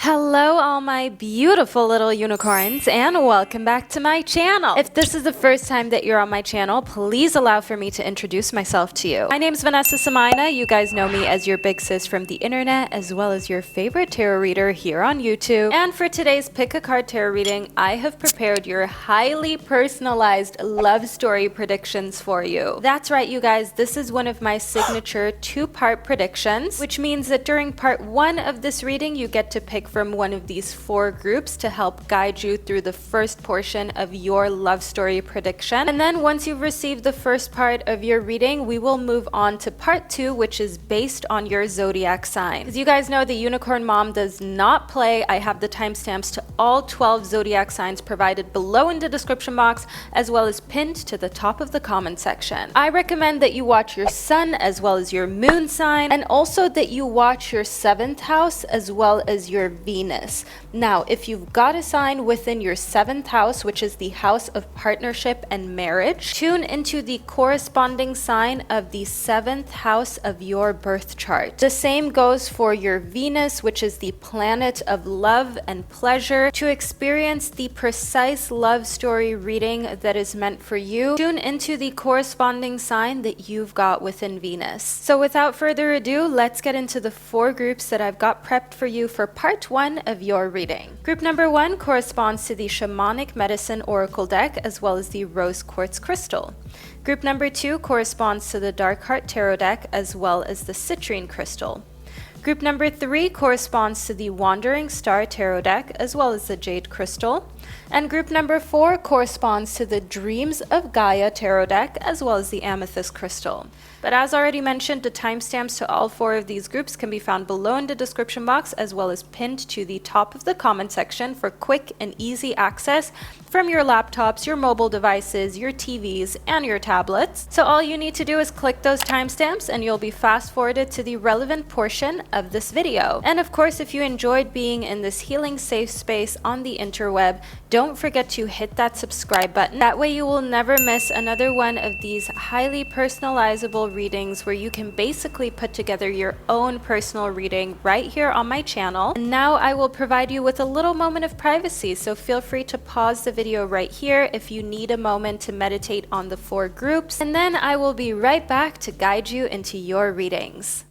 Hello all my beautiful little unicorns and welcome back to my channel. If this is the first time that you're on my channel, please allow for me to introduce myself to you. My name is Vanessa Somuayina. You guys know me as your big sis from the internet as well as your favorite tarot reader here on YouTube. And for today's Pick a Card tarot reading, I have prepared your highly personalized love story predictions for you. That's right, you guys, this is one of my signature two-part predictions, which means that during part one of this reading, you get to pick from one of these four groups to help guide you through the first portion of your love story prediction. And then once you've received the first part of your reading, we will move on to part two, which is based on your zodiac sign. As you guys know, the Unicorn Mom does not play. I have the timestamps to all 12 zodiac signs provided below in the description box, as well as pinned to the top of the comment section. I recommend that you watch your sun as well as your moon sign, and also that you watch your 7th house as well as your Venus. Now, if you've got a sign within your 7th house, which is the house of partnership and marriage, tune into the corresponding sign of the 7th house of your birth chart. The same goes for your Venus, which is the planet of love and pleasure. To experience the precise love story reading that is meant for you, tune into the corresponding sign that you've got within Venus. So without further ado, let's get into the four groups that I've got prepped for you for part one of your reading. Group number one corresponds to the Shamanic Medicine Oracle deck as well as the Rose Quartz Crystal. Group number two corresponds to the Dark Heart Tarot deck as well as the Citrine Crystal. Group number three corresponds to the Wandering Star Tarot deck as well as the Jade Crystal. And group number four corresponds to the Dreams of Gaia Tarot deck as well as the Amethyst Crystal. But as already mentioned, the timestamps to all four of these groups can be found below in the description box as well as pinned to the top of the comment section for quick and easy access from your laptops, your mobile devices, your TVs, and your tablets. So all you need to do is click those timestamps and you'll be fast forwarded to the relevant portion of this video. And of course, if you enjoyed being in this healing safe space on the interweb, don't forget to hit that subscribe button. That way you will never miss another one of these highly personalizable readings where you can basically put together your own personal reading right here on my channel. And now I will provide you with a little moment of privacy, so feel free to pause the video right here if you need a moment to meditate on the four groups, and then I will be right back to guide you into your readings.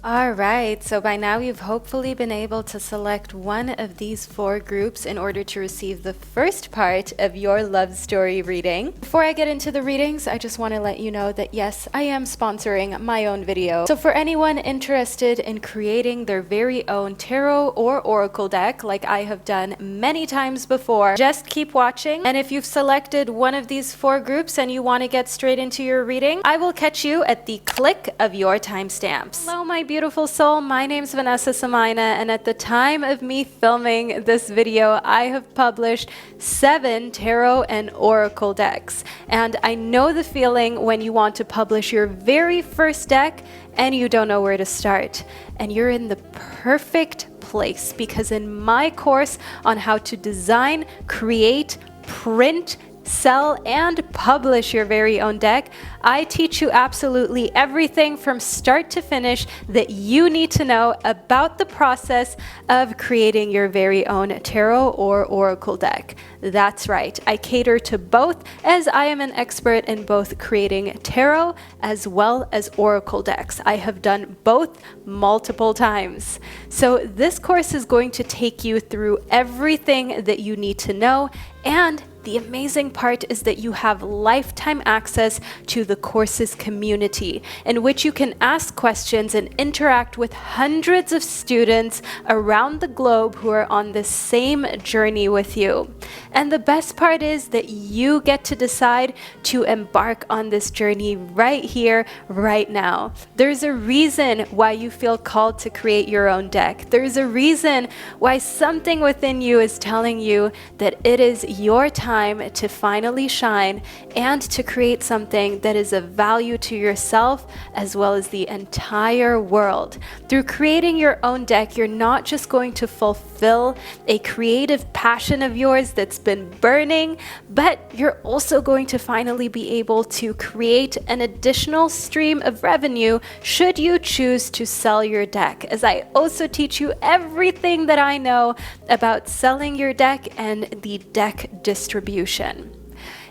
Alright, so by now you've hopefully been able to select one of these four groups in order to receive the first part of your love story reading. Before I get into the readings, I just want to let you know that yes, I am sponsoring my own video. So for anyone interested in creating their very own tarot or oracle deck, like I have done many times before, just keep watching. And if you've selected one of these four groups and you want to get straight into your reading, I will catch you at the click of your timestamps. Hello, my beautiful soul, my name's Vanessa Somuayina, and at the time of me filming this video, I have published 7 tarot and oracle decks. And I know the feeling when you want to publish your very first deck and you don't know where to start. And you're in the perfect place, because in my course on how to design, create, print, sell, and publish your very own deck, I teach you absolutely everything from start to finish that you need to know about the process of creating your very own tarot or oracle deck. That's right, I cater to both, as I am an expert in both creating tarot as well as oracle decks. I have done both multiple times. So this course is going to take you through everything that you need to know, and the amazing part is that you have lifetime access to the course's community, in which you can ask questions and interact with hundreds of students around the globe who are on the same journey with you. And the best part is that you get to decide to embark on this journey right here, right now. There's a reason why you feel called to create your own deck. There's a reason why something within you is telling you that it is your time time to finally shine and to create something that is of value to yourself as well as the entire world. Through creating your own deck, you're not just going to fulfill a creative passion of yours that's been burning, but you're also going to finally be able to create an additional stream of revenue should you choose to sell your deck, as I also teach you everything that I know about selling your deck and the deck distribution.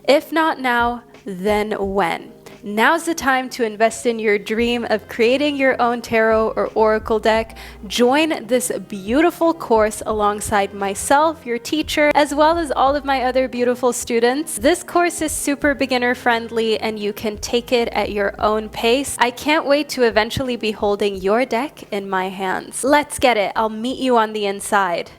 If not now, then when? Now's the time to invest in your dream of creating your own tarot or oracle deck. Join this beautiful course alongside myself, your teacher, as well as all of my other beautiful students. This course is super beginner friendly and you can take it at your own pace. I can't wait to eventually be holding your deck in my hands. Let's get it. I'll meet you on the inside.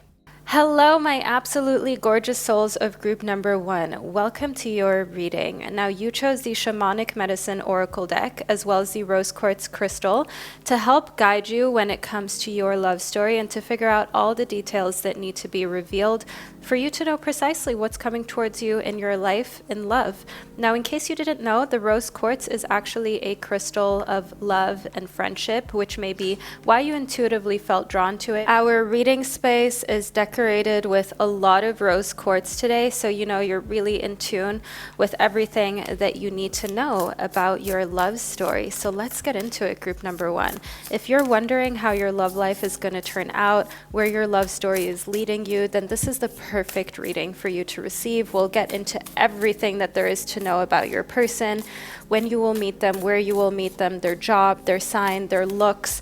Hello, my absolutely gorgeous souls of group number 1. Welcome to your reading. Now, you chose the Shamanic Medicine Oracle deck as well as the Rose Quartz Crystal to help guide you when it comes to your love story and to figure out all the details that need to be revealed for you to know precisely what's coming towards you in your life in love. Now, in case you didn't know, the Rose Quartz is actually a crystal of love and friendship, which may be why you intuitively felt drawn to it. Our reading space is decorated with a lot of rose quartz today, so you know you're really in tune with everything that you need to know about your love story. So let's get into it, group number 1. If you're wondering how your love life is going to turn out, where your love story is leading you, then this is the perfect reading for you to receive. We'll get into everything that there is to know about your person, when you will meet them, where you will meet them, their job, their sign, their looks,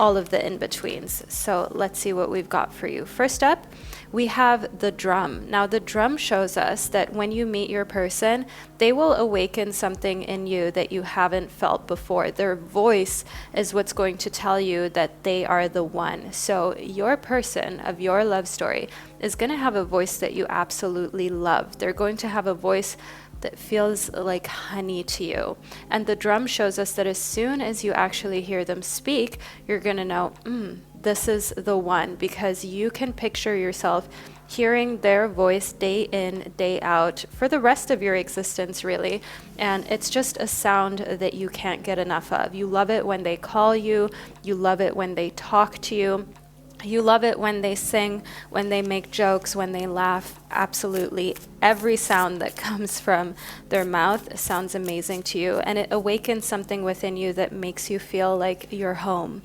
all of the in-betweens. So let's see what we've got for you. First up, we have the drum. Now, the drum shows us that when you meet your person, they will awaken something in you that you haven't felt before. Their voice is what's going to tell you that they are the one. So your person of your love story is going to have a voice that you absolutely love. They're going to have a voice that feels like honey to you. And the drum shows us that as soon as you actually hear them speak, you're going to know, this is the one, because you can picture yourself hearing their voice day in, day out for the rest of your existence, really. And it's just a sound that you can't get enough of. You love it when they call you. You love it when they talk to you. You love it when they sing, when they make jokes, when they laugh. Absolutely every sound that comes from their mouth sounds amazing to you, and it awakens something within you that makes you feel like you're home.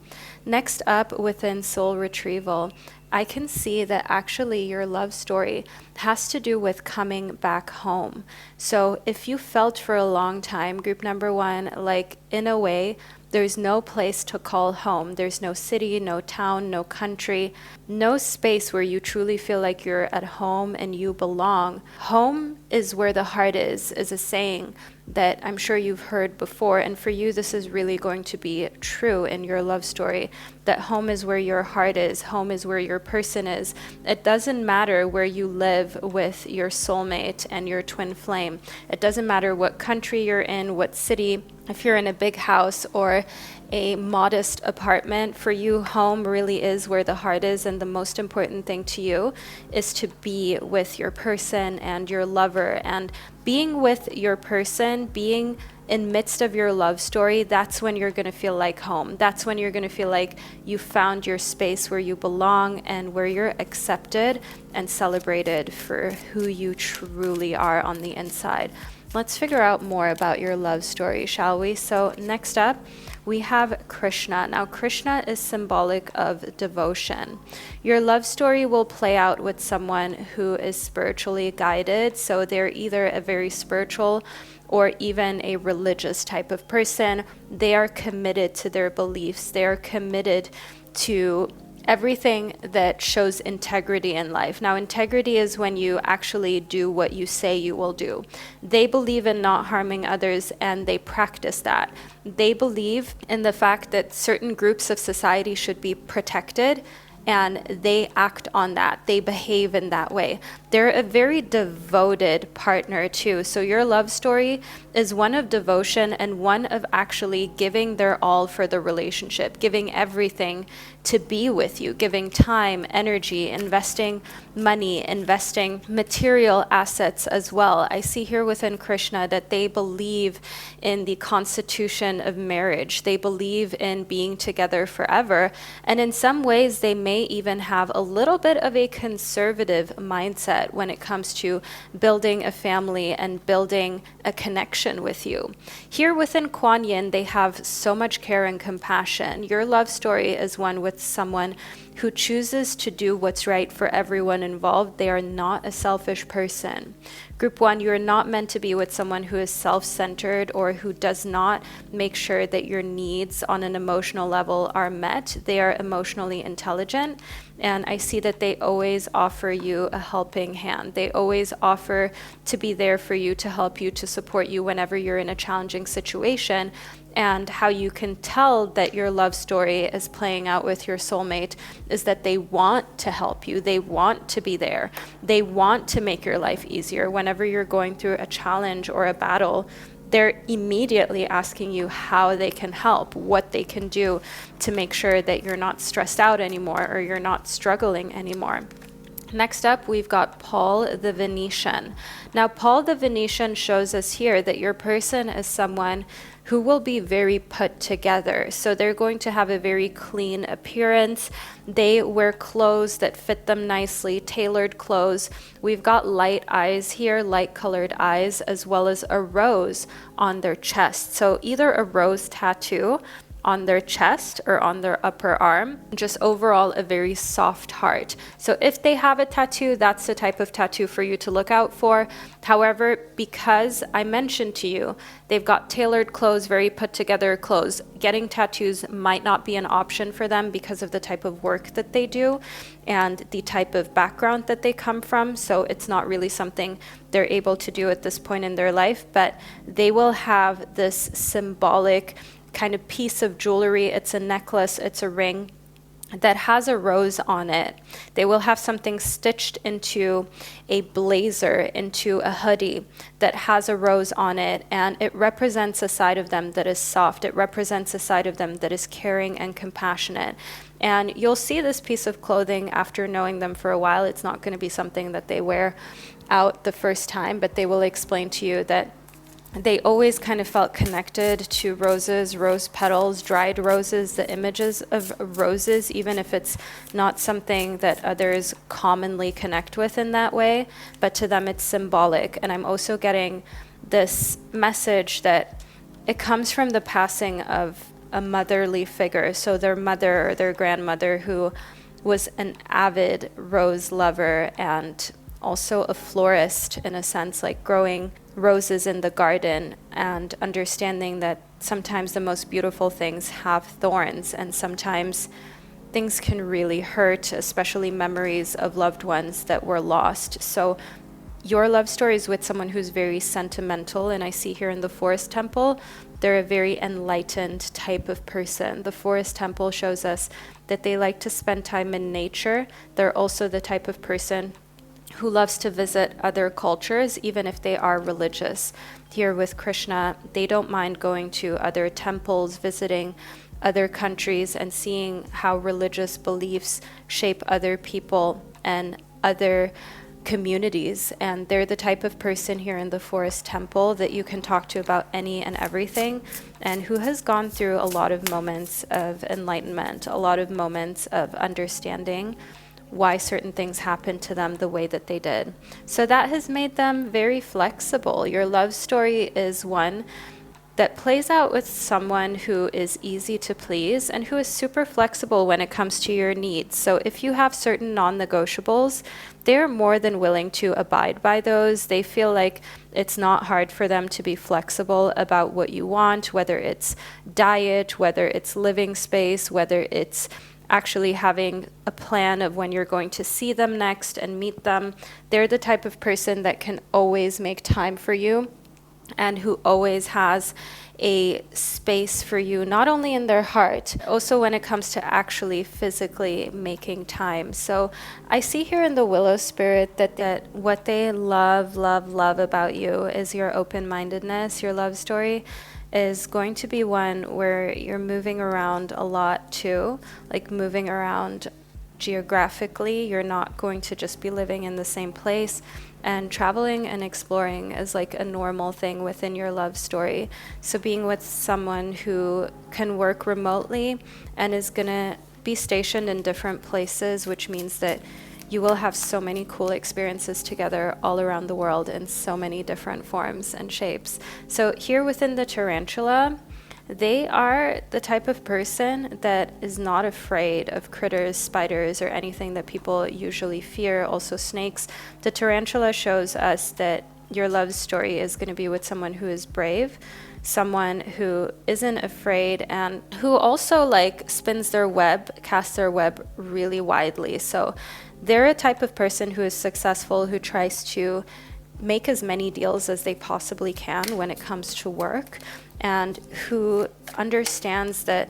Next up, within soul retrieval, I can see that actually your love story has to do with coming back home. So if you felt for a long time, group number 1, like in a way, there's no place to call home. There's no city, no town, no country, no space where you truly feel like you're at home and you belong. Home is where the heart is a saying that I'm sure you've heard before. And for you, this is really going to be true in your love story, that home is where your heart is. Home is where your person is. It doesn't matter where you live with your soulmate and your twin flame. It doesn't matter what country you're in, what city, if you're in a big house or a modest apartment. For you, home really is where the heart is, and the most important thing to you is to be with your person and your lover. And being with your person, being in midst of your love story, that's when you're going to feel like home. That's when you're going to feel like you found your space where you belong and where you're accepted and celebrated for who you truly are on the inside. Let's figure out more about your love story, shall we? So next up, we have Krishna. Now, Krishna is symbolic of devotion. Your love story will play out with someone who is spiritually guided. So they're either a very spiritual or even a religious type of person. They are committed to their beliefs. They are committed to everything that shows integrity in life. Now, integrity is when you actually do what you say you will do. They believe in not harming others, and they practice that. They believe in the fact that certain groups of society should be protected, and they act on that. They behave in that way. They're a very devoted partner too. So your love story is one of devotion and one of actually giving their all for the relationship, giving everything to be with you, giving time, energy, investing money, investing material assets as well. I see here within Krishna that they believe in the constitution of marriage. They believe in being together forever. And in some ways, they may even have a little bit of a conservative mindset when it comes to building a family and building a connection with you. Here within Kuan Yin, they have so much care and compassion. Your love story is one with someone who chooses to do what's right for everyone involved. They are not a selfish person. Group 1, you are not meant to be with someone who is self-centered or who does not make sure that your needs on an emotional level are met. They are emotionally intelligent, and I see that they always offer you a helping hand. They always offer to be there for you, to help you, to support you whenever you're in a challenging situation. And how you can tell that your love story is playing out with your soulmate is that they want to help you. They want to be there. They want to make your life easier. Whenever you're going through a challenge or a battle, they're immediately asking you how they can help, what they can do to make sure that you're not stressed out anymore or you're not struggling anymore. Next up, we've got Paul the Venetian. Now, Paul the Venetian shows us here that your person is someone who will be very put together. So they're going to have a very clean appearance. They wear clothes that fit them nicely, tailored clothes. We've got light eyes here, light colored eyes, as well as a rose on their chest. So either a rose tattoo on their chest or on their upper arm, just overall a very soft heart. So if they have a tattoo, that's the type of tattoo for you to look out for. However, because I mentioned to you, they've got tailored clothes, very put together clothes, getting tattoos might not be an option for them because of the type of work that they do and the type of background that they come from. So it's not really something they're able to do at this point in their life, but they will have this symbolic kind of piece of jewelry. It's a necklace, it's a ring that has a rose on it. They will have something stitched into a blazer, into a hoodie that has a rose on it, and it represents a side of them that is soft. It represents a side of them that is caring and compassionate. And you'll see this piece of clothing after knowing them for a while. It's not going to be something that they wear out the first time, but they will explain to you that they always kind of felt connected to roses, rose petals, dried roses, the images of roses, even if it's not something that others commonly connect with in that way, but to them it's symbolic. And I'm also getting this message that it comes from the passing of a motherly figure, so their mother or their grandmother who was an avid rose lover and also a florist in a sense, like growing roses in the garden and understanding that sometimes the most beautiful things have thorns and sometimes things can really hurt, especially memories of loved ones that were lost. So your love story is with someone who's very sentimental, and I see here in the Forest Temple, they're a very enlightened type of person. The Forest Temple shows us that they like to spend time in nature. They're also the type of person who loves to visit other cultures, even if they are religious. Here with Krishna, they don't mind going to other temples, visiting other countries, and seeing how religious beliefs shape other people and other communities. And they're the type of person here in the Forest Temple that you can talk to about any and everything, and who has gone through a lot of moments of enlightenment, a lot of moments of understanding why certain things happened to them the way that they did. So that has made them very flexible. Your love story is one that plays out with someone who is easy to please and who is super flexible when it comes to your needs. So if you have certain non-negotiables, they're more than willing to abide by those. They feel like it's not hard for them to be flexible about what you want, whether it's diet, whether it's living space, whether it's actually having a plan of when you're going to see them next and meet them. They're the type of person that can always make time for you and who always has a space for you, not only in their heart, also when it comes to actually physically making time. So I see here in the Willow Spirit that what they love about you is your open-mindedness, your love story. is going to be one where you're moving around a lot too, like moving around geographically. You're not going to just be living in the same place, and traveling and exploring is like a normal thing within your love story. So being with someone who can work remotely and is gonna be stationed in different places, which means that you will have so many cool experiences together all around the world in so many different forms and shapes. So here within the tarantula, they are the type of person that is not afraid of critters, spiders, or anything that people usually fear. Also snakes. The tarantula shows us that your love story is going to be with someone who is brave, someone who isn't afraid, and who also like spins their web, casts their web really widely. So they're a type of person who is successful, who tries to make as many deals as they possibly can when it comes to work, and who understands that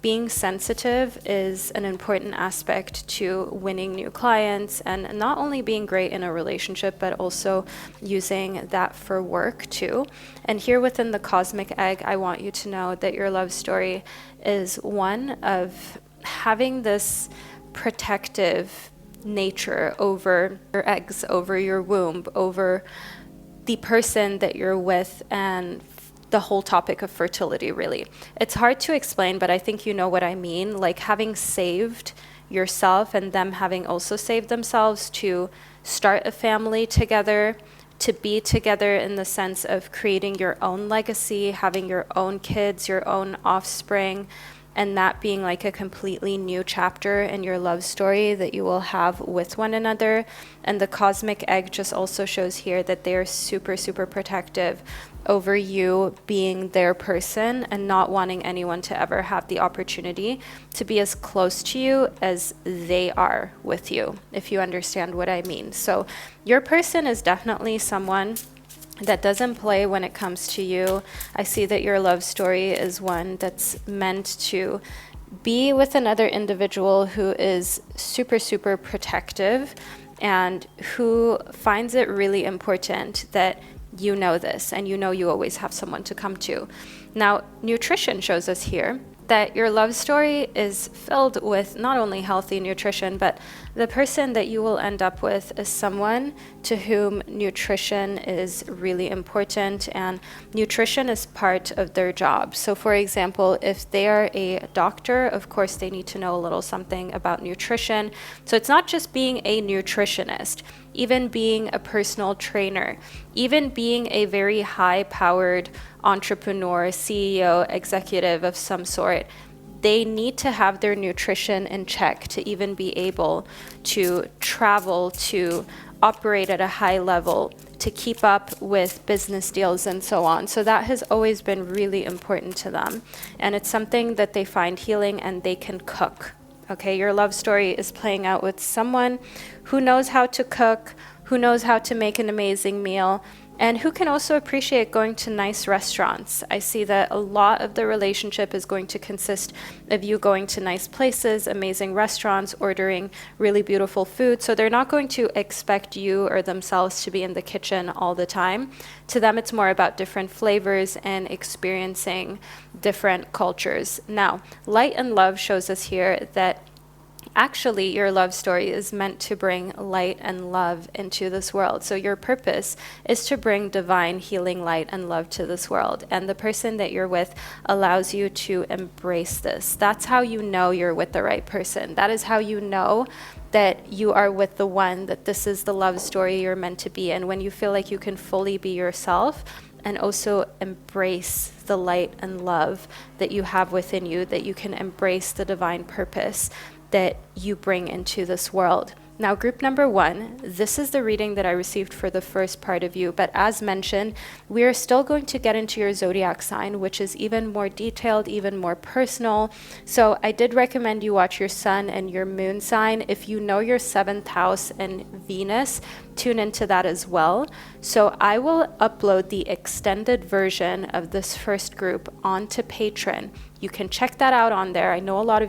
being sensitive is an important aspect to winning new clients, and not only being great in a relationship, but also using that for work too. And here within the cosmic egg, I want you to know that your love story is one of having this protective nature over your eggs, over your womb, over the person that you're with, and the whole topic of fertility, really. It's hard to explain, but I think you know what I mean. Like having saved yourself and them having also saved themselves to start a family together, to be together in the sense of creating your own legacy, having your own kids, your own offspring, and that being like a completely new chapter in your love story that you will have with one another. And the cosmic egg just also shows here that they are super, super protective over you being their person and not wanting anyone to ever have the opportunity to be as close to you as they are with you, if you understand what I mean. So your person is definitely someone that doesn't play when it comes to you. I see that your love story is one that's meant to be with another individual who is super, super protective and who finds it really important that you know this, and you know you always have someone to come to. Now, nutrition shows us here that your love story is filled with not only healthy nutrition, but the person that you will end up with is someone to whom nutrition is really important, and nutrition is part of their job. So for example, if they are a doctor, of course they need to know a little something about nutrition. So it's not just being a nutritionist, even being a personal trainer, even being a very high-powered entrepreneur, CEO, executive of some sort. They need to have their nutrition in check to even be able to travel, to operate at a high level, to keep up with business deals and so on. So that has always been really important to them. And it's something that they find healing, and they can cook. Okay, your love story is playing out with someone who knows how to cook, who knows how to make an amazing meal, and who can also appreciate going to nice restaurants. I see that a lot of the relationship is going to consist of you going to nice places, amazing restaurants, ordering really beautiful food. So they're not going to expect you or themselves to be in the kitchen all the time. To them, it's more about different flavors and experiencing different cultures. Now, light and love shows us here that actually your love story is meant to bring light and love into this world. So your purpose is to bring divine healing light and love to this world. And the person that you're with allows you to embrace this. That's how you know you're with the right person. That is how you know that you are with the one, that this is the love story you're meant to be in, when you feel like you can fully be yourself and also embrace the light and love that you have within you, that you can embrace the divine purpose that you bring into this world. Now, group number 1, this is the reading that I received for the first part of you, but as mentioned, we are still going to get into your zodiac sign, which is even more detailed, even more personal. So I did recommend you watch your sun and your moon sign. If you know your 7th house and Venus, tune into that as well. So I will upload the extended version of this first group onto Patreon. You can check that out on there. I know a lot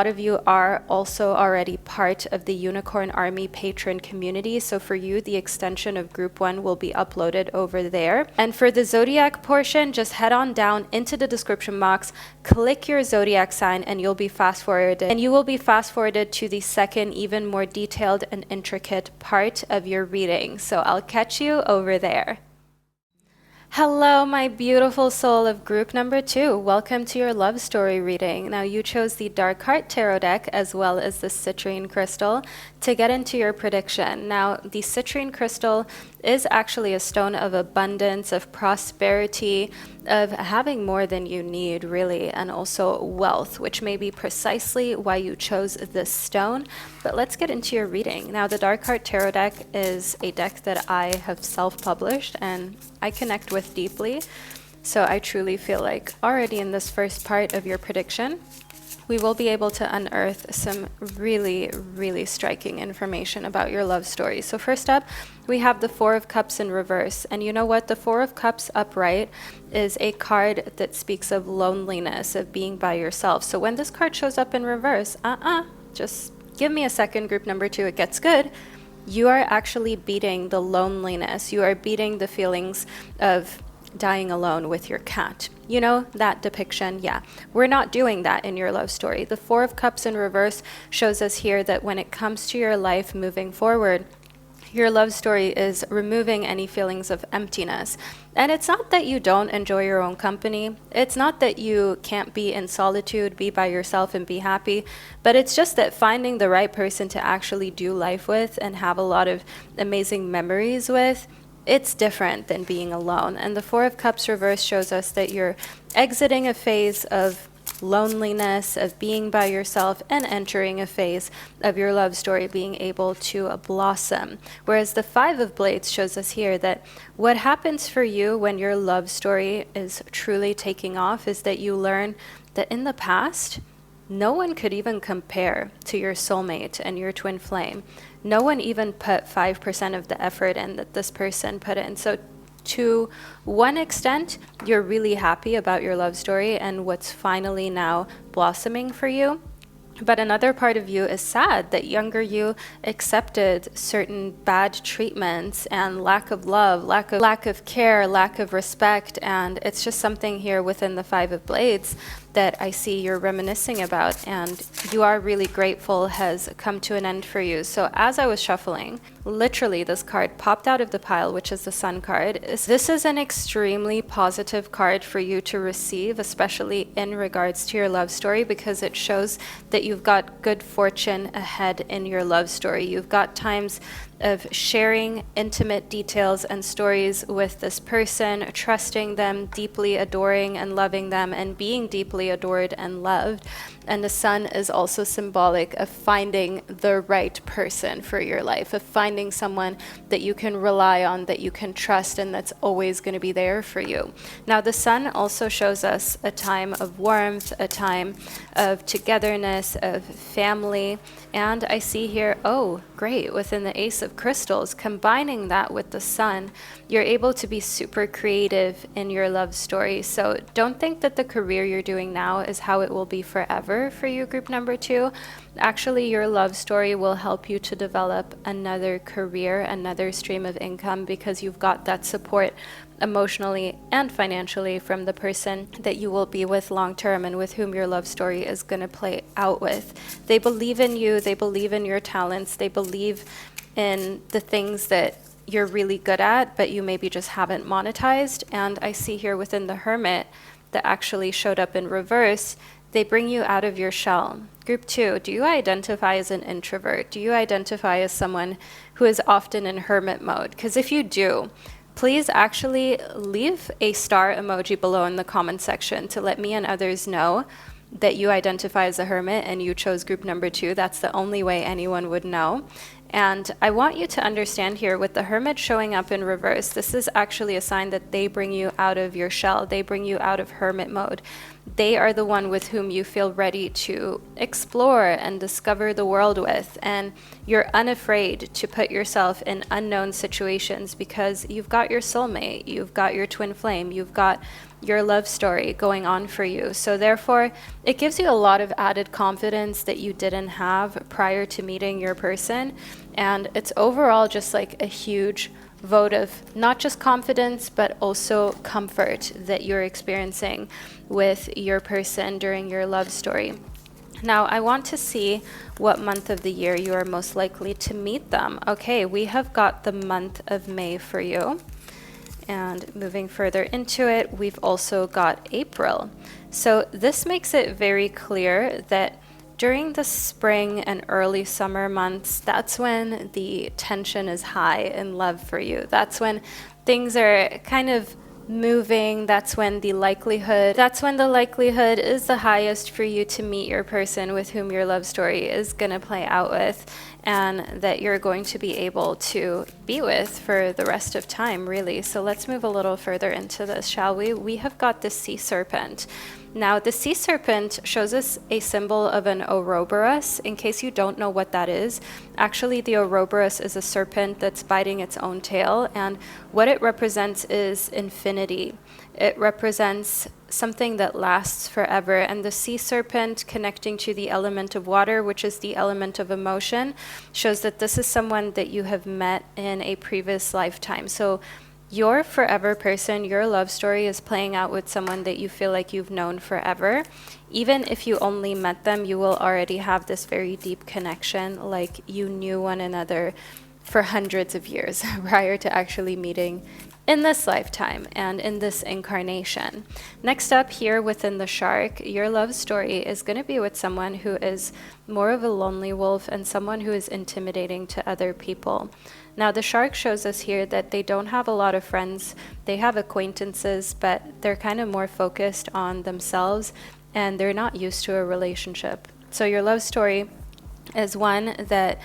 of you are also already part of the universe Unicorn Army patron community. So for you, the extension of group 1 will be uploaded over there. And for the zodiac portion, just head on down into the description box, click your zodiac sign, and you'll be fast forwarded. And you will be fast forwarded to the second, even more detailed and intricate part of your reading. So I'll catch you over there. Hello, my beautiful soul of group number 2. Welcome to your love story reading. Now, you chose the Dark Heart Tarot deck as well as the citrine crystal to get into your prediction. Now, the citrine crystal is actually a stone of abundance, of prosperity, of having more than you need, really, and also wealth, which may be precisely why you chose this stone. But let's get into your reading. Now, the Dark Heart Tarot deck is a deck that I have self-published and I connect with deeply. So I truly feel like already in this first part of your prediction, we will be able to unearth some really, really striking information about your love story. So first up, we have the Four of Cups in reverse. And you know what? The Four of Cups upright is a card that speaks of loneliness, of being by yourself. So when this card shows up in reverse, just give me a second, group number 2, it gets good. You are actually beating the loneliness. You are beating the feelings of dying alone with your cat. You know, that depiction? Yeah. We're not doing that in your love story. The Four of Cups in reverse shows us here that when it comes to your life moving forward, your love story is removing any feelings of emptiness. And it's not that you don't enjoy your own company. It's not that you can't be in solitude, be by yourself and be happy. But it's just that finding the right person to actually do life with and have a lot of amazing memories with, it's different than being alone. And the Four of Cups reverse shows us that you're exiting a phase of loneliness, of being by yourself, and entering a phase of your love story being able to blossom. Whereas the Five of Blades shows us here that what happens for you when your love story is truly taking off is that you learn that in the past, no one could even compare to your soulmate and your twin flame. No one even put 5% of the effort in that this person put in. So to one extent, you're really happy about your love story and what's finally now blossoming for you. But another part of you is sad that younger you accepted certain bad treatments and lack of love, lack of care, lack of respect. And it's just something here within the Five of Blades that I see you're reminiscing about, and you are really grateful has come to an end for you. So as I was shuffling, literally this card popped out of the pile, which is the Sun card. This is an extremely positive card for you to receive, especially in regards to your love story, because it shows that you've got good fortune ahead in your love story. You've got times of sharing intimate details and stories with this person, trusting them, deeply adoring and loving them, and being deeply adored and loved. And the Sun is also symbolic of finding the right person for your life, of finding someone that you can rely on, that you can trust, and that's always going to be there for you. Now, the Sun also shows us a time of warmth, a time of togetherness, of family. And I see here, oh, great, within the Ace of Crystals, combining that with the Sun, you're able to be super creative in your love story. So don't think that the career you're doing now is how it will be forever for you, group number 2. Actually, your love story will help you to develop another career, another stream of income, because you've got that support emotionally and financially from the person that you will be with long term and with whom your love story is going to play out with. They believe in you, they believe in your talents, they believe in the things that you're really good at, but you maybe just haven't monetized. And I see here within the Hermit that actually showed up in reverse, they bring you out of your shell. Group 2, do you identify as an introvert? Do you identify as someone who is often in hermit mode? Because if you do, please actually leave a star emoji below in the comment section to let me and others know that you identify as a hermit and you chose group number 2. That's the only way anyone would know. And I want you to understand here, with the Hermit showing up in reverse, this is actually a sign that they bring you out of your shell. They bring you out of hermit mode. they are the one with whom you feel ready to explore and discover the world with. And you're unafraid to put yourself in unknown situations because you've got your soulmate, you've got your twin flame, you've got your love story going on for you. So therefore, it gives you a lot of added confidence that you didn't have prior to meeting your person. And it's overall just like a huge vote of not just confidence, but also comfort that you're experiencing with your person during your love story. Now, I want to see what month of the year you are most likely to meet them. Okay, we have got the month of May for you. And moving further into it, we've also got April. So this makes it very clear that during the spring and early summer months, that's when the tension is high in love for you. That's when things are kind of moving. That's when the likelihood is the highest for you to meet your person with whom your love story is going to play out with, and that you're going to be able to be with for the rest of time, really. So let's move a little further into this, shall we? We have got the sea serpent. Now, the sea serpent shows us a symbol of an Ouroboros. In case you don't know what that is, actually the Ouroboros is a serpent that's biting its own tail, and what it represents is infinity. It represents something that lasts forever, and the sea serpent connecting to the element of water, which is the element of emotion, shows that this is someone that you have met in a previous lifetime. So your forever person, your love story is playing out with someone that you feel like you've known forever. Even if you only met them, you will already have this very deep connection, like you knew one another for hundreds of years prior to actually meeting in this lifetime and in this incarnation. Next up here within the shark, your love story is going to be with someone who is more of a lonely wolf and someone who is intimidating to other people. Now, the shark shows us here that they don't have a lot of friends. They have acquaintances, but they're kind of more focused on themselves and they're not used to a relationship. So your love story is one that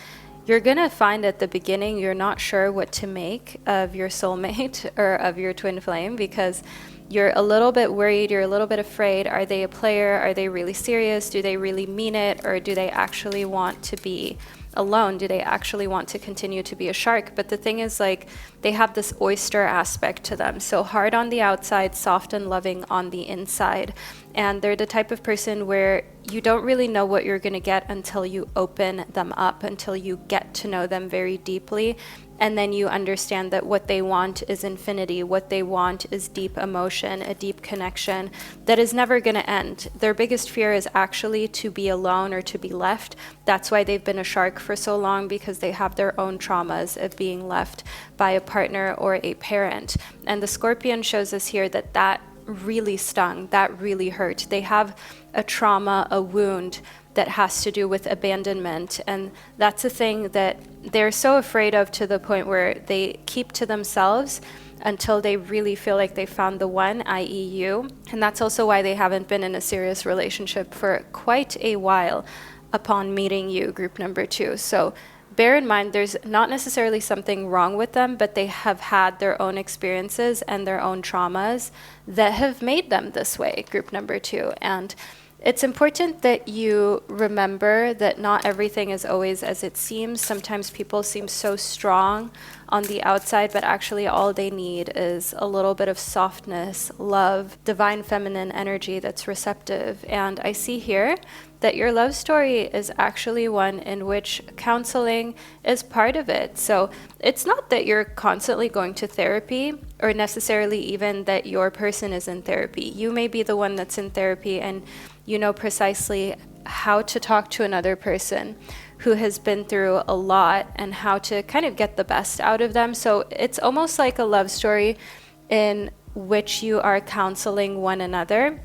you're going to find at the beginning you're not sure what to make of your soulmate or of your twin flame, because you're a little bit worried, you're a little bit afraid. Are they a player? Are they really serious? Do they really mean it? Or do they actually want to be alone? Do they actually want to continue to be a shark? But the thing is, like, they have this oyster aspect to them. So hard on the outside, soft and loving on the inside. And they're the type of person where you don't really know what you're going to get until you open them up, until you get to know them very deeply. And then you understand that what they want is infinity. What they want is deep emotion, a deep connection that is never going to end. Their biggest fear is actually to be alone or to be left. That's why they've been a shark for so long, because they have their own traumas of being left by a partner or a parent. And the scorpion shows us here that that really stung, that really hurt. They have a trauma, a wound that has to do with abandonment, and that's a thing that they're so afraid of, to the point where they keep to themselves until they really feel like they found the one, i.e. you. And that's also why they haven't been in a serious relationship for quite a while upon meeting you, group number 2. So bear in mind, there's not necessarily something wrong with them, but they have had their own experiences and their own traumas that have made them this way, group number 2. And it's important that you remember that not everything is always as it seems. Sometimes people seem so strong on the outside, but actually all they need is a little bit of softness, love, divine feminine energy that's receptive. And I see here that your love story is actually one in which counseling is part of it. So it's not that you're constantly going to therapy, or necessarily even that your person is in therapy. You may be the one that's in therapy and you know precisely how to talk to another person who has been through a lot and how to kind of get the best out of them. So it's almost like a love story in which you are counseling one another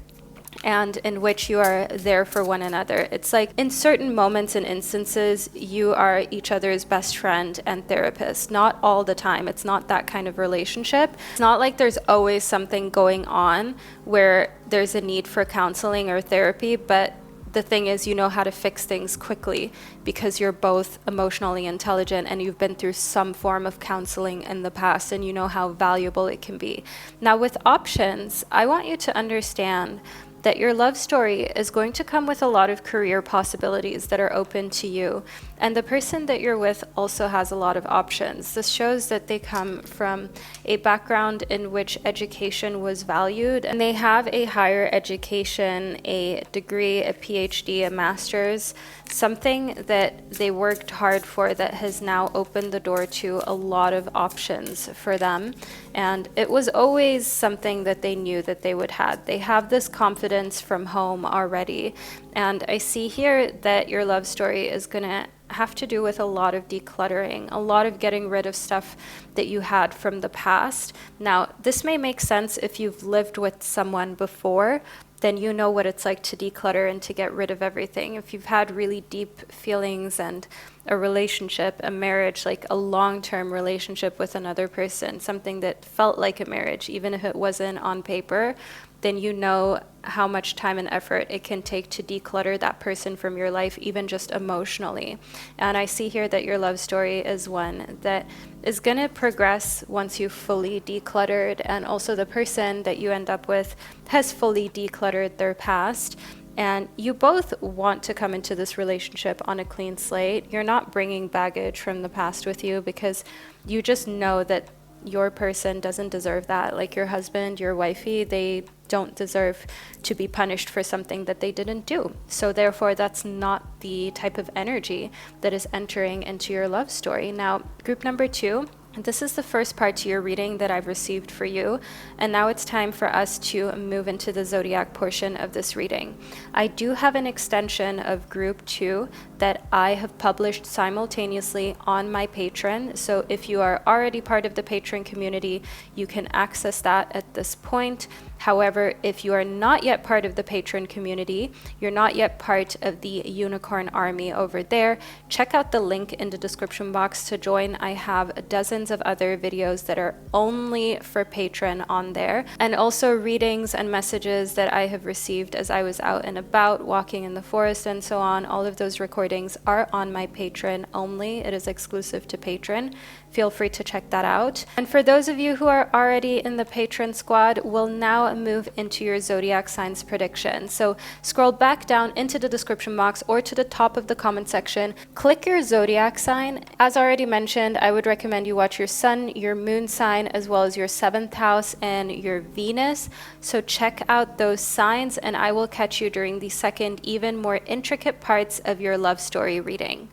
and in which you are there for one another. It's like in certain moments and instances, you are each other's best friend and therapist. Not all the time. It's not that kind of relationship. It's not like there's always something going on where there's a need for counseling or therapy, but the thing is, you know how to fix things quickly because you're both emotionally intelligent and you've been through some form of counseling in the past, and you know how valuable it can be. Now, with options, I want you to understand that your love story is going to come with a lot of career possibilities that are open to you. And the person that you're with also has a lot of options. This shows that they come from a background in which education was valued, and they have a higher education, a degree, a PhD, a master's, something that they worked hard for that has now opened the door to a lot of options for them. And it was always something that they knew that they would have. They have this confidence from home already. And I see here that your love story is going to have to do with a lot of decluttering, a lot of getting rid of stuff that you had from the past. Now, this may make sense if you've lived with someone before, then you know what it's like to declutter and to get rid of everything. If you've had really deep feelings and a relationship, a marriage, like a long-term relationship with another person, something that felt like a marriage, even if it wasn't on paper, then you know how much time and effort it can take to declutter that person from your life, even just emotionally. And I see here that your love story is one that is going to progress once you've fully decluttered, and also the person that you end up with has fully decluttered their past. And you both want to come into this relationship on a clean slate. You're not bringing baggage from the past with you because you just know that your person doesn't deserve that. Like your husband, your wifey, they don't deserve to be punished for something that they didn't do. So therefore, that's not the type of energy that is entering into your love story. Now, group number 2. This is the first part to your reading that I've received for you, and now it's time for us to move into the zodiac portion of this reading. I do have an extension of group 2 that I have published simultaneously on my Patreon, so if you are already part of the Patreon community, you can access that at this point. However, if you are not yet part of the Patreon community, you're not yet part of the unicorn army over there, check out the link in the description box to join. I have dozens of other videos that are only for Patreon on there, and also readings and messages that I have received as I was out and about, walking in the forest and so on. All of those recordings are on my Patreon only. It is exclusive to Patreon. Feel free to check that out. And for those of you who are already in the Patreon squad, we'll now move into your zodiac signs prediction. So scroll back down into the description box or to the top of the comment section, click your zodiac sign. As already mentioned, I would recommend you watch your sun, your moon sign, as well as your 7th house and your Venus. So check out those signs, and I will catch you during the second, even more intricate parts of your love story reading.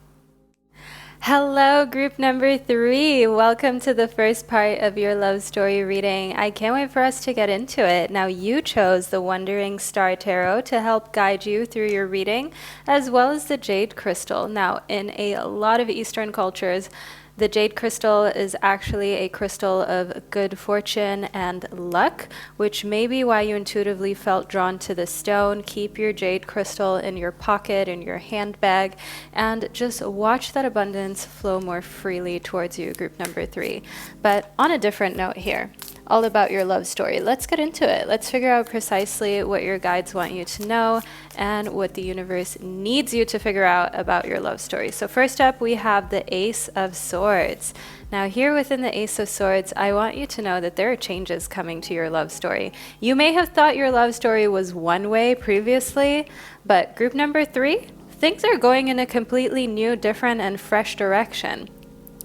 Hello, group number 3. Welcome to the first part of your love story reading. I can't wait for us to get into it. Now, you chose the Wandering Star Tarot to help guide you through your reading, as well as the Jade Crystal. Now, in a lot of Eastern cultures, the jade crystal is actually a crystal of good fortune and luck, which may be why you intuitively felt drawn to the stone. Keep your jade crystal in your pocket, in your handbag, and just watch that abundance flow more freely towards you, group number 3. But on a different note here, all about your love story. Let's get into it. Let's figure out precisely what your guides want you to know and what the universe needs you to figure out about your love story. So first up, we have the Ace of Swords. Now here within the Ace of Swords, I want you to know that there are changes coming to your love story. You may have thought your love story was one way previously, but group number 3, things are going in a completely new, different, and fresh direction.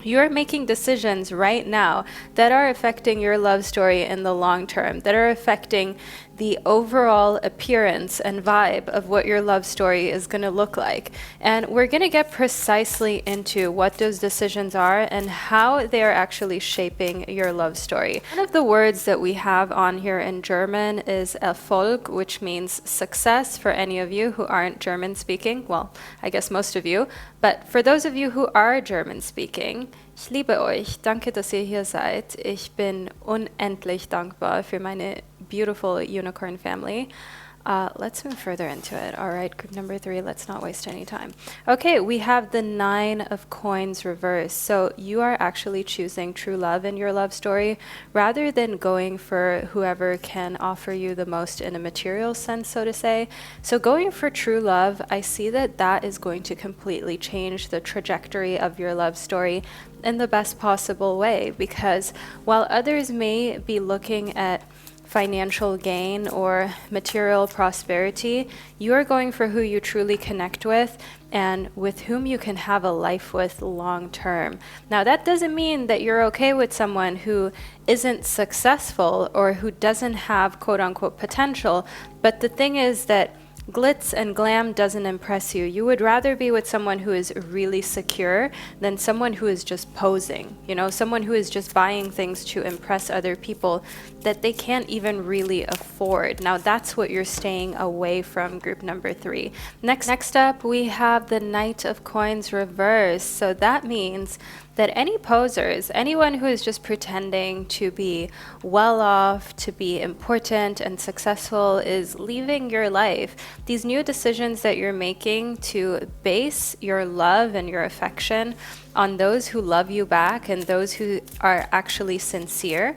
You're making decisions right now that are affecting your love story in the long term, that are affecting the overall appearance and vibe of what your love story is going to look like. And we're going to get precisely into what those decisions are and how they are actually shaping your love story. One of the words that we have on here in German is Erfolg, which means success for any of you who aren't German speaking. Well, I guess most of you. But for those of you who are German speaking, ich liebe euch. Danke, dass ihr hier seid. Ich bin unendlich dankbar für meine beautiful unicorn family. Let's move further into it. All right, group number 3, let's not waste any time. Okay, we have the 9 of Coins reversed. So you are actually choosing true love in your love story rather than going for whoever can offer you the most in a material sense, so to say. So going for true love, I see that that is going to completely change the trajectory of your love story in the best possible way, because while others may be looking at financial gain or material prosperity. You are going for who you truly connect with and with whom you can have a life with long term. Now, that doesn't mean that you're okay with someone who isn't successful or who doesn't have quote unquote potential. But the thing is that glitz and glam doesn't impress you. You would rather be with someone who is really secure than someone who is just posing, you know, someone who is just buying things to impress other people that they can't even really afford. Now, that's what you're staying away from, group number 3. Next up, we have the Knight of Coins reverse. So that means that any posers, anyone who is just pretending to be well off, to be important and successful, is leaving your life. These new decisions that you're making to base your love and your affection on those who love you back and those who are actually sincere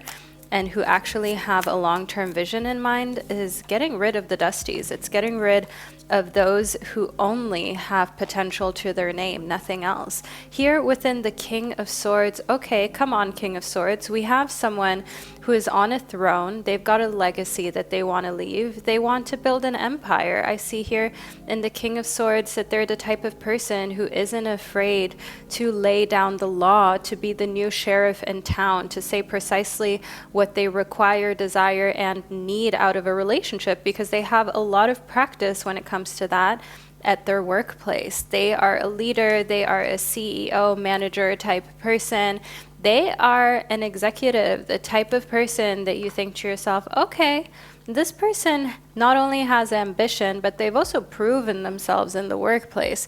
and who actually have a long-term vision in mind is getting rid of the dusties. It's getting rid of those who only have potential to their name, nothing else. Here within the King of Swords, okay, come on, King of Swords, we have someone who is on a throne. They've got a legacy that they want to leave. They want to build an empire. I see here in the King of Swords that they're the type of person who isn't afraid to lay down the law, to be the new sheriff in town, to say precisely what they require, desire, and need out of a relationship, because they have a lot of practice when it comes to that at their workplace. They are a leader, they are a CEO, manager type person. They are an executive, the type of person that you think to yourself, okay, this person not only has ambition, but they've also proven themselves in the workplace.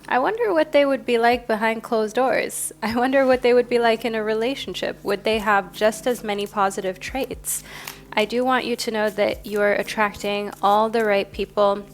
I wonder what they would be like behind closed doors. I wonder what they would be like in a relationship. Would they have just as many positive traits? I do want you to know that you are attracting all the right people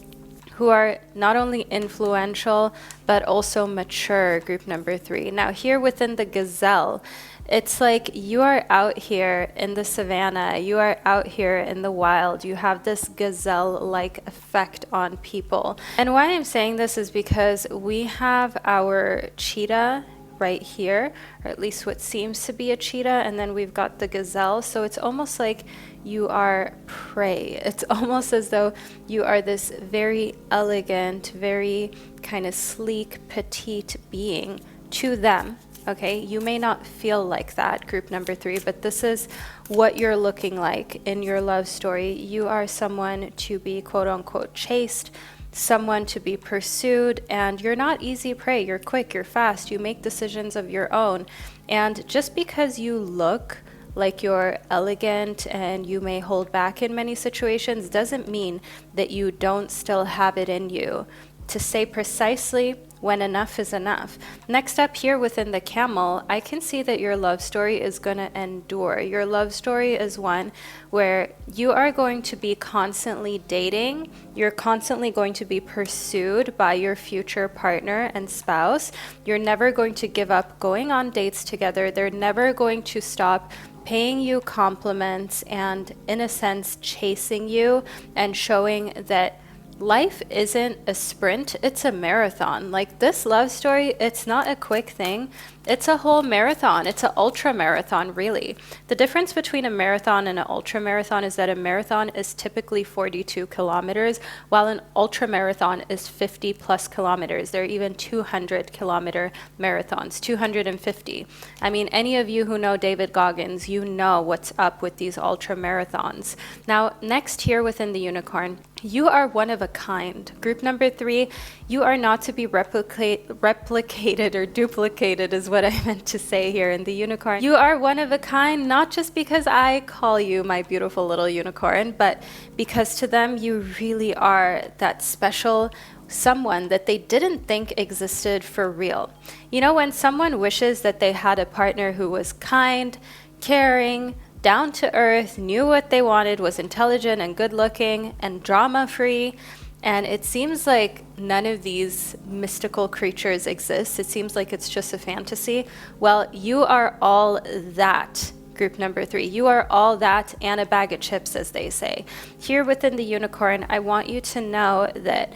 who are not only influential, but also mature, group number 3. Now here within the gazelle, it's like you are out here in the savannah, you are out here in the wild, you have this gazelle-like effect on people. And why I'm saying this is because we have our cheetah right here, or at least what seems to be a cheetah, and then we've got the gazelle. So it's almost like you are prey. It's almost as though you are this very elegant, very kind of sleek, petite being to them. Okay, you may not feel like that, group number 3, but this is what you're looking like in your love story. You are someone to be quote unquote chased, someone to be pursued, and you're not easy prey. You're quick, you're fast, you make decisions of your own. And just because you look like you're elegant and you may hold back in many situations doesn't mean that you don't still have it in you to say precisely when enough is enough. Next up here within the camel, I can see that your love story is going to endure. Your love story is one where you are going to be constantly dating. You're constantly going to be pursued by your future partner and spouse. You're never going to give up going on dates together. They're never going to stop paying you compliments and, in a sense, chasing you and showing that life isn't a sprint, it's a marathon. Like this love story, it's not a quick thing. It's a whole marathon. It's an ultra marathon, really. The difference between a marathon and an ultra marathon is that a marathon is typically 42 kilometers, while an ultra marathon is 50 plus kilometers. There are even 200 kilometer marathons, 250. I mean, any of you who know David Goggins, you know what's up with these ultra marathons. Now, next here within the unicorn, you are one of a kind. Group number 3, you are not to be replicated or duplicated is what I meant to say here in the unicorn. You are one of a kind, not just because I call you my beautiful little unicorn, but because to them you really are that special someone that they didn't think existed for real. You know, when someone wishes that they had a partner who was kind, caring, down to earth, knew what they wanted, was intelligent and good looking and drama free, and it seems like none of these mystical creatures exist. It seems like it's just a fantasy. Well, you are all that, group number 3. You are all that and a bag of chips, as they say. Here within the unicorn, I want you to know that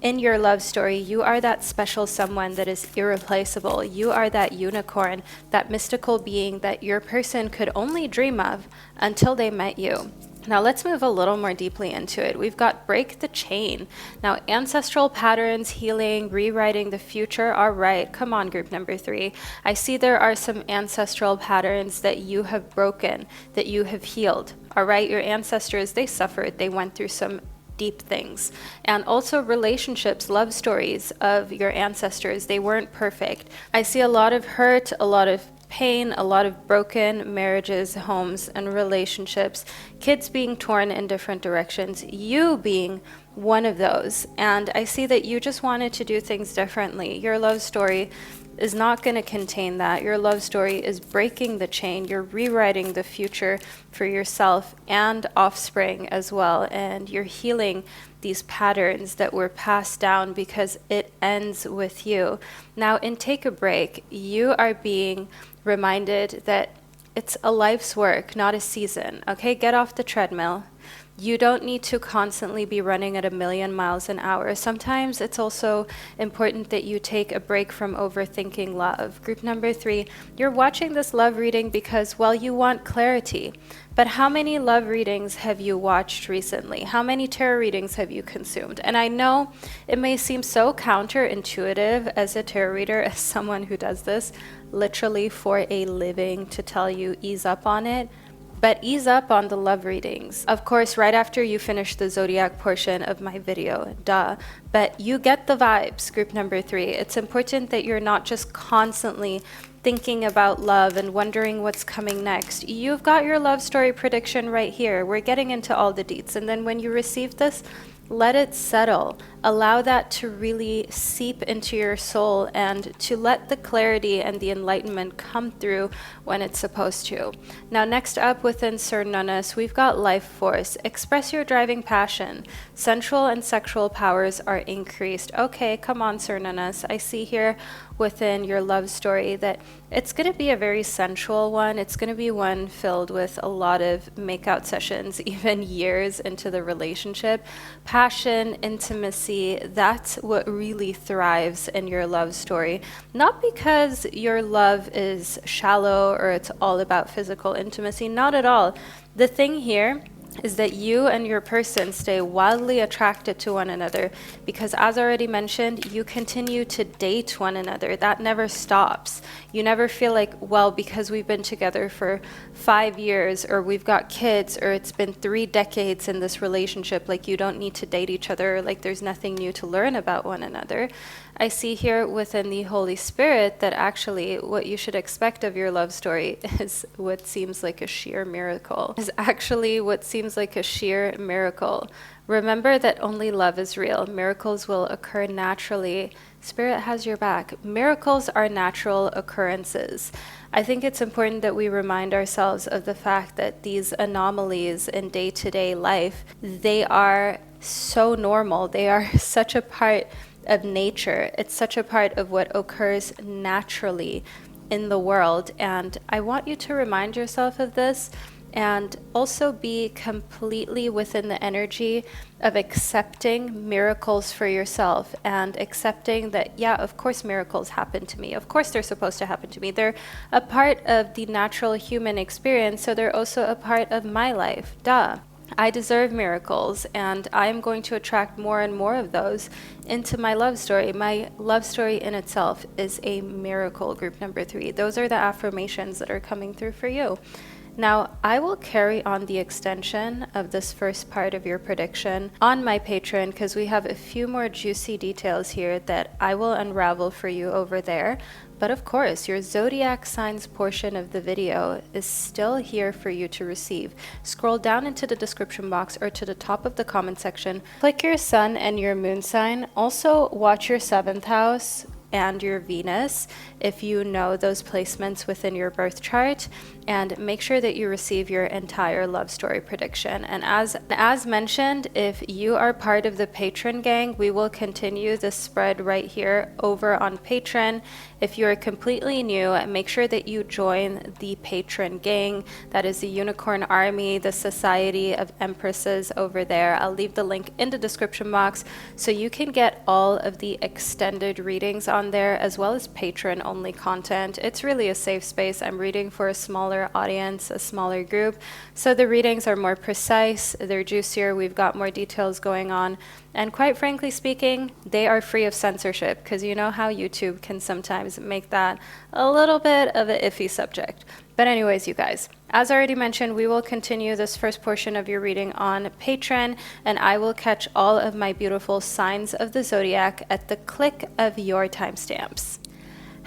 in your love story, you are that special someone that is irreplaceable. You are that unicorn, that mystical being that your person could only dream of until they met you. Now let's move a little more deeply into it. We've got break the chain. Now ancestral patterns, healing, rewriting the future. All right, come on, group number 3. I see there are some ancestral patterns that you have broken, that you have healed. All right, your ancestors, they suffered, they went through some deep things. And also relationships, love stories of your ancestors, they weren't perfect. I see a lot of hurt, a lot of pain, a lot of broken marriages, homes, and relationships, kids being torn in different directions, you being one of those. And I see that you just wanted to do things differently. Your love story is not going to contain that. Your love story is breaking the chain. You're rewriting the future for yourself and offspring as well. And you're healing these patterns that were passed down because it ends with you. Now, in Take a Break, you are being reminded that it's a life's work, not a season. Okay, get off the treadmill. You don't need to constantly be running at 1,000,000 miles an hour. Sometimes it's also important that you take a break from overthinking love. Group number 3, you're watching this love reading because, well, you want clarity. But how many love readings have you watched recently? How many tarot readings have you consumed? And I know it may seem so counterintuitive as a tarot reader, as someone who does this literally for a living, to tell you ease up on it. But ease up on the love readings. Of course, right after you finish the zodiac portion of my video, duh. But you get the vibes, group number 3. It's important that you're not just constantly thinking about love and wondering what's coming next. You've got your love story prediction right here. We're getting into all the deets. And then when you receive this, let it settle. Allow that to really seep into your soul and to let the clarity and the enlightenment come through when it's supposed to. Now, next up within Cernunnos, we've got life force. Express your driving passion. Sensual and sexual powers are increased. Okay, come on, Cernunnos. I see here within your love story that it's going to be a very sensual one. It's going to be one filled with a lot of makeout sessions, even years into the relationship. Passion, intimacy, that's what really thrives in your love story. Not because your love is shallow or it's all about physical intimacy, not at all. The thing here is that you and your person stay wildly attracted to one another because, as already mentioned, you continue to date one another. That never stops. You never feel like, well, because we've been together for 5 years or we've got kids or it's been 3 decades in this relationship, like you don't need to date each other, like there's nothing new to learn about one another. I see here within the Holy Spirit that actually what you should expect of your love story is what seems like a sheer miracle. Remember that only love is real. Miracles will occur naturally. Spirit has your back. Miracles are natural occurrences. I think it's important that we remind ourselves of the fact that these anomalies in day-to-day life, they are so normal. They are such a part of nature. It's such a part of what occurs naturally in the world. And I want you to remind yourself of this and also be completely within the energy of accepting miracles for yourself and accepting that, yeah, of course miracles happen to me. Of course they're supposed to happen to me. They're a part of the natural human experience, so they're also a part of my life. Duh. I deserve miracles, and I'm going to attract more and more of those into my love story. My love story in itself is a miracle, group number 3. Those are the affirmations that are coming through for you. Now, I will carry on the extension of this first part of your prediction on my Patreon because we have a few more juicy details here that I will unravel for you over there. But of course, your zodiac signs portion of the video is still here for you to receive. Scroll down into the description box or to the top of the comment section. Click your sun and your moon sign. Also, watch your 7th house and your Venus if you know those placements within your birth chart, and make sure that you receive your entire love story prediction. And as mentioned, if you are part of the patron gang, we will continue this spread right here over on Patreon. If you are completely new, make sure that you join the patron gang. That is the Unicorn Army, the Society of Empresses over there. I'll leave the link in the description box so you can get all of the extended readings on there as well as patron only content. It's really a safe space. I'm reading for a smaller smaller audience, a smaller group. So the readings are more precise, they're juicier, we've got more details going on. And quite frankly speaking, they are free of censorship, because you know how YouTube can sometimes make that a little bit of an iffy subject. But anyways, you guys, as already mentioned, we will continue this first portion of your reading on Patreon, and I will catch all of my beautiful signs of the zodiac at the click of your timestamps.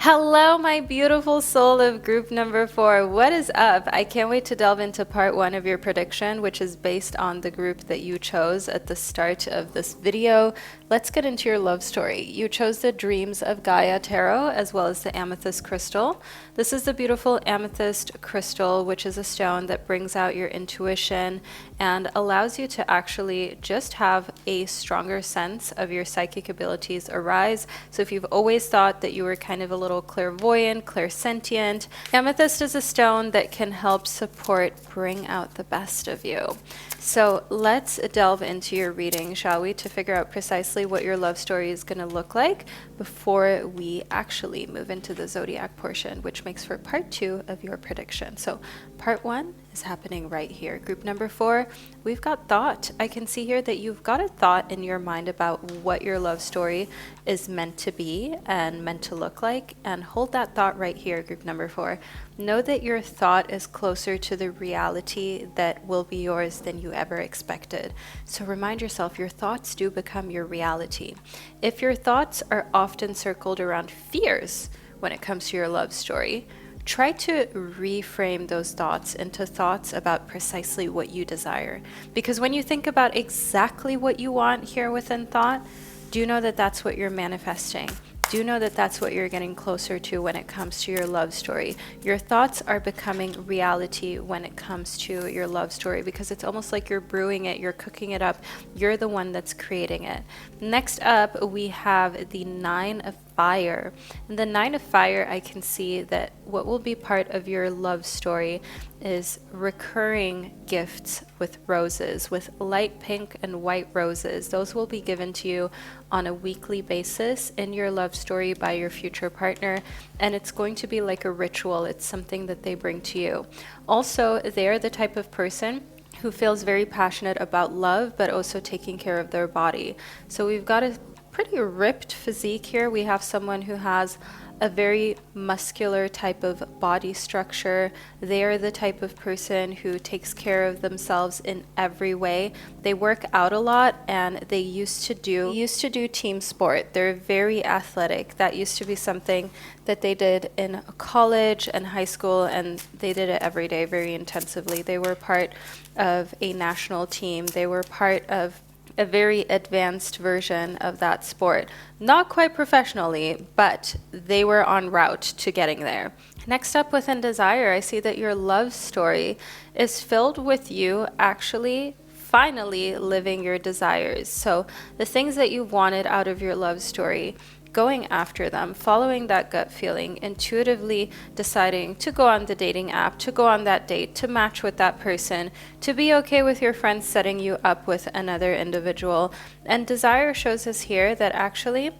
Hello, my beautiful soul of group number 4. What is up? I can't wait to delve into part 1 of your prediction, which is based on the group that you chose at the start of this video. Let's get into your love story. You chose the Dreams of Gaia Tarot as well as the Amethyst Crystal. This is the beautiful Amethyst Crystal, which is a stone that brings out your intuition and allows you to actually just have a stronger sense of your psychic abilities arise. So if you've always thought that you were kind of a little clairvoyant, clairsentient, amethyst is a stone that can help support bring out the best of you. So let's delve into your reading, shall we, to figure out precisely what your love story is going to look like before we actually move into the zodiac portion, which makes for part 2 of your prediction. So part 1 is happening right here. Group number 4, we've got thought. I can see here that you've got a thought in your mind about what your love story is meant to be and meant to look like, and hold that thought right here, group number 4. Know that your thought is closer to the reality that will be yours than you ever expected. So remind yourself, your thoughts do become your reality. If your thoughts are often circled around fears when it comes to your love story, try to reframe those thoughts into thoughts about precisely what you desire. Because when you think about exactly what you want here within thought, do you know that that's what you're manifesting? Do you know that that's what you're getting closer to when it comes to your love story? Your thoughts are becoming reality when it comes to your love story, because it's almost like you're brewing it, you're cooking it up, you're the one that's creating it. Next up, we have the 9 of Fire. In the 9 of Fire, I can see that what will be part of your love story is recurring gifts with roses, with light pink and white roses. Those will be given to you on a weekly basis in your love story by your future partner, and it's going to be like a ritual. It's something that they bring to you. Also, they're the type of person who feels very passionate about love, but also taking care of their body. So we've got a pretty ripped physique here. We have someone who has a very muscular type of body structure. They are the type of person who takes care of themselves in every way. They work out a lot, and they used to do team sport. They're very athletic. That used to be something that they did in college and high school, and they did it every day very intensively. They were part of a national team. They were part of a very advanced version of that sport. Not quite professionally, but they were en route to getting there. Next up, within desire, I see that your love story is filled with you actually finally living your desires. So the things that you wanted out of your love story, going after them, following that gut feeling, intuitively deciding to go on the dating app, to go on that date, to match with that person, to be okay with your friends setting you up with another individual. And desire shows us here that actually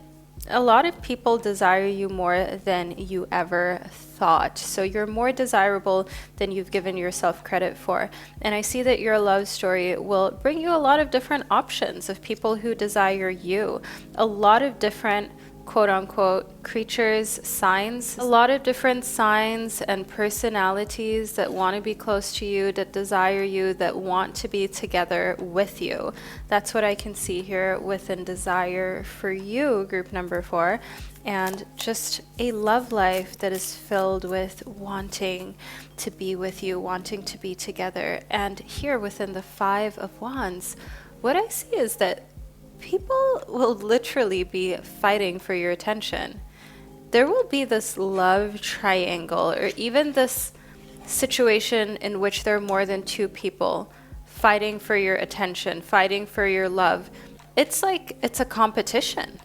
a lot of people desire you more than you ever thought. So you're more desirable than you've given yourself credit for. And I see that your love story will bring you a lot of different options of people who desire you. A lot of different quote-unquote creatures, signs, a lot of different signs and personalities that want to be close to you, that desire you, that want to be together with you. That's what I can see here within desire for you, group number 4. And just a love life that is filled with wanting to be with you, wanting to be together. And here within the 5 of Wands, what I see is that people will literally be fighting for your attention. There will be this love triangle, or even this situation in which there are more than 2 people fighting for your attention, fighting for your love. It's like it's a competition.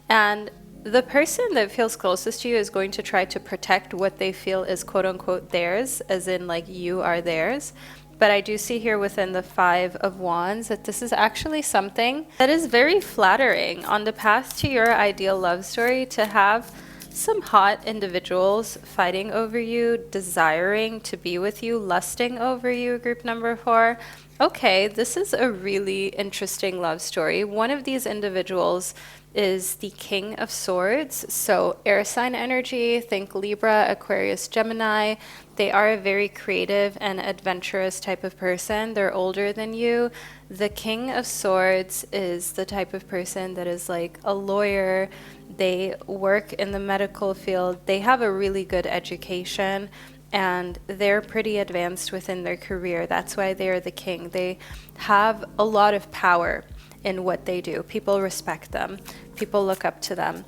And the person that feels closest to you is going to try to protect what they feel is quote unquote theirs, as in like you are theirs. But I do see here within the 5 of Wands that this is actually something that is very flattering on the path to your ideal love story, to have some hot individuals fighting over you, desiring to be with you, lusting over you, group number 4. Okay, this is a really interesting love story. One of these individuals is the King of Swords. So air sign energy, think Libra, Aquarius, Gemini. They are a very creative and adventurous type of person. They're older than you. The King of Swords is the type of person that is like a lawyer. They work in the medical field. They have a really good education, and they're pretty advanced within their career. That's why they're the king. They have a lot of power in what they do. People respect them. People look up to them.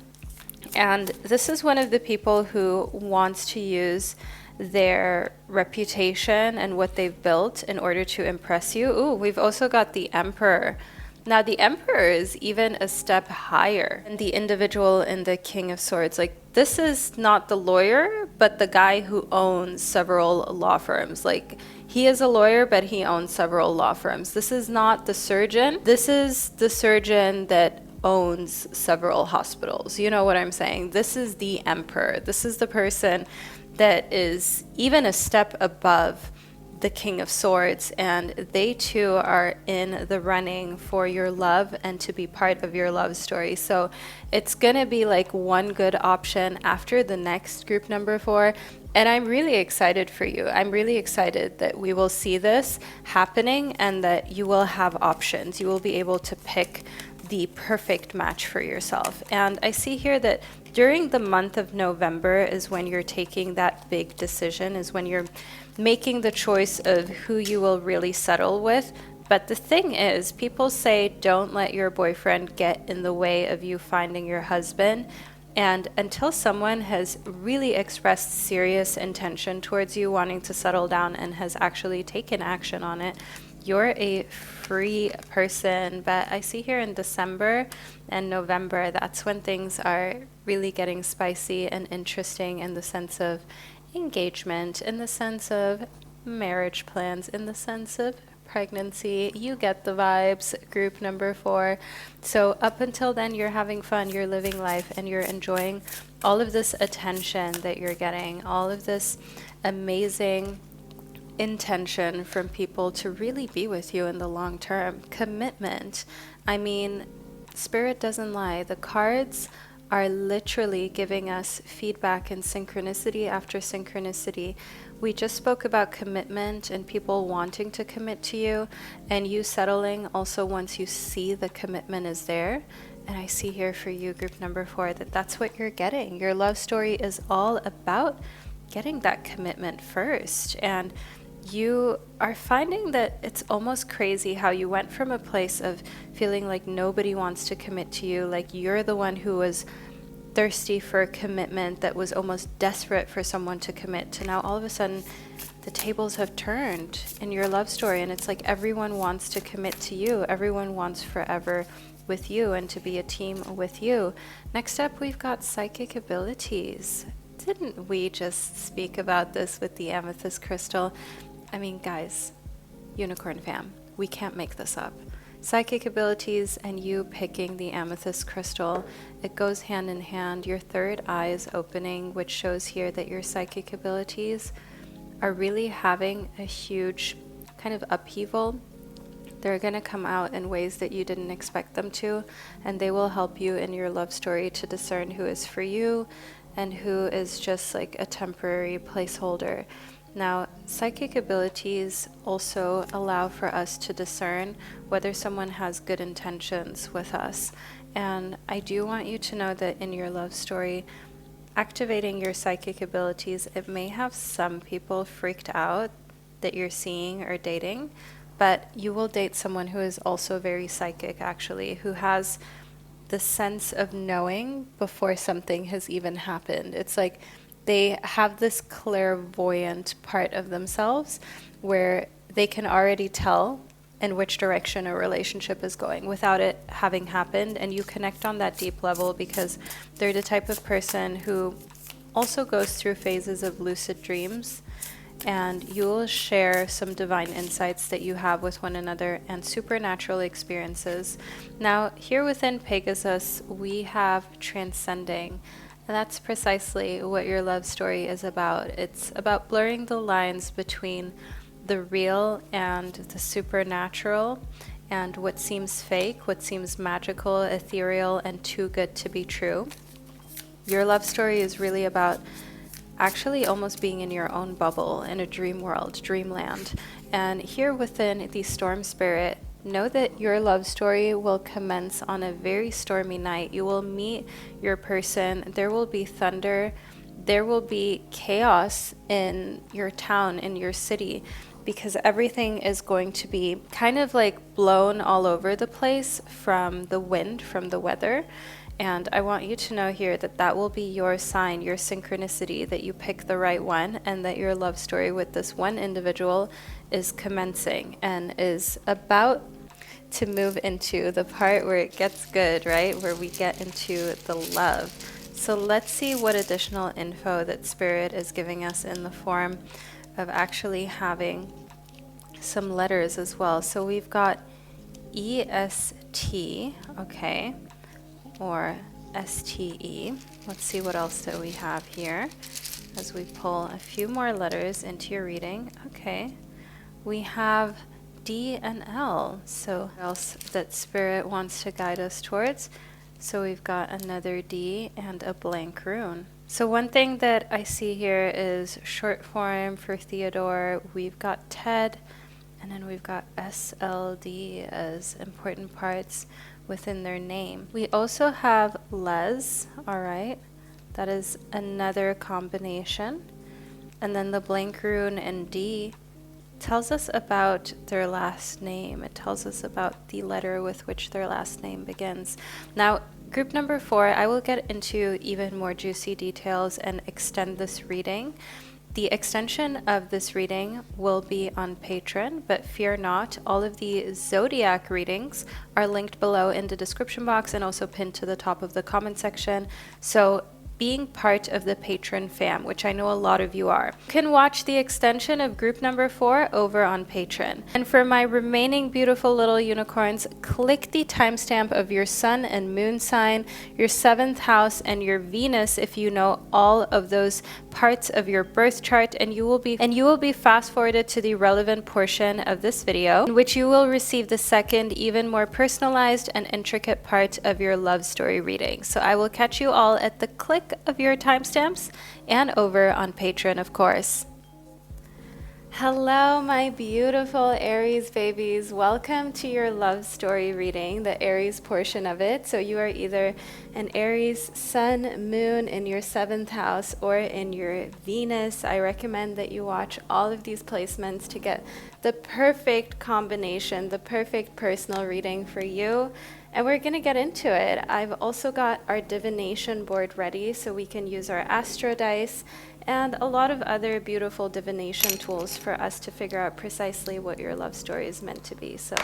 And this is one of the people who wants to use their reputation and what they've built in order to impress you. Ooh, we've also got the Emperor. Now, the Emperor is even a step higher than the individual in the King of Swords. Like, this is not the lawyer, but the guy who owns several law firms. Like, he is a lawyer, but he owns several law firms. This is not the surgeon. This is the surgeon that owns several hospitals. You know what I'm saying? This is the Emperor. This is the person that is even a step above the King of Swords, and they too are in the running for your love and to be part of your love story. So it's gonna be like one good option after the next, group number 4. And I'm really excited for you. I'm really excited that we will see this happening and that you will have options. You will be able to pick the perfect match for yourself. And I see here that during the month of November is when you're taking that big decision, is when you're making the choice of who you will really settle with. But the thing is, people say don't let your boyfriend get in the way of you finding your husband. And until someone has really expressed serious intention towards you wanting to settle down and has actually taken action on it, you're a free person. But I see here in December and November, that's when things are really getting spicy and interesting in the sense of engagement, in the sense of marriage plans, in the sense of pregnancy. You get the vibes, group number 4. So up until then, you're having fun, you're living life, and you're enjoying all of this attention that you're getting, all of this amazing intention from people to really be with you in the long term. Commitment. I mean, Spirit doesn't lie. The cards are literally giving us feedback and synchronicity after synchronicity. We just spoke about commitment and people wanting to commit to you, and you settling also once you see the commitment is there. And I see here for you, group number 4, that that's what you're getting. Your love story is all about getting that commitment first. And you are finding that it's almost crazy how you went from a place of feeling like nobody wants to commit to you, like you're the one who was thirsty for commitment, that was almost desperate for someone to commit, to now all of a sudden the tables have turned in your love story, and it's like everyone wants to commit to you. Everyone wants forever with you and to be a team with you. Next up, we've got psychic abilities. Didn't we just speak about this with the amethyst crystal? I mean, guys, unicorn fam, we can't make this up. Psychic abilities and you picking the amethyst crystal, it goes hand in hand. Your third eye is opening, which shows here that your psychic abilities are really having a huge kind of upheaval. They're going to come out in ways that you didn't expect them to, and they will help you in your love story to discern who is for you and who is just like a temporary placeholder. Now, psychic abilities also allow for us to discern whether someone has good intentions with us. And I do want you to know that in your love story, activating your psychic abilities, it may have some people freaked out that you're seeing or dating, but you will date someone who is also very psychic, actually, who has the sense of knowing before something has even happened. It's like they have this clairvoyant part of themselves where they can already tell in which direction a relationship is going without it having happened, and you connect on that deep level because they're the type of person who also goes through phases of lucid dreams, and you'll share some divine insights that you have with one another and supernatural experiences. Now, here within Pegasus, we have transcending. And that's precisely what your love story is about. It's about blurring the lines between the real and the supernatural, and what seems fake, what seems magical, ethereal, and too good to be true. Your love story is really about actually almost being in your own bubble, in a dream world, dreamland. And here within the storm spirit, know that your love story will commence on a very stormy night. You will meet your person. There will be thunder. There will be chaos in your town, in your city, because everything is going to be kind of like blown all over the place from the wind, from the weather. And I want you to know here that that will be your sign, your synchronicity, that you pick the right one, and that your love story with this one individual is commencing and is about to move into the part where it gets good, right? Where we get into the love. So let's see what additional info that Spirit is giving us in the form of actually having some letters as well. So we've got EST, okay, or STE. Let's see what else that we have here as we pull a few more letters into your reading. Okay, we have D and L. So what else that Spirit wants to guide us towards? So we've got another D and a blank rune. So one thing that I see here is short form for Theodore. We've got Ted, and then we've got SLD as important parts within their name. We also have Les, all right? That is another combination. And then the blank rune and D tells us about their last name. It tells us about the letter with which their last name begins. Now, group number 4, I will get into even more juicy details and extend this reading. The extension of this reading will be on Patreon, but fear not, all of the zodiac readings are linked below in the description box and also pinned to the top of the comment section. So being part of the Patreon fam, which I know a lot of you are, you can watch the extension of group number 4 over on Patreon. And for my remaining beautiful little unicorns, click the timestamp of your sun and moon sign, your 7th house, and your Venus if you know all of those parts of your birth chart, and you will be fast forwarded to the relevant portion of this video, in which you will receive the second, even more personalized and intricate part of your love story reading. So I will catch you all at the click of your timestamps and over on Patreon, of course. Hello, my beautiful Aries babies. Welcome to your love story reading, the Aries portion of it. So you are either an Aries sun, moon in your 7th house or in your Venus. I recommend that you watch all of these placements to get the perfect combination, the perfect personal reading for you. And we're going to get into it. I've also got our divination board ready so we can use our astro dice and a lot of other beautiful divination tools for us to figure out precisely what your love story is meant to be. So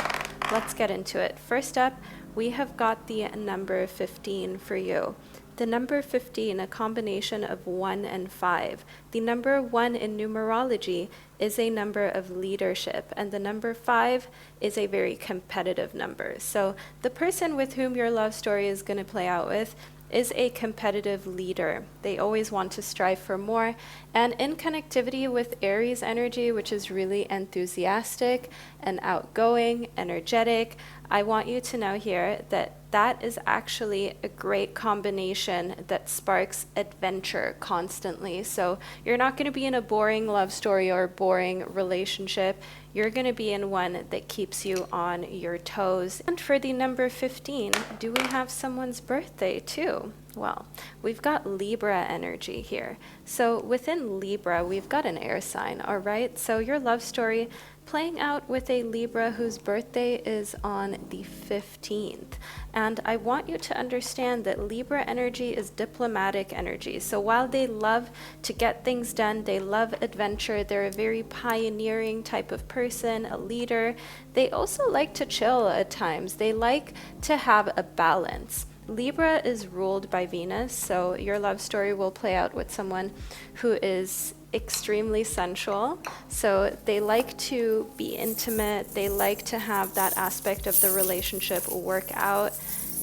let's get into it. First up, we have got the number 15 for you. The number 15, a combination of 1 and 5. The number 1 in numerology is a number of leadership, and the number 5 is a very competitive number. So the person with whom your love story is going to play out with is a competitive leader. They always want to strive for more. And in connectivity with Aries energy, which is really enthusiastic and outgoing, energetic, I want you to know here that that is actually a great combination that sparks adventure constantly. So you're not going to be in a boring love story or boring relationship. You're going to be in one that keeps you on your toes. And for the number 15, do we have someone's birthday too? Well, we've got Libra energy here. So within Libra, we've got an air sign, all right? So your love story playing out with a Libra whose birthday is on the 15th. And I want you to understand that Libra energy is diplomatic energy. So while they love to get things done, they love adventure, they're a very pioneering type of person, a leader, they also like to chill at times. They like to have a balance. Libra is ruled by Venus, so your love story will play out with someone who is extremely sensual. So they like to be intimate, they like to have that aspect of the relationship work out,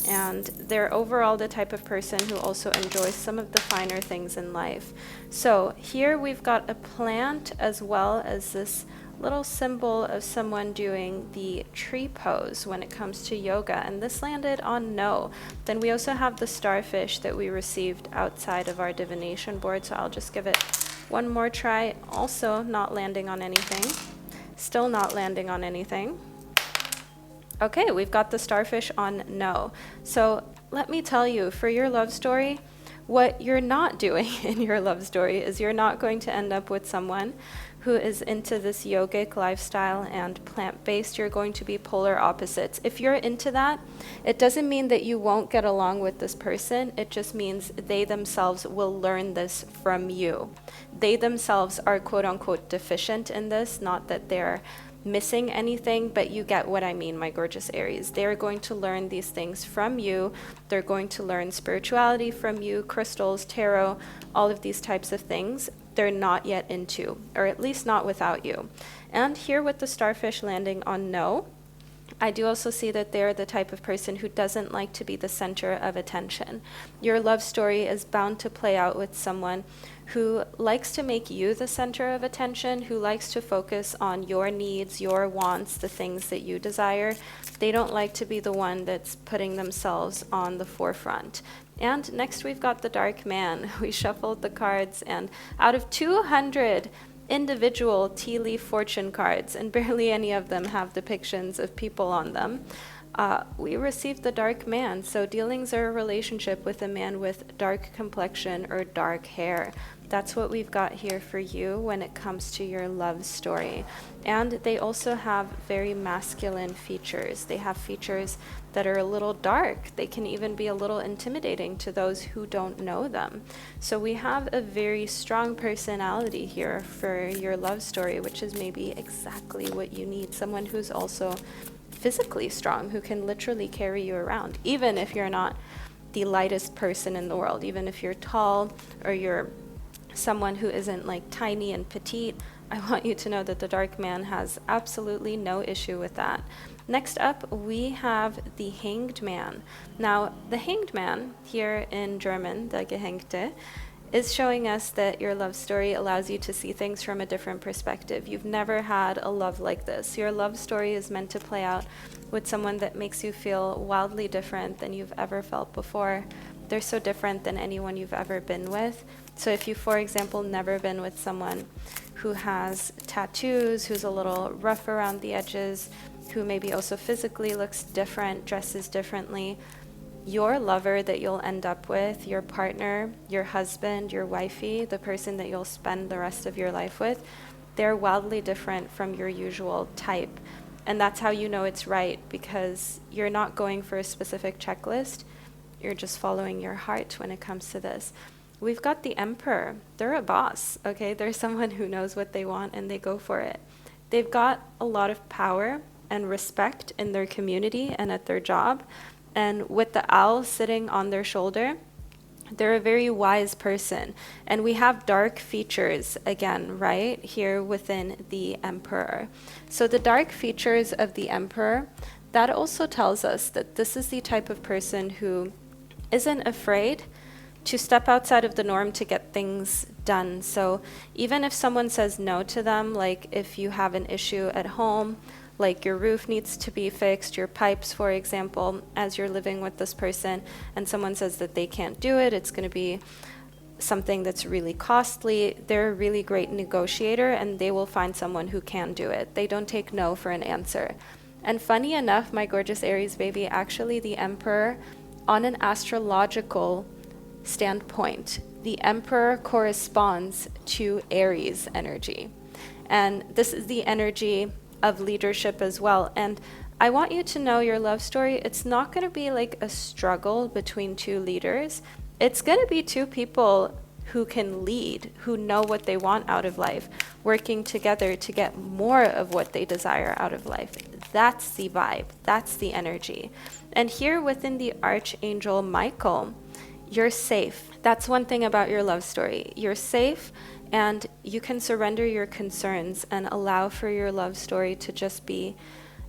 And they're overall the type of person who also enjoys some of the finer things in life. So here we've got a plant as well as this little symbol of someone doing the tree pose when it comes to yoga, and this landed on no. Then we also have the starfish that we received outside of our divination board, so I'll just give it one more try. Also not landing on anything. Still not landing on anything. Okay, we've got the starfish on no. So let me tell you, for your love story, what you're not doing in your love story is you're not going to end up with someone who is into this yogic lifestyle and plant-based. You're going to be polar opposites. If you're into that, it doesn't mean that you won't get along with this person. It just means they themselves will learn this from you. They themselves are quote-unquote deficient in this, not that they're missing anything, but you get what I mean, my gorgeous Aries. They're going to learn these things from you. They're going to learn spirituality from you, crystals, tarot, all of these types of things they're not yet into, or at least not without you. And here with the starfish landing on no, I do also see that they're the type of person who doesn't like to be the center of attention. Your love story is bound to play out with someone who likes to make you the center of attention, who likes to focus on your needs, your wants, the things that you desire. They don't like to be the one that's putting themselves on the forefront. And next we've got the dark man. We shuffled the cards, and out of 200 individual tea leaf fortune cards, and barely any of them have depictions of people on them, we received the dark man. So dealings are a relationship with a man with dark complexion or dark hair. That's what we've got here for you when it comes to your love story. And they also have very masculine features. They have features that are a little dark. They can even be a little intimidating to those who don't know them. So we have a very strong personality here for your love story, which is maybe exactly what you need. Someone who's also physically strong, who can literally carry you around, even if you're not the lightest person in the world, even if you're tall or you're someone who isn't like tiny and petite. I want you to know that the dark man has absolutely no issue with that. Next up, we have the hanged man. Now, the hanged man here in German, der Gehängte, is showing us that your love story allows you to see things from a different perspective. You've never had a love like this. Your love story is meant to play out with someone that makes you feel wildly different than you've ever felt before. They're so different than anyone you've ever been with. So if you, for example, never been with someone who has tattoos, who's a little rough around the edges, who maybe also physically looks different, dresses differently, your lover that you'll end up with, your partner, your husband, your wifey, the person that you'll spend the rest of your life with, they're wildly different from your usual type. And that's how you know it's right, because you're not going for a specific checklist. You're just following your heart when it comes to this. We've got the emperor. They're a boss, okay? They're someone who knows what they want and they go for it. They've got a lot of power and respect in their community and at their job. And with the owl sitting on their shoulder, they're a very wise person. And we have dark features again, right, here within the emperor. So the dark features of the emperor, that also tells us that this is the type of person who isn't afraid to step outside of the norm to get things done. So even if someone says no to them, like if you have an issue at home, like your roof needs to be fixed, your pipes, for example, as you're living with this person, and someone says that they can't do it, it's going to be something that's really costly, they're a really great negotiator and they will find someone who can do it. They don't take no for an answer. And funny enough, my gorgeous Aries baby, actually the emperor, on an astrological standpoint, the emperor corresponds to Aries energy. And this is the energy of leadership as well. And I want you to know your love story, it's not going to be like a struggle between two leaders. It's going to be two people who can lead, who know what they want out of life, working together to get more of what they desire out of life. That's the vibe. That's the energy. And here within the Archangel Michael, you're safe. That's one thing about your love story. You're safe and you can surrender your concerns and allow for your love story to just be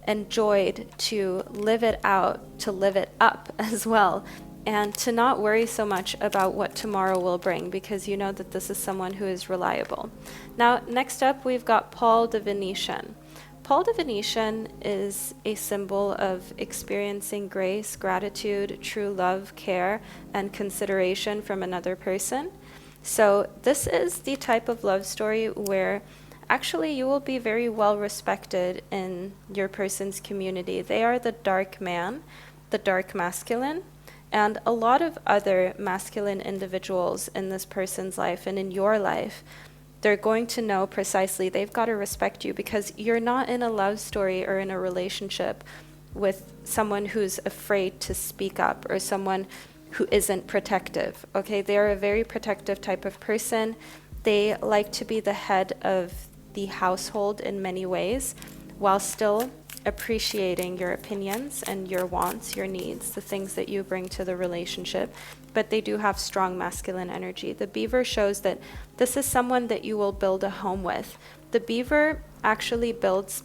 enjoyed to live it out, to live it up as well, and to not worry so much about what tomorrow will bring, because you know that this is someone who is reliable. Now, next up, we've got Paul the Venetian. Paul the Venetian is a symbol of experiencing grace, gratitude, true love, care, and consideration from another person. So this is the type of love story where actually you will be very well respected in your person's community. They are the dark man, the dark masculine, and a lot of other masculine individuals in this person's life and in your life. They're going to know precisely, they've got to respect you, because you're not in a love story or in a relationship with someone who's afraid to speak up or someone who isn't protective. Okay, they're a very protective type of person. They like to be the head of the household in many ways, while still appreciating your opinions and your wants, your needs, the things that you bring to the relationship. But they do have strong masculine energy. The beaver shows that this is someone that you will build a home with. The beaver actually builds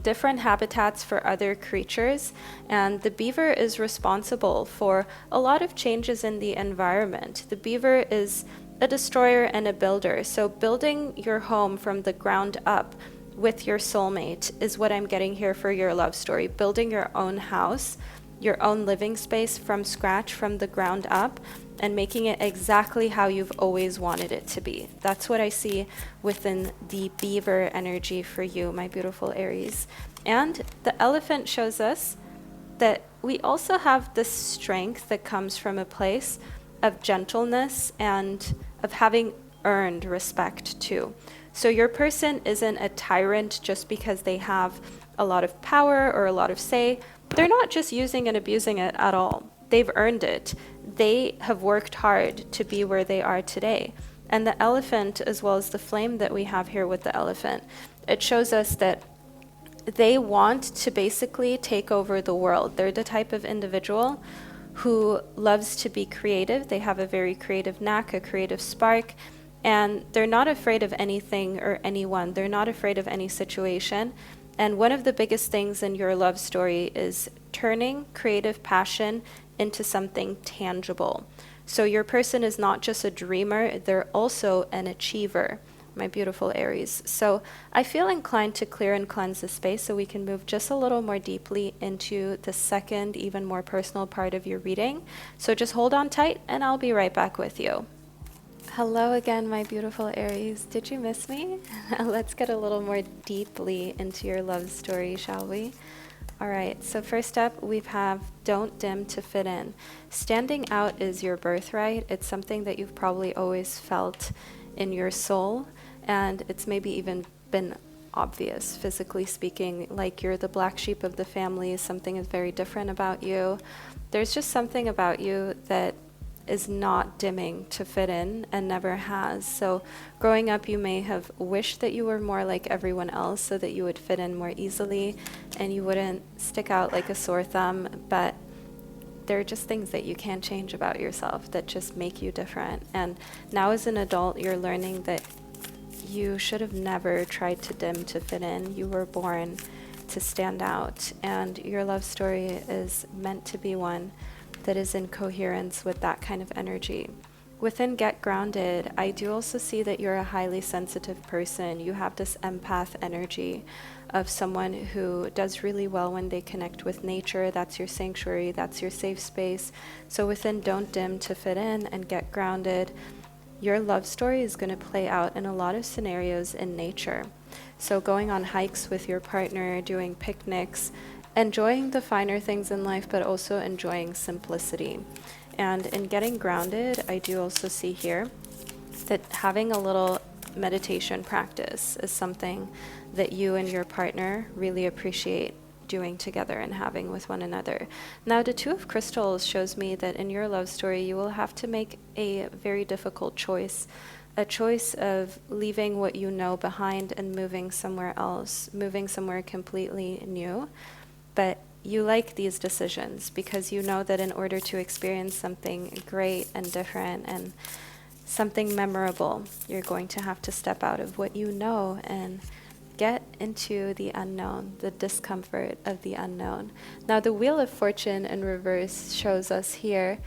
different habitats for other creatures, and the beaver is responsible for a lot of changes in the environment. The beaver is a destroyer and a builder, so building your home from the ground up with your soulmate is what I'm getting here for your love story. Building your own house, your own living space from scratch, from the ground up, and making it exactly how you've always wanted it to be. That's what I see within the beaver energy for you, my beautiful Aries. And the elephant shows us that we also have this strength that comes from a place of gentleness and of having earned respect too. So your person isn't a tyrant just because they have a lot of power or a lot of say. They're not just using and abusing it at all. They've earned it. They have worked hard to be where they are today. And the elephant, as well as the flame that we have here with the elephant, it shows us that they want to basically take over the world. They're the type of individual who loves to be creative. They have a very creative knack, a creative spark, and they're not afraid of anything or anyone. They're not afraid of any situation. And one of the biggest things in your love story is turning creative passion into something tangible. So your person is not just a dreamer, they're also an achiever, my beautiful Aries. So I feel inclined to clear and cleanse the space so we can move just a little more deeply into the second, even more personal part of your reading. So just hold on tight and I'll be right back with you. Hello again, my beautiful Aries. Did you miss me? Let's get a little more deeply into your love story, shall we? All right, so first up, we have don't dim to fit in. Standing out is your birthright. It's something that you've probably always felt in your soul, and it's maybe even been obvious, physically speaking, like you're the black sheep of the family. Something is very different about you. There's just something about you that is not dimming to fit in and never has. So growing up, you may have wished that you were more like everyone else so that you would fit in more easily and you wouldn't stick out like a sore thumb, but there are just things that you can't change about yourself that just make you different. And now as an adult, you're learning that you should have never tried to dim to fit in. You were born to stand out, and your love story is meant to be one that is in coherence with that kind of energy. Within Get Grounded, I do also see that you're a highly sensitive person. You have this empath energy of someone who does really well when they connect with nature. That's your sanctuary, that's your safe space. So within Don't Dim to Fit In and Get Grounded, your love story is going to play out in a lot of scenarios in nature. So going on hikes with your partner, doing picnics, enjoying the finer things in life, but also enjoying simplicity. And in Getting Grounded, I do also see here that having a little meditation practice is something that you and your partner really appreciate doing together and having with one another. Now, the Two of Crystals shows me that in your love story, you will have to make a very difficult choice, a choice of leaving what you know behind and moving somewhere else, moving somewhere completely new. But you like these decisions because you know that in order to experience something great and different and something memorable, you're going to have to step out of what you know and get into the unknown, the discomfort of the unknown. Now, the Wheel of Fortune in reverse shows us here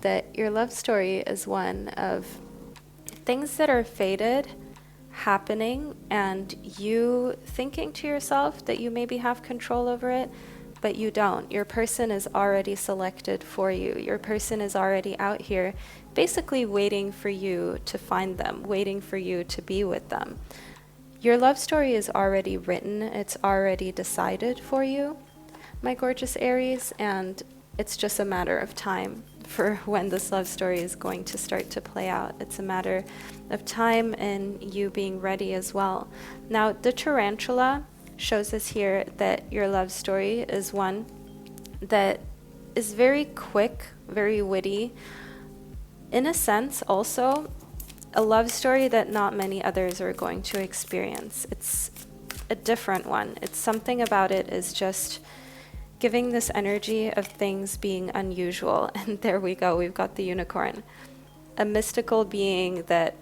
that your love story is one of things that are fated happening and you thinking to yourself that you maybe have control over it, but you don't. Your person is already selected for you. Your person is already out here basically waiting for you to find them, waiting for you to be with them. Your love story is already written. It's already decided for you, my gorgeous Aries, and it's just a matter of time for when this love story is going to start to play out. It's a matter of time and you being ready as well. Now, the tarantula shows us here that your love story is one that is very quick, very witty. In a sense, also, a love story that not many others are going to experience. It's a different one. It's something about it is just giving this energy of things being unusual. And there we go, we've got the unicorn. A mystical being that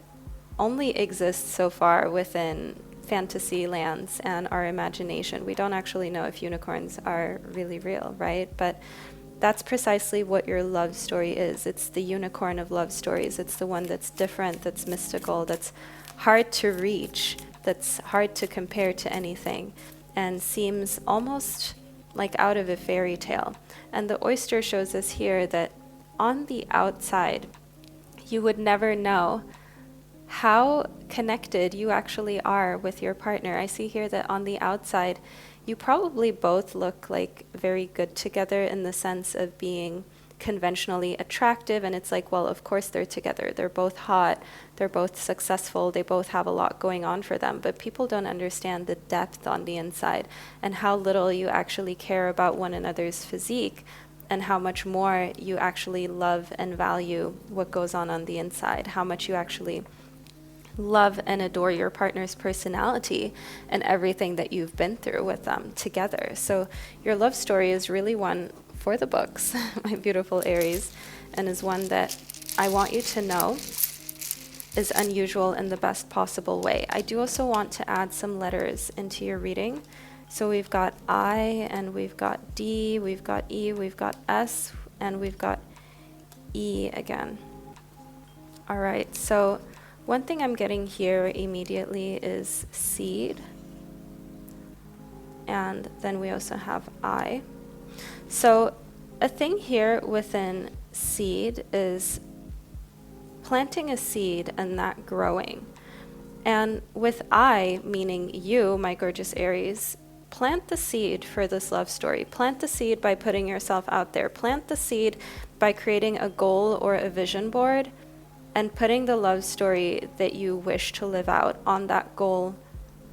only exists so far within fantasy lands and our imagination. We don't actually know if unicorns are really real, right? But that's precisely what your love story is. It's the unicorn of love stories. It's the one that's different, that's mystical, that's hard to reach, that's hard to compare to anything, and seems almost like out of a fairy tale. And the oyster shows us here that on the outside, you would never know how connected you actually are with your partner. I see here that on the outside, you probably both look like very good together in the sense of being conventionally attractive, and it's like, well, of course they're together. They're both hot, they're both successful, they both have a lot going on for them, but people don't understand the depth on the inside and how little you actually care about one another's physique and how much more you actually love and value what goes on the inside, how much you actually love and adore your partner's personality and everything that you've been through with them together. So your love story is really one for the books, my beautiful Aries, and is one that I want you to know is unusual in the best possible way. I do also want to add some letters into your reading. So we've got I, and we've got D, we've got E, we've got S, and we've got E again. All right, so one thing I'm getting here immediately is seed, and then we also have I. So a thing here within seed is planting a seed and that growing. And with I, meaning you, my gorgeous Aries, plant the seed for this love story. Plant the seed by putting yourself out there. Plant the seed by creating a goal or a vision board and putting the love story that you wish to live out on that goal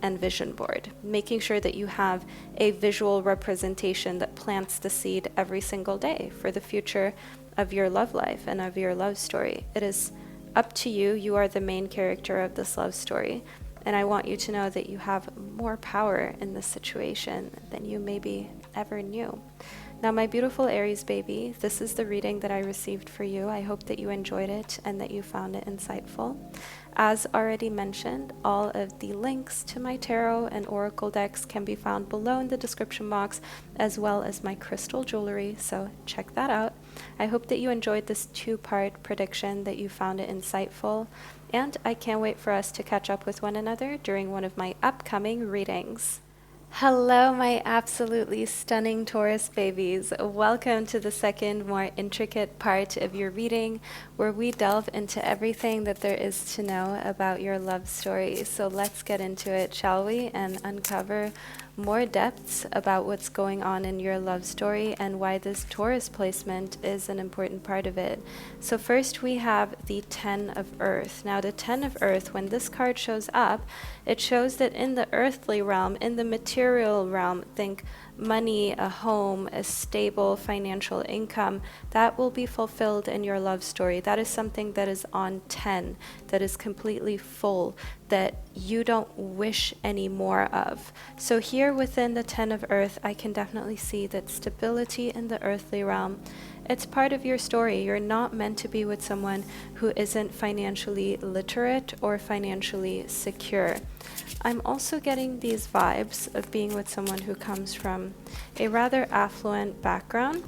and vision board, making sure that you have a visual representation that plants the seed every single day for the future of your love life and of your love story. It is up to you. You are the main character of this love story, and I want you to know that you have more power in this situation than you maybe ever knew. Now, my beautiful Aries baby, this is the reading that I received for you. I hope that you enjoyed it and that you found it insightful. As already mentioned, all of the links to my tarot and oracle decks can be found below in the description box, as well as my crystal jewelry, so check that out. I hope that you enjoyed this two-part prediction, that you found it insightful, and I can't wait for us to catch up with one another during one of my upcoming readings. Hello, my absolutely stunning Taurus babies. Welcome to the second, more intricate part of your reading, where we delve into everything that there is to know about your love story. So let's get into it, shall we, and uncover more depths about what's going on in your love story and why this Taurus placement is an important part of it. So first we have the Ten of Earth. Now the Ten of Earth, when this card shows up, it shows that in the earthly realm, in the material realm, think money, a home, a stable financial income, that will be fulfilled in your love story. That is something that is on 10, that is completely full, that you don't wish any more of. So here within the Ten of Earth, I can definitely see that stability in the earthly realm It's part of your story. You're not meant to be with someone who isn't financially literate or financially secure. I'm also getting these vibes of being with someone who comes from a rather affluent background.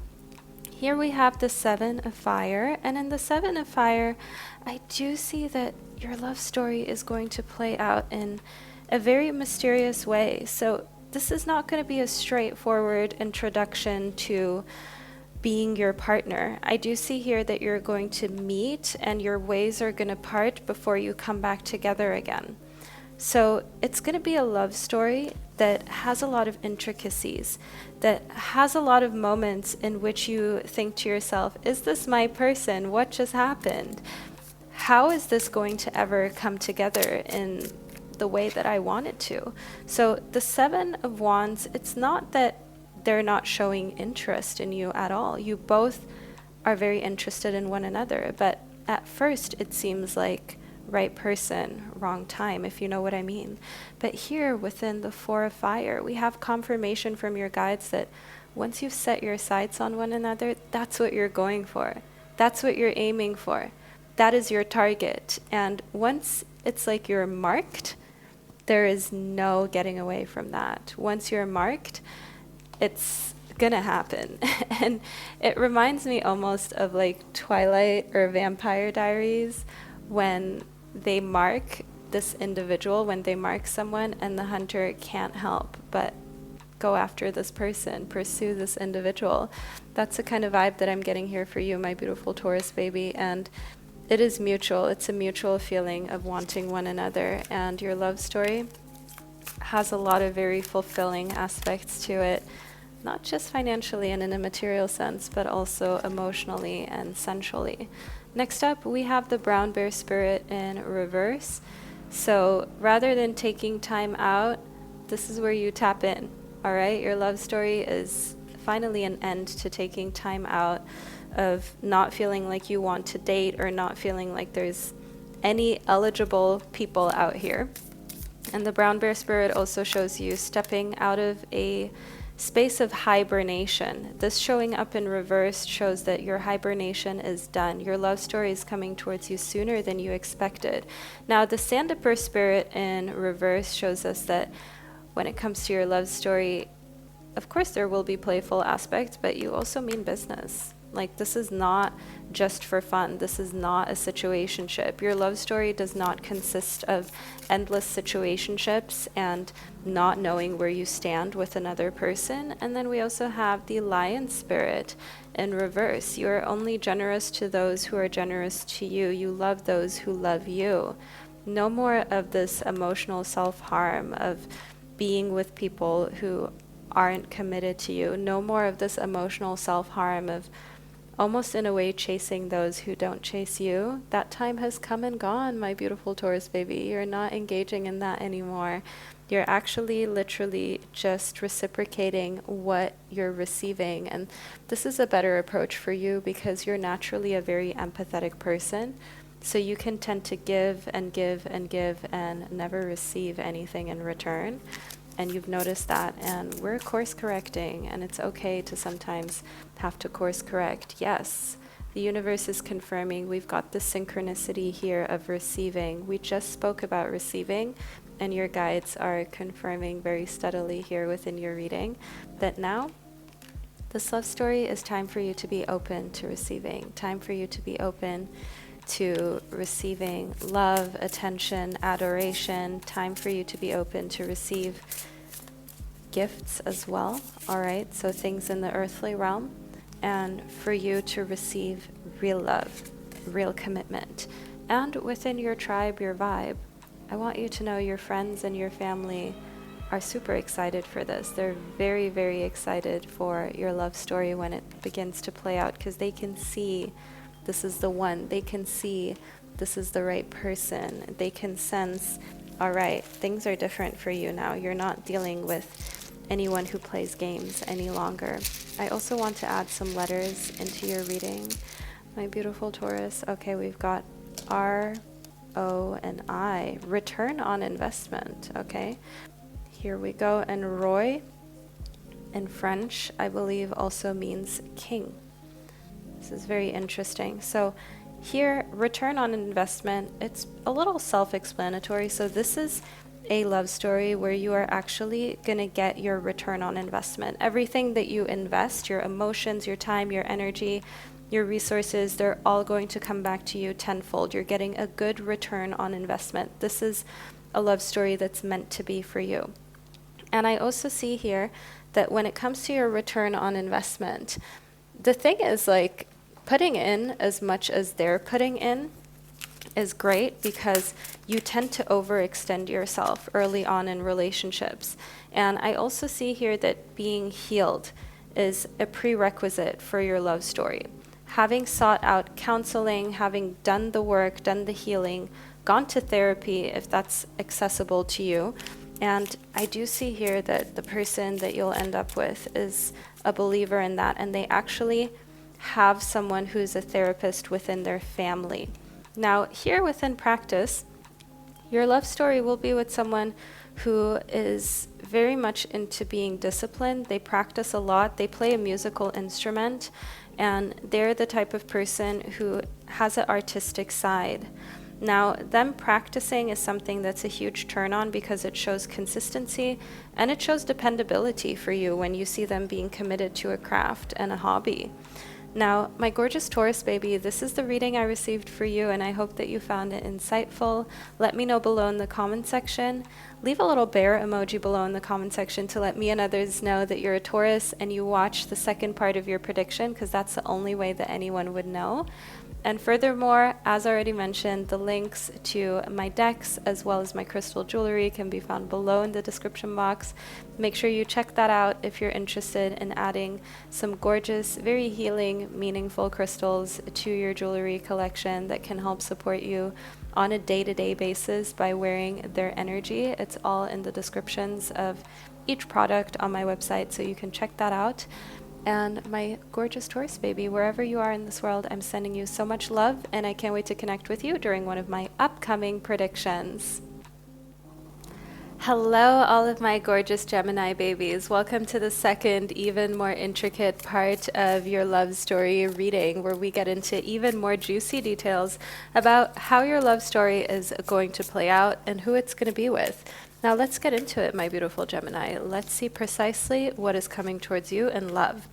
Here we have the Seven of Fire, and in the Seven of Fire, I do see that your love story is going to play out in a very mysterious way. So this is not going to be a straightforward introduction to being your partner. I do see here that you're going to meet and your ways are going to part before you come back together again. So it's going to be a love story that has a lot of intricacies, that has a lot of moments in which you think to yourself, is this my person? What just happened? How is this going to ever come together in the way that I want it to? So the Seven of Wands, it's not that they're not showing interest in you at all. You both are very interested in one another, but at first it seems like right person, wrong time, if you know what I mean. But here within the Four of Fire, we have confirmation from your guides that once you've set your sights on one another, that's what you're going for. That's what you're aiming for. That is your target. And once it's like you're marked, there is no getting away from that. Once you're marked, it's gonna happen. And it reminds me almost of like Twilight or Vampire Diaries, when they mark this individual, when they mark someone and the hunter can't help but go after this person, pursue this individual. That's the kind of vibe that I'm getting here for you, my beautiful Taurus baby. And it is mutual. It's a mutual feeling of wanting one another, and your love story has a lot of very fulfilling aspects to it, not just financially and in a material sense, but also emotionally and sensually. Next up, we have the Brown Bear Spirit in reverse. So rather than taking time out, this is where you tap in, all right? Your love story is finally an end to taking time out of not feeling like you want to date or not feeling like there's any eligible people out here. And the Brown Bear Spirit also shows you stepping out of a space of hibernation. This showing up in reverse shows that your hibernation is done. Your love story is coming towards you sooner than you expected. Now, the Sandpiper Spirit in reverse shows us that when it comes to your love story, of course there will be playful aspects, but you also mean business. Like, this is not just for fun. This is not a situationship. Your love story does not consist of endless situationships and not knowing where you stand with another person. And then we also have the Lion Spirit in reverse. You are only generous to those who are generous to you. You love those who love you. No more of this emotional self-harm of being with people who aren't committed to you. No more of this emotional self-harm of almost in a way chasing those who don't chase you. That time has come and gone, my beautiful Taurus baby. You're not engaging in that anymore. You're actually literally just reciprocating what you're receiving. And this is a better approach for you because you're naturally a very empathetic person. So you can tend to give and give and give and never receive anything in return. And you've noticed that, and we're course correcting, and it's okay to sometimes have to course correct. Yes, the universe is confirming. We've got the synchronicity here of receiving. We just spoke about receiving, and your guides are confirming very steadily here within your reading that now this love story is time for you to be open to receiving, time for you to be open to receiving love, attention, adoration, time for you to be open to receive gifts as well, all right? So things in the earthly realm, and for you to receive real love, real commitment. And within your tribe, your vibe, I want you to know your friends and your family are super excited for this. They're very, very excited for your love story when it begins to play out, because they can see this is the one. They can see this is the right person. They can sense, all right, things are different for you now. You're not dealing with anyone who plays games any longer. I also want to add some letters into your reading, my beautiful Taurus. Okay, we've got R, O, and I. Return on investment, okay? Here we go. And Roy in French, I believe, also means king. This is very interesting. So here, return on investment, it's a little self-explanatory. So this is a love story where you are actually going to get your return on investment. Everything that you invest, your emotions, your time, your energy, your resources, they're all going to come back to you tenfold. You're getting a good return on investment. This is a love story that's meant to be for you. And I also see here that when it comes to your return on investment, the thing is, like, putting in as much as they're putting in is great because you tend to overextend yourself early on in relationships. And I also see here that being healed is a prerequisite for your love story. Having sought out counseling, having done the work, done the healing, gone to therapy if that's accessible to you. And I do see here that the person that you'll end up with is a believer in that, and they actually have someone who's a therapist within their family. Now, here within practice, your love story will be with someone who is very much into being disciplined. They practice a lot. They play a musical instrument, and they're the type of person who has an artistic side. Now, them practicing is something that's a huge turn on because it shows consistency and it shows dependability for you when you see them being committed to a craft and a hobby. Now, my gorgeous Taurus baby, this is the reading I received for you, and I hope that you found it insightful. Let me know below in the comment section. Leave a little bear emoji below in the comment section to let me and others know that you're a Taurus and you watched the second part of your prediction, because that's the only way that anyone would know. And furthermore, as already mentioned, the links to my decks as well as my crystal jewelry can be found below in the description box. Make sure you check that out if you're interested in adding some gorgeous, very healing, meaningful crystals to your jewelry collection that can help support you on a day-to-day basis by wearing their energy. It's all in the descriptions of each product on my website, so you can check that out. And my gorgeous Taurus baby, wherever you are in this world, I'm sending you so much love, and I can't wait to connect with you during one of my upcoming predictions. Hello, all of my gorgeous Gemini babies. Welcome to the second, even more intricate part of your love story reading, where we get into even more juicy details about how your love story is going to play out and who it's going to be with. Now let's get into it, my beautiful Gemini. Let's see precisely what is coming towards you in love.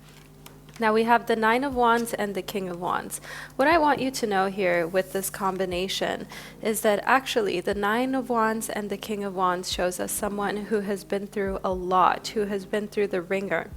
Now we have the Nine of Wands and the King of Wands. What I want you to know here with this combination is that actually the Nine of Wands and the King of Wands shows us someone who has been through a lot, who has been through the ringer.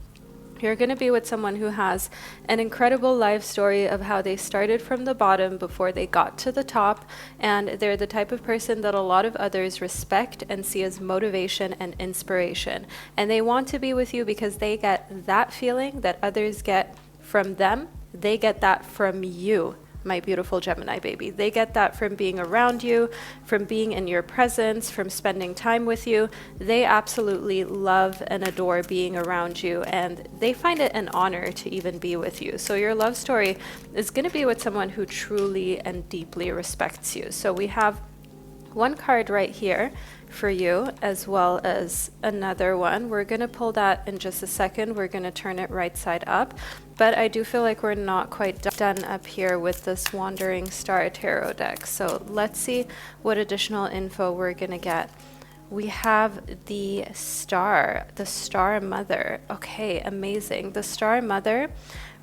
You're going to be with someone who has an incredible life story of how they started from the bottom before they got to the top, and they're the type of person that a lot of others respect and see as motivation and inspiration. And they want to be with you because they get that feeling that others get from them. They get that from you, my beautiful Gemini baby. They get that from being around you, from being in your presence, from spending time with you. They absolutely love and adore being around you, and they find it an honor to even be with you. So your love story is going to be with someone who truly and deeply respects you. So we have one card right here for you, as well as another one. We're going to pull that in just a second. We're going to turn it right side up, but I do feel like we're not quite done up here with this Wandering Star Tarot deck. So let's see what additional info we're going to get. We have the Star Mother. Okay, amazing. The Star Mother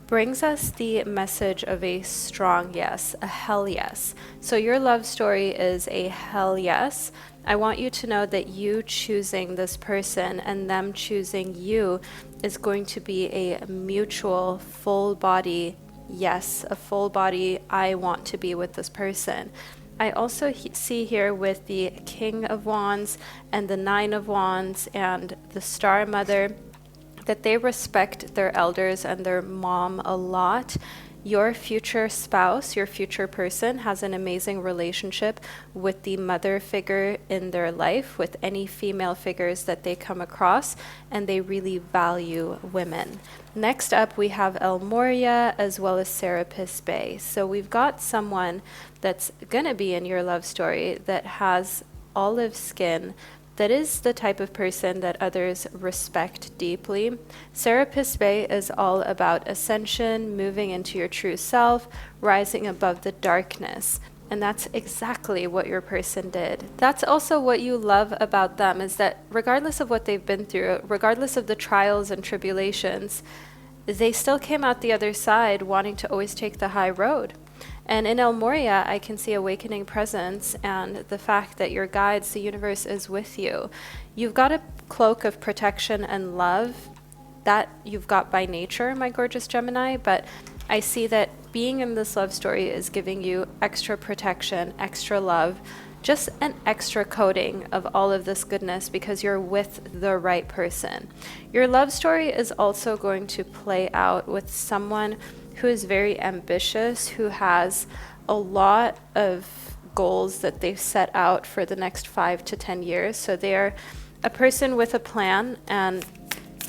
brings us the message of a strong yes, a hell yes. So your love story is a hell yes. I want you to know that you choosing this person and them choosing you is going to be a mutual, full body yes, a full body I want to be with this person. I also see here with the King of Wands and the Nine of Wands and the Star Mother that they respect their elders and their mom a lot. Your future spouse, your future person has an amazing relationship with the mother figure in their life, with any female figures that they come across, and they really value women. Next up, we have El Moria as well as Serapis Bay. So we've got someone that's going to be in your love story that has olive skin, that is the type of person that others respect deeply. Serapis Bay is all about ascension, moving into your true self, rising above the darkness. And that's exactly what your person did. That's also what you love about them, is that regardless of what they've been through, regardless of the trials and tribulations, they still came out the other side wanting to always take the high road. And in El Moria, I can see awakening presence and the fact that your guides, the universe, is with you. You've got a cloak of protection and love that you've got by nature, my gorgeous Gemini, but I see that being in this love story is giving you extra protection, extra love, just an extra coating of all of this goodness because you're with the right person. Your love story is also going to play out with someone who is very ambitious, who has a lot of goals that they've set out for the next 5 to 10 years. So they're a person with a plan, and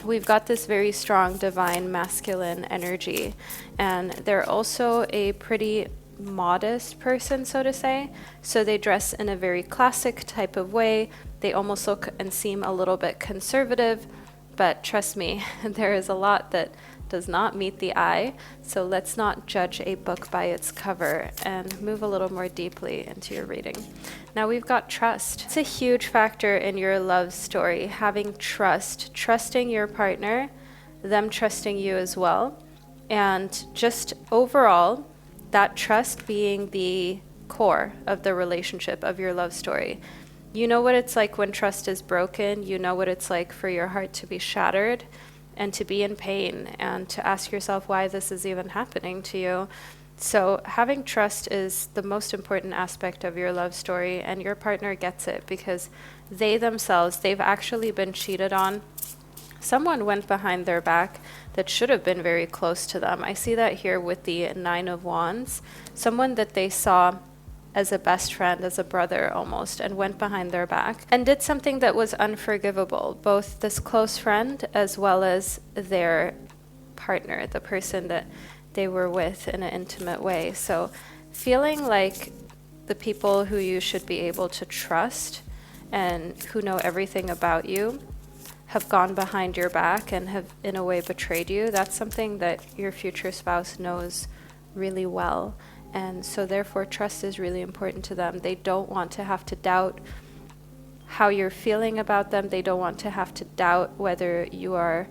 we've got this very strong divine masculine energy. And they're also a pretty modest person, so to say. So they dress in a very classic type of way. They almost look and seem a little bit conservative, but trust me, there is a lot that does not meet the eye. So let's not judge a book by its cover and move a little more deeply into your reading. Now we've got trust. It's a huge factor in your love story, having trust, trusting your partner, them trusting you as well. And just overall, that trust being the core of the relationship, of your love story. You know what it's like when trust is broken. You know what it's like for your heart to be shattered and to be in pain and to ask yourself why this is even happening to you. So having trust is the most important aspect of your love story, and your partner gets it because they themselves, they've actually been cheated on. Someone went behind their back that should have been very close to them. I see that here with the 9 of Wands. Someone that they saw as a best friend, as a brother almost, and went behind their back and did something that was unforgivable, both this close friend as well as their partner, the person that they were with in an intimate way. So feeling like the people who you should be able to trust and who know everything about you have gone behind your back and have in a way betrayed you, that's something that your future spouse knows really well. And so therefore trust is really important to them. They don't want to have to doubt how you're feeling about them. They don't want to have to doubt whether you are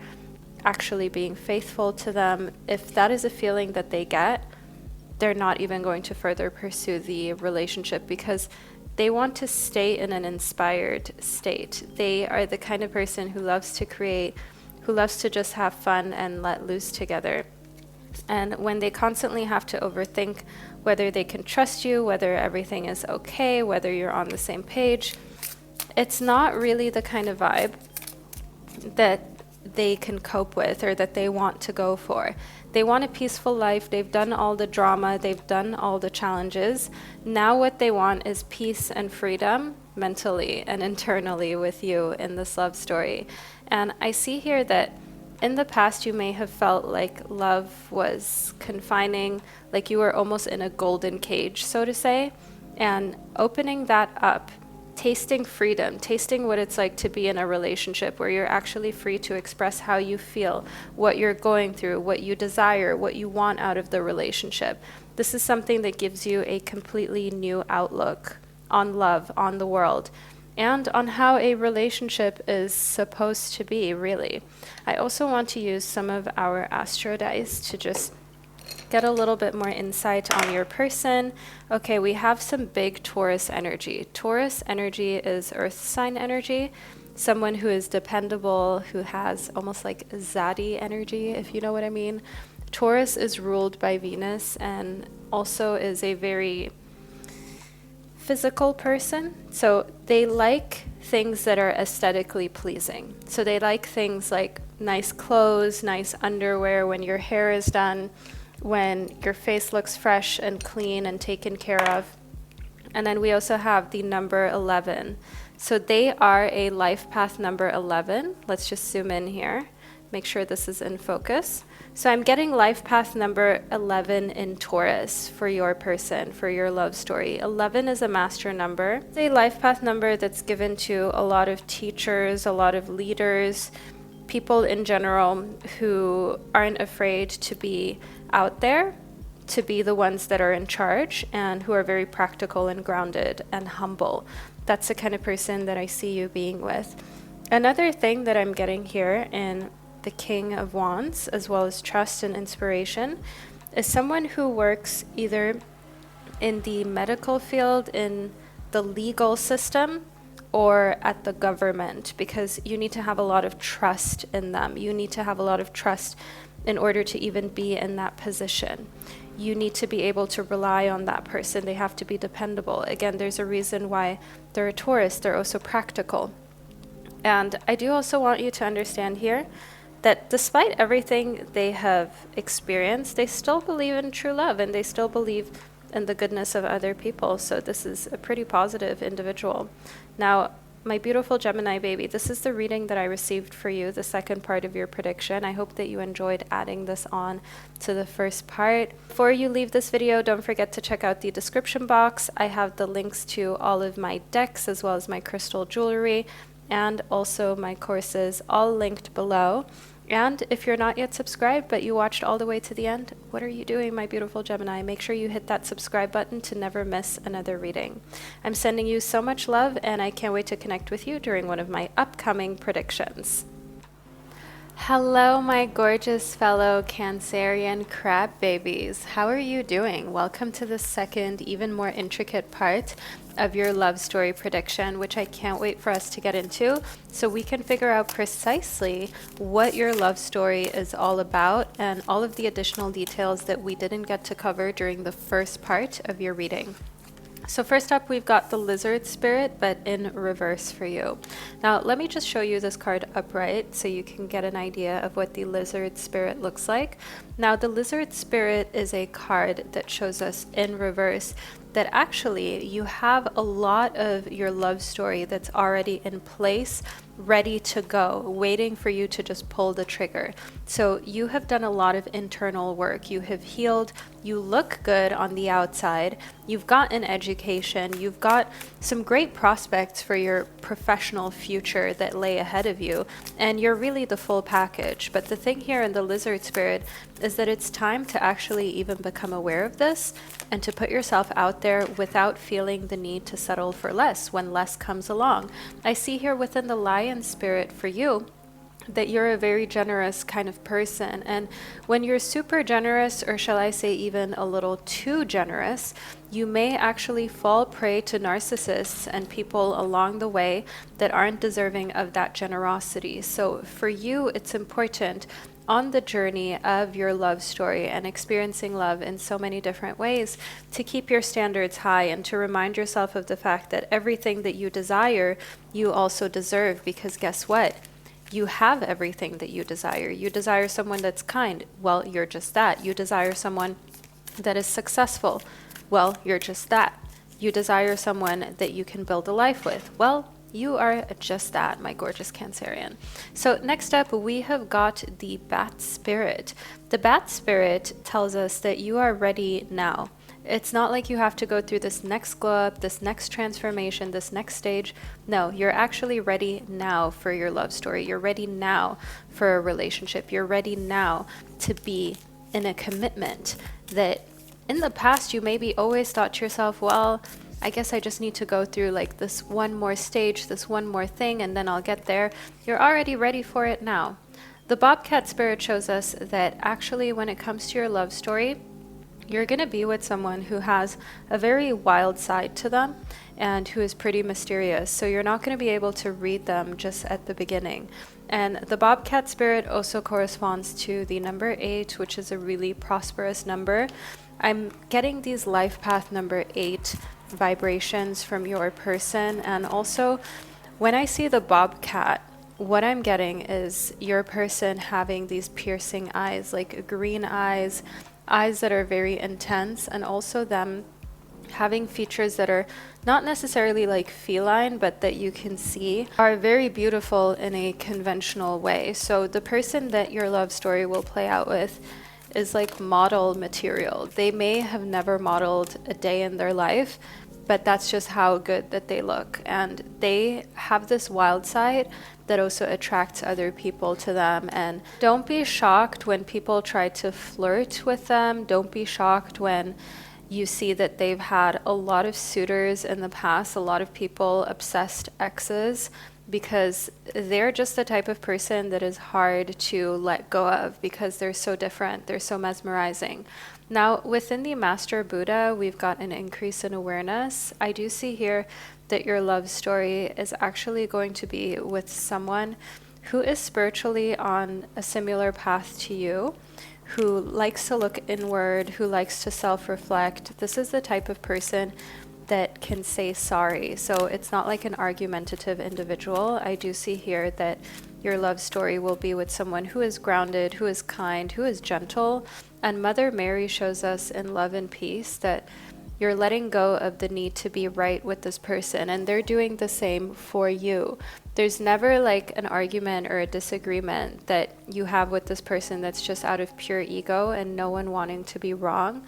actually being faithful to them. If that is a feeling that they get, they're not even going to further pursue the relationship because they want to stay in an inspired state. They are the kind of person who loves to create, who loves to just have fun and let loose together. And when they constantly have to overthink whether they can trust you, whether everything is okay, whether you're on the same page, it's not really the kind of vibe that they can cope with or that they want to go for. They want a peaceful life. They've done all the drama. They've done all the challenges. Now what they want is peace and freedom mentally and internally with you in this love story. And I see here that in the past, you may have felt like love was confining, like you were almost in a golden cage, so to say, and opening that up, tasting freedom, tasting what it's like to be in a relationship where you're actually free to express how you feel, what you're going through, what you desire, what you want out of the relationship. This is something that gives you a completely new outlook on love, on the world, and on how a relationship is supposed to be, really. I also want to use some of our astro dice to just get a little bit more insight on your person. Okay, we have some big Taurus energy. Taurus energy is earth sign energy, someone who is dependable, who has almost like zaddy energy, if you know what I mean. Taurus is ruled by Venus and also is a very physical person. So they like things that are aesthetically pleasing. So they like things like nice clothes, nice underwear, when your hair is done, when your face looks fresh and clean and taken care of. And then we also have the number 11. So they are a life path number 11. Let's just zoom in here. make sure this is in focus. So I'm getting life path number 11 in Taurus for your person, for your love story. 11 is a master number. It's a life path number that's given to a lot of teachers, a lot of leaders, people in general who aren't afraid to be out there, to be the ones that are in charge, and who are very practical and grounded and humble. That's the kind of person that I see you being with. Another thing that I'm getting here in the King of Wands, as well as trust and inspiration, is someone who works either in the medical field, in the legal system, or at the government, because you need to have a lot of trust in them. You need to have a lot of trust in order to even be in that position. You need to be able to rely on that person. They have to be dependable. Again, there's a reason why they're a Taurus. They're also practical. And I do also want you to understand here that despite everything they have experienced, they still believe in true love, and they still believe in the goodness of other people. So this is a pretty positive individual. Now, my beautiful Gemini baby, this is the reading that I received for you, the second part of your prediction. I hope that you enjoyed adding this on to the first part. Before you leave this video, don't forget to check out the description box. I have the links to all of my decks, as well as my crystal jewelry, and also my courses, all linked below. And if you're not yet subscribed, but you watched all the way to the end, what are you doing, my beautiful Gemini? Make sure you hit that subscribe button to never miss another reading. I'm sending you so much love, and I can't wait to connect with you during one of my upcoming predictions. Hello, my gorgeous fellow Cancerian crab babies. How are you doing? Welcome to the second, even more intricate part of your love story prediction, which I can't wait for us to get into so we can figure out precisely what your love story is all about and all of the additional details that we didn't get to cover during the first part of your reading. So first up, we've got the Lizard Spirit, but in reverse for you. Now, let me just show you this card upright so you can get an idea of what the Lizard Spirit looks like. Now, the Lizard Spirit is a card that shows us in reverse that actually you have a lot of your love story that's already in place, ready to go, waiting for you to just pull the trigger. So you have done a lot of internal work. You have healed. You look good on the outside. You've got an education. You've got some great prospects for your professional future that lay ahead of you. And you're really the full package. But the thing here in the Lizard Spirit is that it's time to actually even become aware of this and to put yourself out there without feeling the need to settle for less when less comes along. I see here within the Lion Spirit for you that you're a very generous kind of person, and when you're super generous, or shall I say even a little too generous, you may actually fall prey to narcissists and people along the way that aren't deserving of that generosity. So for you, it's important on the journey of your love story and experiencing love in so many different ways to keep your standards high and to remind yourself of the fact that everything that you desire, you also deserve, because guess what? You have everything that you desire. You desire someone that's kind. Well, you're just that. You desire someone that is successful. Well, you're just that. You desire someone that you can build a life with. Well, you are just that, my gorgeous Cancerian. So next up, we have got the Bat Spirit. The Bat Spirit tells us that you are ready now. It's not like you have to go through this next glow up, this next transformation, this next stage. No, you're actually ready now for your love story. You're ready now for a relationship. You're ready now to be in a commitment that in the past you maybe always thought to yourself, well, I guess I just need to go through like this one more stage, this one more thing, and then I'll get there. You're already ready for it now. The Bobcat Spirit shows us that actually when it comes to your love story, you're going to be with someone who has a very wild side to them and who is pretty mysterious. So you're not going to be able to read them just at the beginning. And the Bobcat Spirit also corresponds to the number 8, which is a really prosperous number. I'm getting these life path number 8 vibrations from your person. And also when I see the Bobcat, what I'm getting is your person having these piercing eyes, like green eyes, eyes that are very intense, and also them having features that are not necessarily like feline, but that you can see are very beautiful in a conventional way. So the person that your love story will play out with is like model material. They may have never modeled a day in their life, but that's just how good that they look. And they have this wild side that also attracts other people to them. And don't be shocked when people try to flirt with them. Don't be shocked when you see that they've had a lot of suitors in the past, a lot of people, obsessed exes, because they're just the type of person that is hard to let go of because they're so different, they're so mesmerizing. Now, within the Master Buddha, we've got an increase in awareness. I do see here that your love story is actually going to be with someone who is spiritually on a similar path to you, who likes to look inward, who likes to self-reflect. This is the type of person that can say sorry. So it's not like an argumentative individual. I do see here that your love story will be with someone who is grounded, who is kind, who is gentle. And Mother Mary shows us in Love and Peace that you're letting go of the need to be right with this person, and they're doing the same for you. There's never like an argument or a disagreement that you have with this person that's just out of pure ego and no one wanting to be wrong.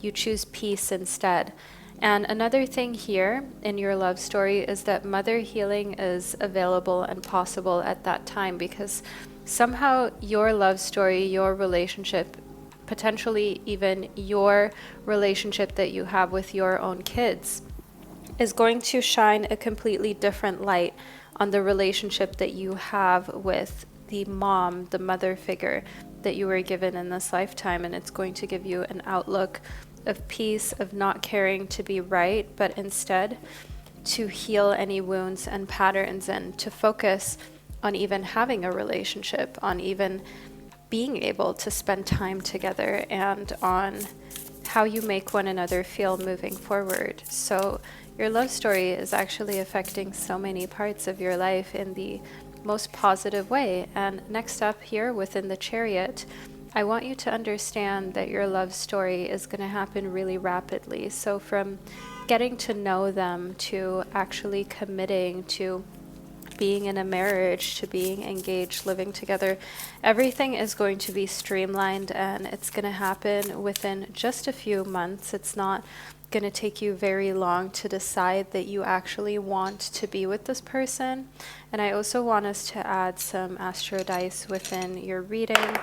You choose peace instead. And another thing here in your love story is that mother healing is available and possible at that time, because somehow your love story, your relationship, potentially even your relationship that you have with your own kids, is going to shine a completely different light on the relationship that you have with the mom, the mother figure that you were given in this lifetime. And it's going to give you an outlook of peace, of not caring to be right, but instead to heal any wounds and patterns, and to focus on even having a relationship, on even being able to spend time together, and on how you make one another feel moving forward. So your love story is actually affecting so many parts of your life in the most positive way. And next up here within the Chariot, I want you to understand that your love story is going to happen really rapidly. So from getting to know them to actually committing to being in a marriage, to being engaged, living together, everything is going to be streamlined, and it's going to happen within just a few months. It's not going to take you very long to decide that you actually want to be with this person. And I also want us to add some astro dice within your reading.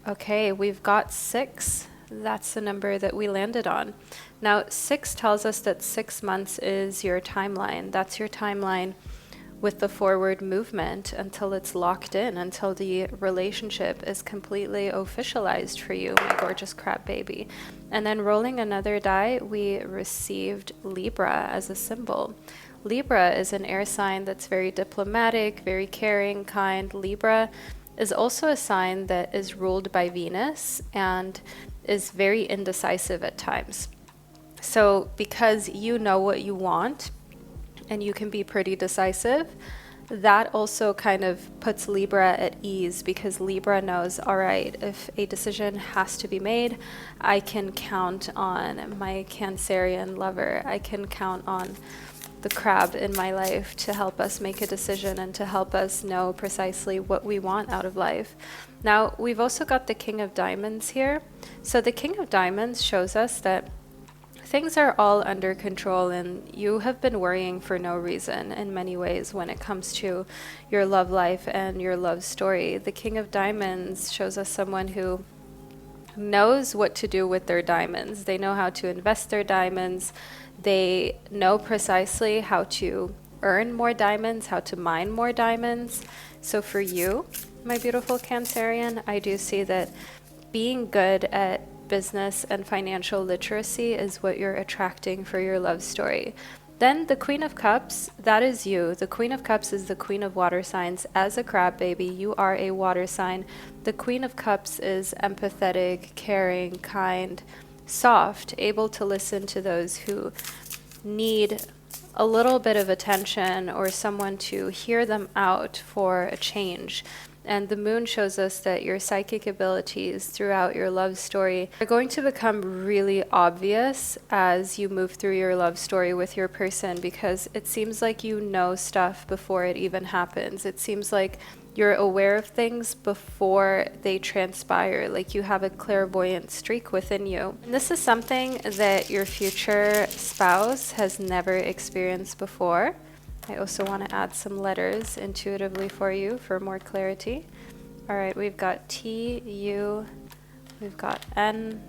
Okay, we've got 6. That's the number that we landed on. Now, 6 tells us that 6 months is your timeline. That's your timeline with the forward movement until it's locked in, until the relationship is completely officialized for you, my gorgeous crab baby. And then rolling another die, we received Libra as a symbol. Libra is an air sign that's very diplomatic, very caring, kind. Libra is also a sign that is ruled by Venus and is very indecisive at times. So because you know what you want, and you can be pretty decisive, that also kind of puts Libra at ease, because Libra knows, all right, if a decision has to be made, I can count on my Cancerian lover. I can count on the crab in my life to help us make a decision and to help us know precisely what we want out of life. Now, we've also got the King of Diamonds here. So the King of Diamonds shows us that things are all under control, and you have been worrying for no reason in many ways when it comes to your love life and your love story. The King of Diamonds shows us someone who knows what to do with their diamonds. They know how to invest their diamonds. They know precisely how to earn more diamonds, how to mine more diamonds. So for you, my beautiful Cancerian, I do see that being good at business and financial literacy is what you're attracting for your love story. Then the Queen of Cups, that is you. The Queen of Cups is the Queen of water signs. As a crab baby, you are a water sign. The Queen of Cups is empathetic, caring, kind, soft, able to listen to those who need a little bit of attention or someone to hear them out for a change. And the moon shows us that your psychic abilities throughout your love story are going to become really obvious as you move through your love story with your person, because it seems like you know stuff before it even happens. It seems like you're aware of things before they transpire, like you have a clairvoyant streak within you. And this is something that your future spouse has never experienced before. I also want to add some letters intuitively for you for more clarity. All right, we've got T, U, we've got N,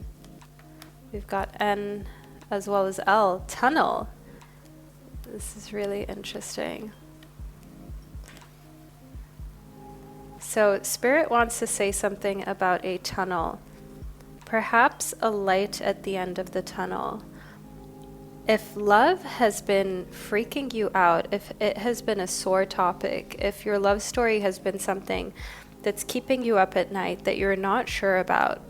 we've got N, as well as L, tunnel. This is really interesting. So Spirit wants to say something about a tunnel, perhaps a light at the end of the tunnel. If love has been freaking you out, if it has been a sore topic, if your love story has been something that's keeping you up at night that you're not sure about,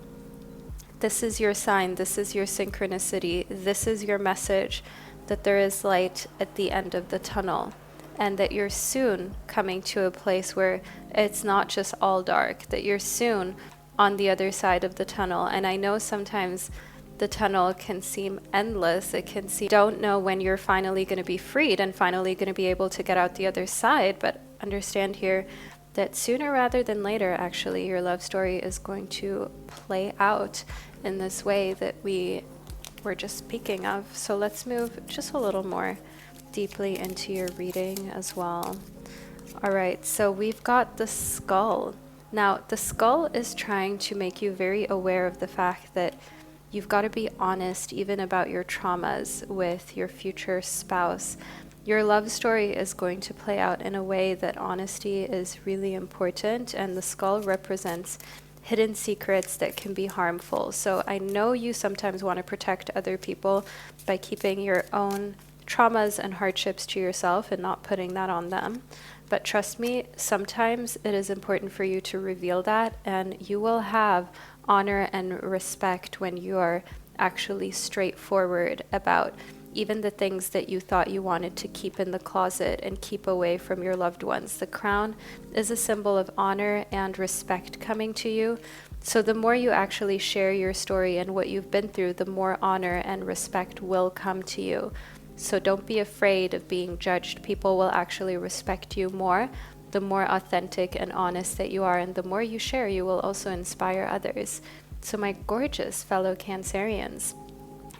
this is your sign, this is your synchronicity, this is your message that there is light at the end of the tunnel, and that you're soon coming to a place where it's not just all dark, that you're soon on the other side of the tunnel. And I know sometimes the tunnel can seem endless. It can seem, don't know when you're finally going to be freed and finally going to be able to get out the other side, but understand here that sooner rather than later, actually, your love story is going to play out in this way that we were just speaking of. So let's move just a little more deeply into your reading as well. All right, so we've got the skull. Now, the skull is trying to make you very aware of the fact that you've got to be honest even about your traumas with your future spouse. Your love story is going to play out in a way that honesty is really important, and the skull represents hidden secrets that can be harmful. So I know you sometimes want to protect other people by keeping your own traumas and hardships to yourself and not putting that on them. But trust me, sometimes it is important for you to reveal that, and you will have honor and respect when you are actually straightforward about even the things that you thought you wanted to keep in the closet and keep away from your loved ones. The crown is a symbol of honor and respect coming to you. So the more you actually share your story and what you've been through, the more honor and respect will come to you. So don't be afraid of being judged. People will actually respect you more the more authentic and honest that you are, and the more you share, you will also inspire others. So my gorgeous fellow Cancerians,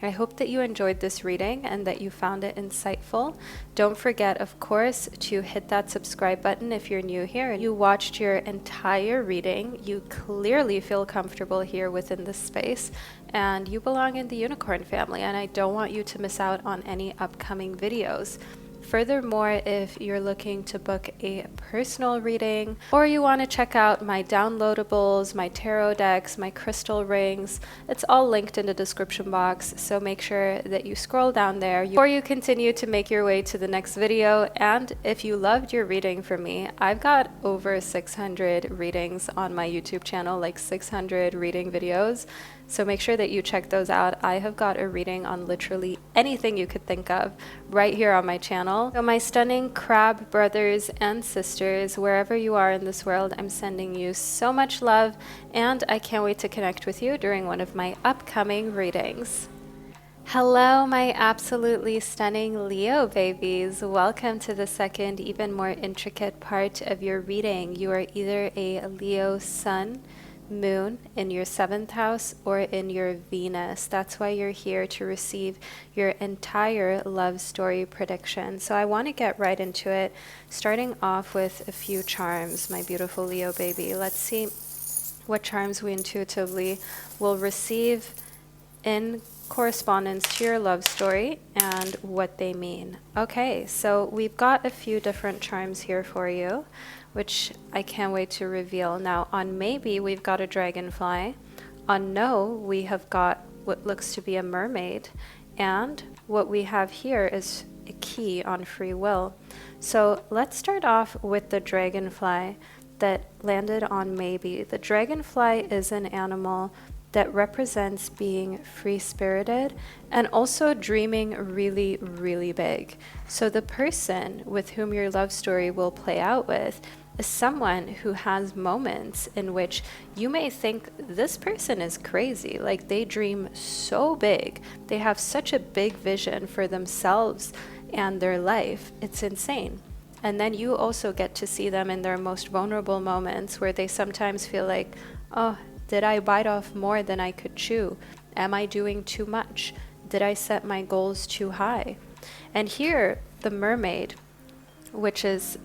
I hope that you enjoyed this reading and that you found it insightful. Don't forget, of course, to hit that subscribe button if you're new here and you watched your entire reading. You clearly feel comfortable here within this space, and you belong in the unicorn family, and I don't want you to miss out on any upcoming videos. Furthermore, if you're looking to book a personal reading, or you want to check out my downloadables, my tarot decks, my crystal rings, it's all linked in the description box, so make sure that you scroll down there before you continue to make your way to the next video. And if you loved your reading from me, I've got over 600 readings on my YouTube channel, like 600 reading videos. So make sure that you check those out. I have got a reading on literally anything you could think of right here on my channel. So my stunning crab brothers and sisters, wherever you are in this world, I'm sending you so much love, and I can't wait to connect with you during one of my upcoming readings. Hello, my absolutely stunning Leo babies. Welcome to the second, even more intricate part of your reading. You are either a Leo sun, moon in your 7th house, or in your Venus. That's why you're here, to receive your entire love story prediction. So I want to get right into it, starting off with a few charms, my beautiful Leo baby. Let's see what charms we intuitively will receive in correspondence to your love story and what they mean. Okay, so we've got a few different charms here for you, which I can't wait to reveal. Now, on maybe, we've got a dragonfly. On no, we have got what looks to be a mermaid. And what we have here is a key on free will. So let's start off with the dragonfly that landed on maybe. The dragonfly is an animal that represents being free-spirited and also dreaming really, really big. So the person with whom your love story will play out with is someone who has moments in which you may think this person is crazy. Like, they dream so big. They have such a big vision for themselves and their life. It's insane. And then you also get to see them in their most vulnerable moments, where they sometimes feel like, oh, did I bite off more than I could chew? Am I doing too much? Did I set my goals too high? And here, the mermaid, which is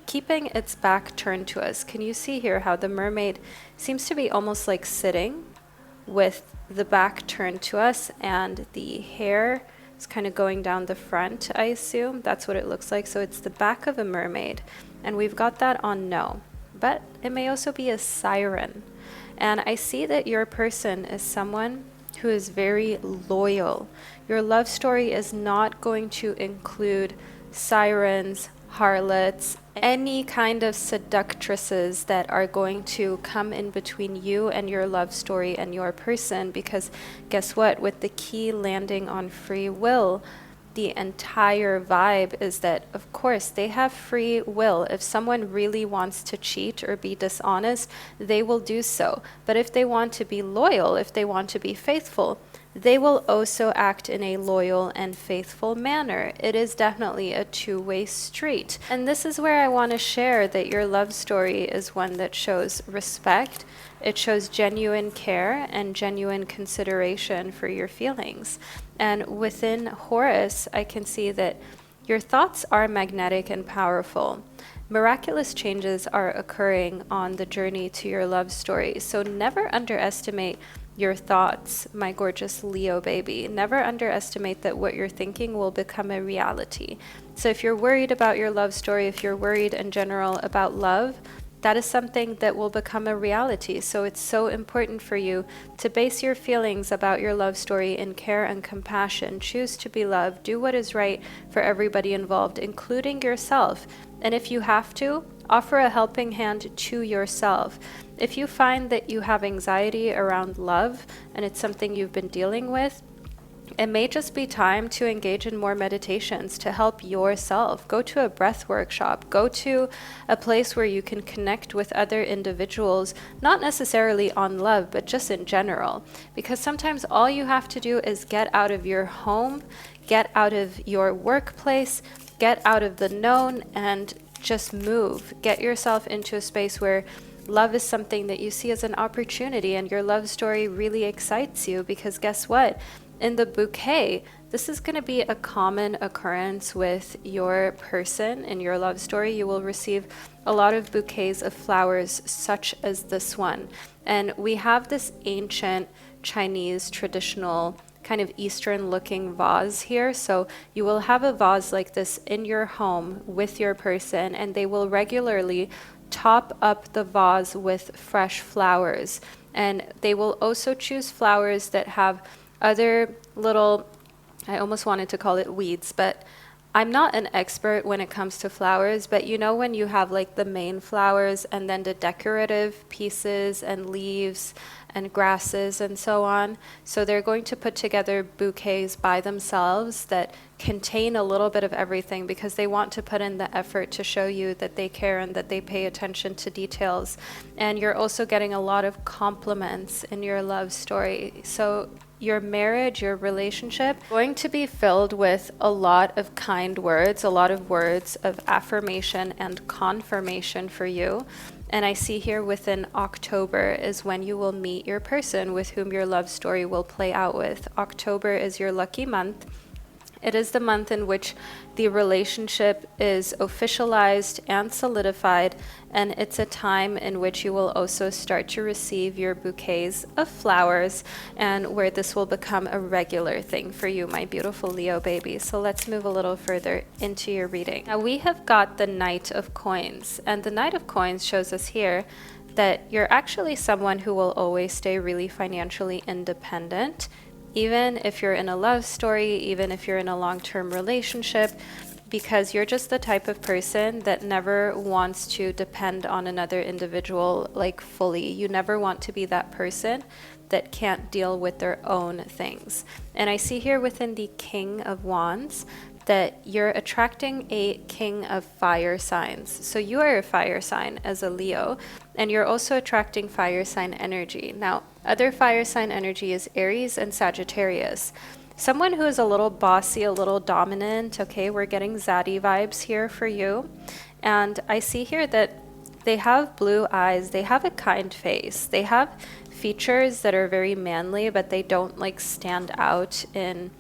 keeping its back turned to us. Can you see here how the mermaid seems to be almost like sitting with the back turned to us, and the hair is kind of going down the front, I assume. That's what it looks like. So it's the back of a mermaid, and we've got that on no. But it may also be a siren. And I see that your person is someone who is very loyal. Your love story is not going to include sirens, harlots, any kind of seductresses that are going to come in between you and your love story and your person, because guess what? With the key landing on free will, the entire vibe is that, of course, they have free will. If someone really wants to cheat or be dishonest, they will do so. But if they want to be loyal, if they want to be faithful, they will also act in a loyal and faithful manner. It is definitely a two-way street. And this is where I want to share that your love story is one that shows respect. It shows genuine care and genuine consideration for your feelings. And within Horus, I can see that your thoughts are magnetic and powerful. Miraculous changes are occurring on the journey to your love story. So never underestimate your thoughts, my gorgeous Leo baby. Never underestimate that what you're thinking will become a reality. So if you're worried about your love story, if you're worried in general about love, that is something that will become a reality. So it's so important for you to base your feelings about your love story in care and compassion. Choose to be loved. Do what is right for everybody involved, including yourself. And if you have to, offer a helping hand to yourself. If you find that you have anxiety around love and it's something you've been dealing with, it may just be time to engage in more meditations to help yourself. Go to a breath workshop. Go to a place where you can connect with other individuals, not necessarily on love, but just in general. Because sometimes all you have to do is get out of your home, get out of your workplace, get out of the known, and just move. Get yourself into a space where love is something that you see as an opportunity, and your love story really excites you. Because guess what? In the bouquet, this is going to be a common occurrence with your person in your love story. You will receive a lot of bouquets of flowers such as this one. And we have this ancient Chinese traditional kind of Eastern looking vase here. So you will have a vase like this in your home with your person, and they will regularly top up the vase with fresh flowers. And they will also choose flowers that have other little, I almost wanted to call it weeds, but I'm not an expert when it comes to flowers, but you know when you have like the main flowers and then the decorative pieces and leaves and grasses and so on. So they're going to put together bouquets by themselves that contain a little bit of everything, because they want to put in the effort to show you that they care and that they pay attention to details. And you're also getting a lot of compliments in your love story. So your marriage, your relationship, going to be filled with a lot of kind words, a lot of words of affirmation and confirmation for you. And I see here within October is when you will meet your person with whom your love story will play out with. October is your lucky month. It is the month in which the relationship is officialized and solidified, and it's a time in which you will also start to receive your bouquets of flowers, and where this will become a regular thing for you, my beautiful Leo baby. So let's move a little further into your reading. Now we have got the Knight of Coins, and the Knight of Coins shows us here that you're actually someone who will always stay really financially independent. Even if you're in a love story, even if you're in a long-term relationship, because you're just the type of person that never wants to depend on another individual like fully. You never want to be that person that can't deal with their own things. And I see here within the King of Wands that you're attracting a king of fire signs. So you are a fire sign as a Leo, and you're also attracting fire sign energy. Now, other fire sign energy is Aries and Sagittarius. Someone who is a little bossy, a little dominant, okay, we're getting zaddy vibes here for you. And I see here that they have blue eyes, they have a kind face, they have features that are very manly, but they don't like stand out in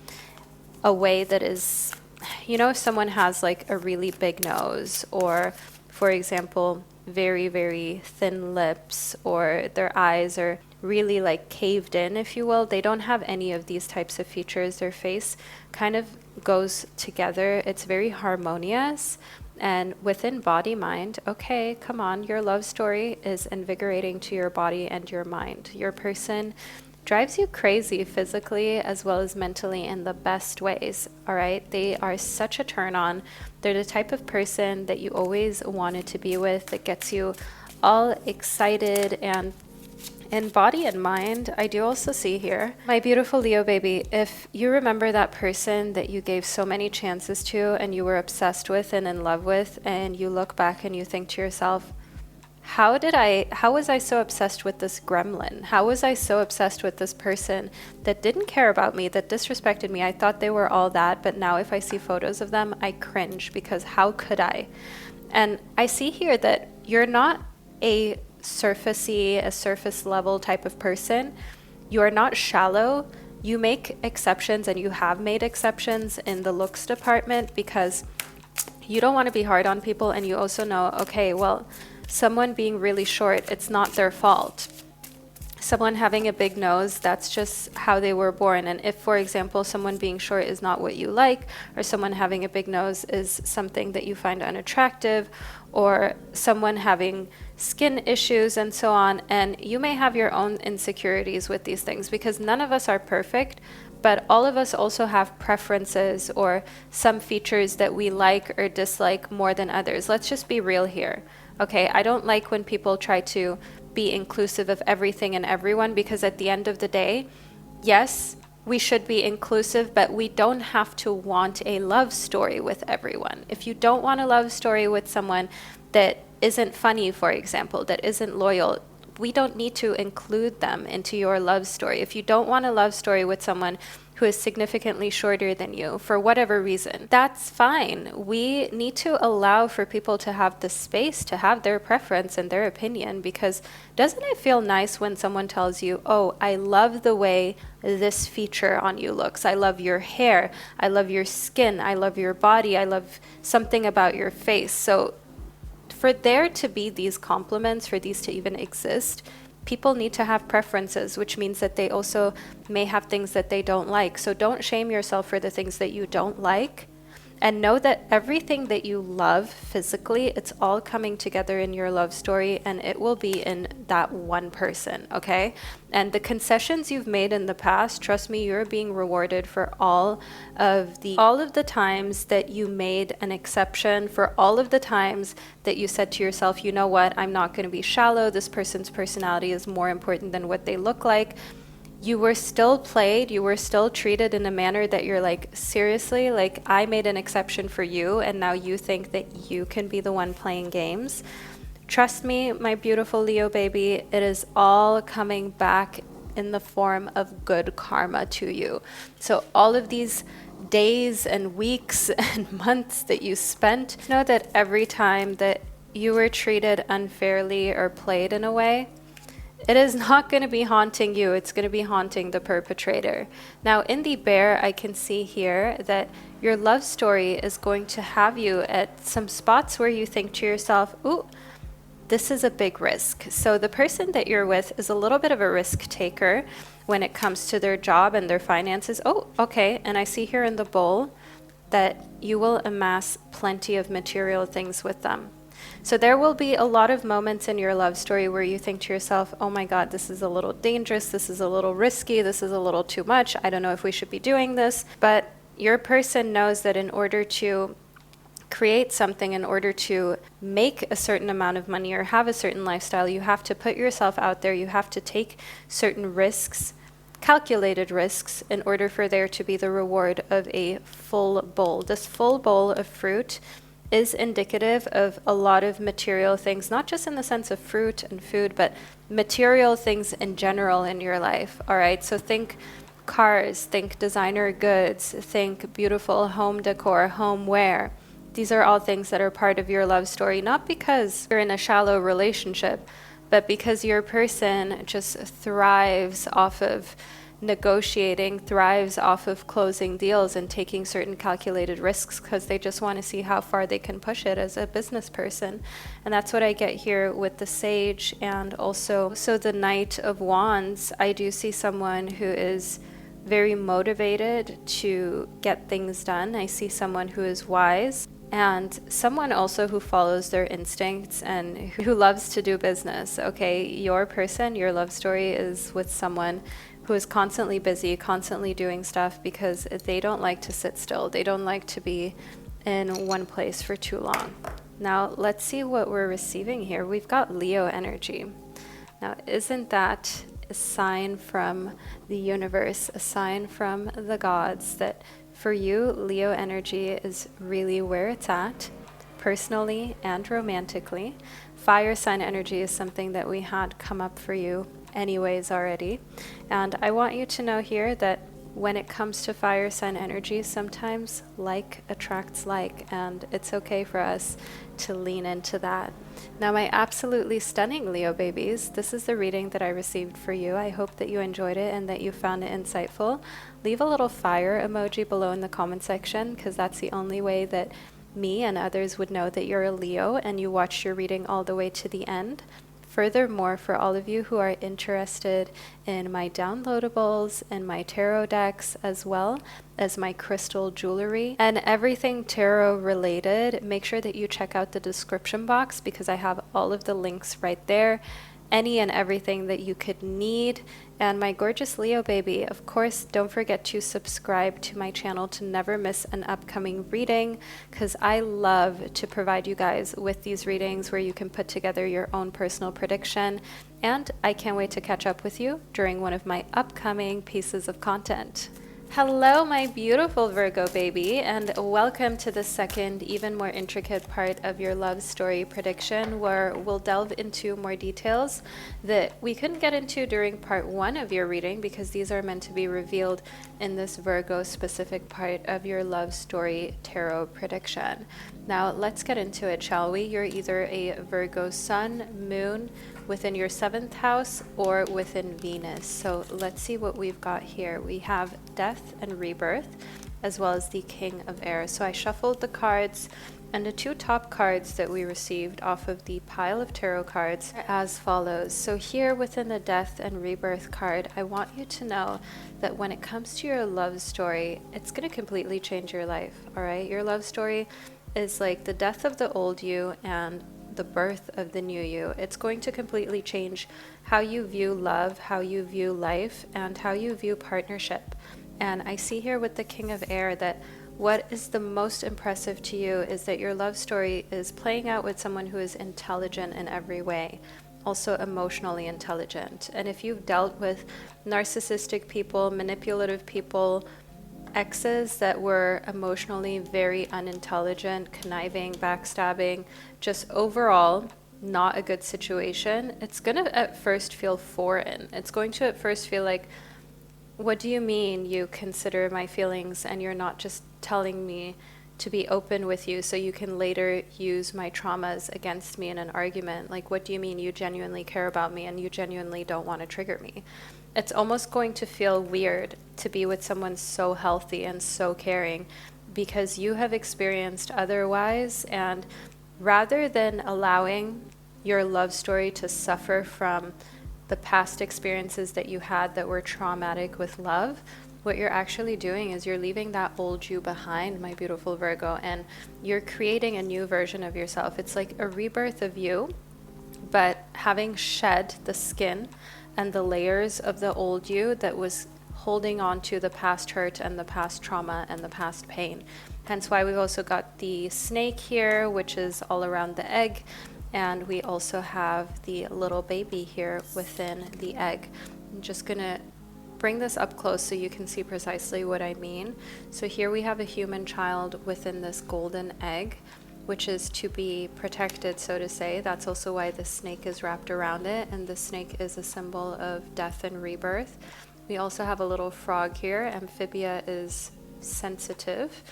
a way that is, you know, if someone has like a really big nose, or for example, very, very thin lips, or their eyes are really like caved in, if you will. They don't have any of these types of features. Their face kind of goes together. It's very harmonious. And within body mind, okay, come on, your love story is invigorating to your body and your mind. Your person drives you crazy physically as well as mentally in the best ways, all right? They are such a turn on. They're the type of person that you always wanted to be with, that gets you all excited and in body and mind. I do also see here, my beautiful Leo baby, if you remember that person that you gave so many chances to and you were obsessed with and in love with, and you look back and you think to yourself, how was I so obsessed with this gremlin? How was I so obsessed with this person that didn't care about me, that disrespected me? I thought they were all that, but now if I see photos of them, I cringe, because how could I? And I see here that you're not a surface level type of person. You are not shallow. You make exceptions, and you have made exceptions in the looks department, because you don't want to be hard on people, and you also know, okay, well, someone being really short, it's not their fault. Someone having a big nose, that's just how they were born. And if, for example, someone being short is not what you like, or someone having a big nose is something that you find unattractive, or someone having skin issues and so on, and you may have your own insecurities with these things, because none of us are perfect, but all of us also have preferences or some features that we like or dislike more than others. Let's just be real here. Okay, I don't like when people try to be inclusive of everything and everyone, because at the end of the day, yes, we should be inclusive, but we don't have to want a love story with everyone. If you don't want a love story with someone that isn't funny, for example, that isn't loyal, we don't need to include them into your love story. If you don't want a love story with someone who is significantly shorter than you for whatever reason, that's fine. We need to allow for people to have the space to have their preference and their opinion, because doesn't it feel nice when someone tells you, oh, I love the way this feature on you looks. I love your hair. I love your skin. I love your body. I love something about your face. So for there to be these compliments, for these to even exist, people need to have preferences, which means that they also may have things that they don't like. So don't shame yourself for the things that you don't like, and know that everything that you love physically, it's all coming together in your love story, and it will be in that one person, okay? And the concessions you've made in the past, trust me, you're being rewarded for all of the times that you made an exception, for all of the times that you said to yourself, you know what, I'm not going to be shallow. This person's personality is more important than what they look like. You were still played, you were still treated in a manner that you're like, seriously, like I made an exception for you, and now you think that you can be the one playing games. Trust me, my beautiful Leo baby, it is all coming back in the form of good karma to you. So all of these days and weeks and months that you spent, know that every time that you were treated unfairly or played in a way, it is not going to be haunting you. It's going to be haunting the perpetrator. Now, in the bear, I can see here that your love story is going to have you at some spots where you think to yourself, ooh, this is a big risk. So the person that you're with is a little bit of a risk taker when it comes to their job and their finances. Oh, okay. And I see here in the bowl that you will amass plenty of material things with them. So there will be a lot of moments in your love story where you think to yourself, oh my God, this is a little dangerous, this is a little risky, this is a little too much, I don't know if we should be doing this. But your person knows that in order to create something, in order to make a certain amount of money or have a certain lifestyle, you have to put yourself out there, you have to take certain risks calculated risks in order for there to be the reward of a full bowl. This full bowl of fruit is indicative of a lot of material things, not just in the sense of fruit and food, but material things in general in your life. All right, so think cars, think designer goods, think beautiful home decor, homeware. These are all things that are part of your love story, not because you're in a shallow relationship, but because your person just thrives off of negotiating, thrives off of closing deals and taking certain calculated risks because they just want to see how far they can push it as a business person. And that's what I get here with the Sage and also the Knight of Wands. I do see someone who is very motivated to get things done. I see someone who is wise, and someone also who follows their instincts and who loves to do business. Okay, your person, your love story is with someone who is constantly busy, constantly doing stuff because they don't like to sit still. They don't like to be in one place for too long. Now, let's see what we're receiving here. We've got Leo energy. Now, isn't that a sign from the universe, a sign from the gods that for you, Leo energy is really where it's at, personally and romantically. Fire sign energy is something that we had come up for you anyways already. And I want you to know here that when it comes to fire sign energy, sometimes like attracts like, and it's okay for us to lean into that. Now, my absolutely stunning Leo babies, this is the reading that I received for you. I hope that you enjoyed it and that you found it insightful. Leave a little fire emoji below in the comment section, because that's the only way that me and others would know that you're a Leo and you watched your reading all the way to the end. Furthermore, for all of you who are interested in my downloadables and my tarot decks, as well as my crystal jewelry and everything tarot related, make sure that you check out the description box because I have all of the links right there. Any and everything that you could need. And my gorgeous Leo baby, of course, don't forget to subscribe to my channel to never miss an upcoming reading, because I love to provide you guys with these readings where you can put together your own personal prediction. And I can't wait to catch up with you during one of my upcoming pieces of content. Hello, my beautiful Virgo baby, and welcome to the second, even more intricate part of your love story prediction, where we'll delve into more details that we couldn't get into during part one of your reading because these are meant to be revealed in this Virgo specific part of your love story tarot prediction. Now, let's get into it, shall we? You're either a Virgo sun, moon, within your 7th house or within Venus. So let's see what we've got here. We have death and rebirth, as well as the King of Air. So I shuffled the cards, and the two top cards that we received off of the pile of tarot cards are as follows. So here within the death and rebirth card, I want you to know that when it comes to your love story, it's going to completely change your life. All right, your love story is like the death of the old you and the birth of the new you. It's going to completely change how you view love, how you view life, and how you view partnership. And I see here with the King of Air that what is the most impressive to you is that your love story is playing out with someone who is intelligent in every way, also emotionally intelligent. And if you've dealt with narcissistic people, manipulative people, exes that were emotionally very unintelligent, conniving, backstabbing, just overall not a good situation, it's going to at first feel foreign. It's going to at first feel like, what do you mean you consider my feelings and you're not just telling me to be open with you so you can later use my traumas against me in an argument? Like, what do you mean you genuinely care about me and you genuinely don't want to trigger me? It's almost going to feel weird to be with someone so healthy and so caring because you have experienced otherwise. And rather than allowing your love story to suffer from the past experiences that you had that were traumatic with love, what you're actually doing is you're leaving that old you behind, my beautiful Virgo, and you're creating a new version of yourself. It's like a rebirth of you, but having shed the skin and the layers of the old you that was holding on to the past hurt and the past trauma and the past pain. Hence why we've also got the snake here, which is all around the egg. And we also have the little baby here within the egg. I'm just gonna bring this up close so you can see precisely what I mean. So here we have a human child within this golden egg, which is to be protected, so to say. That's also why the snake is wrapped around it, and the snake is a symbol of death and rebirth. We also have a little frog here. Amphibia is sensitive,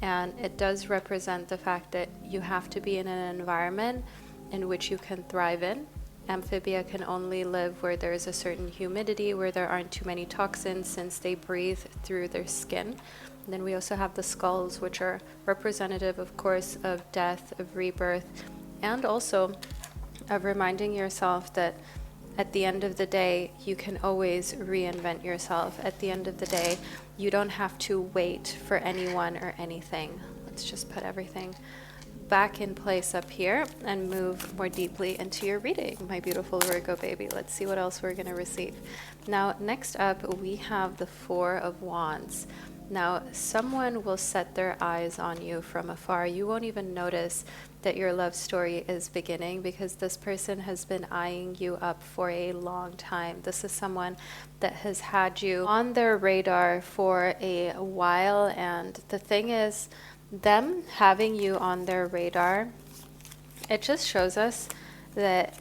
and it does represent the fact that you have to be in an environment in which you can thrive in. Amphibia can only live where there is a certain humidity, where there aren't too many toxins, since they breathe through their skin. And then we also have the skulls, which are representative, of course, of death, of rebirth, and also of reminding yourself that at the end of the day, you can always reinvent yourself. At the end of the day, you don't have to wait for anyone or anything. Let's just put everything back in place up here and move more deeply into your reading, my beautiful Virgo baby. Let's see what else we're going to receive. Now, next up, we have the Four of Wands. Now, someone will set their eyes on you from afar. You won't even notice that your love story is beginning, because this person has been eyeing you up for a long time. This is someone that has had you on their radar for a while, and the thing is, them having you on their radar, it just shows us that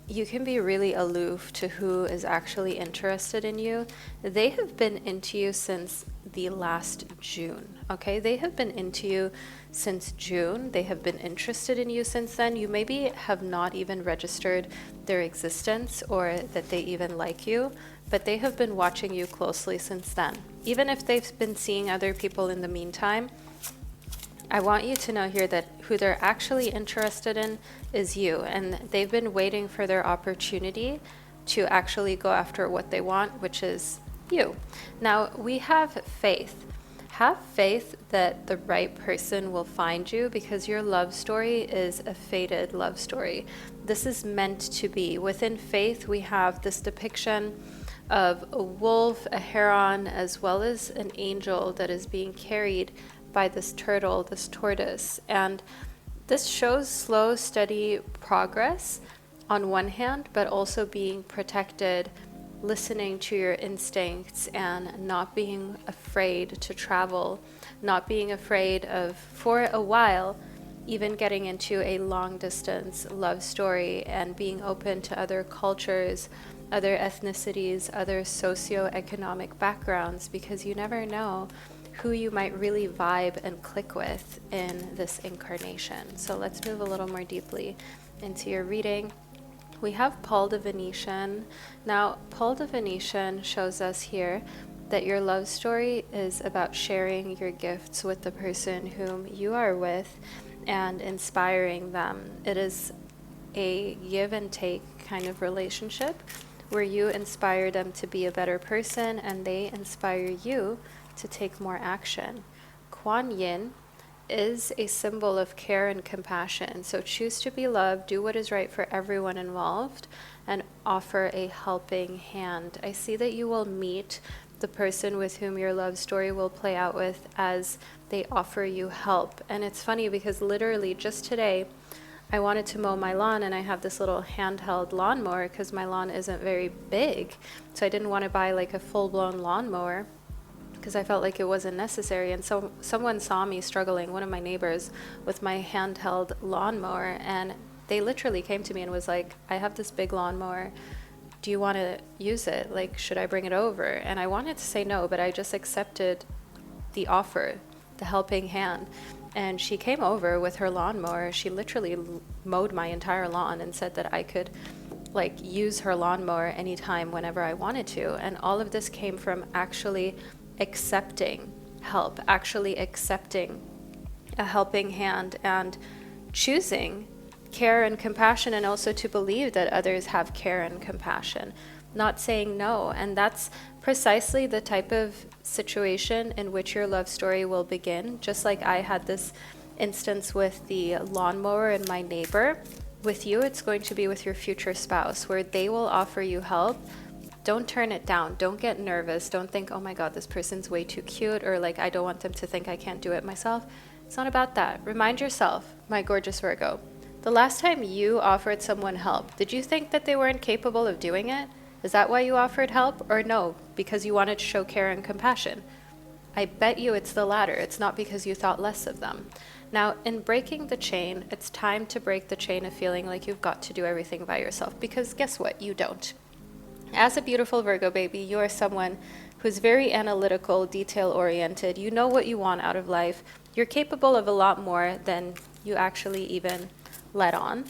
you can be really aloof to who is actually interested in you. They have been into you since the last June, okay? They have been into you since June. They have been interested in you since then. You maybe have not even registered their existence or that they even like you, but they have been watching you closely since then. Even if they've been seeing other people in the meantime, I want you to know here that who they're actually interested in is you, and they've been waiting for their opportunity to actually go after what they want, which is you. Now, we have faith. Have faith that the right person will find you, because your love story is a fated love story. This is meant to be. Within faith, we have this depiction of a wolf, a heron, as well as an angel that is being carried by this turtle, this tortoise. And this shows slow, steady progress on one hand, but also being protected, listening to your instincts, and not being afraid to travel, not being afraid of, for a while, even getting into a long distance love story, and being open to other cultures, other ethnicities, other socioeconomic backgrounds, because you never know who you might really vibe and click with in this incarnation. So let's move a little more deeply into your reading. We have Paul the Venetian. Now, Paul the Venetian shows us here that your love story is about sharing your gifts with the person whom you are with and inspiring them. It is a give and take kind of relationship where you inspire them to be a better person and they inspire you to take more action. Kuan Yin is a symbol of care and compassion. So choose to be loved, do what is right for everyone involved, and offer a helping hand. I see that you will meet the person with whom your love story will play out with as they offer you help. And it's funny because literally just today, I wanted to mow my lawn, and I have this little handheld lawnmower because my lawn isn't very big. So I didn't want to buy like a full-blown lawnmower because I felt like it wasn't necessary. And so someone saw me struggling, one of my neighbors, with my handheld lawnmower, and they literally came to me and was like, I have this big lawnmower. Do you want to use it? Like, should I bring it over? And I wanted to say no, but I just accepted the offer, the helping hand. And she came over with her lawnmower. She literally mowed my entire lawn and said that I could like use her lawnmower anytime, whenever I wanted to. And all of this came from actually accepting help, actually accepting a helping hand, and choosing care and compassion, and also to believe that others have care and compassion, not saying no. And that's precisely the type of situation in which your love story will begin. Just like I had this instance with the lawnmower and my neighbor, with you it's going to be with your future spouse, where they will offer you help. Don't turn it down. Don't get nervous. Don't think, oh my God, this person's way too cute, or like, I don't want them to think I can't do it myself. It's not about that. Remind yourself, my gorgeous Virgo, the last time you offered someone help, did you think that they weren't capable of doing it? Is that why you offered help? Or no, because you wanted to show care and compassion? I bet you it's the latter. It's not because you thought less of them. Now, in breaking the chain, it's time to break the chain of feeling like you've got to do everything by yourself, because guess what? You don't. As a beautiful Virgo baby, you are someone who's very analytical, detail-oriented. You know what you want out of life. You're capable of a lot more than you actually even let on.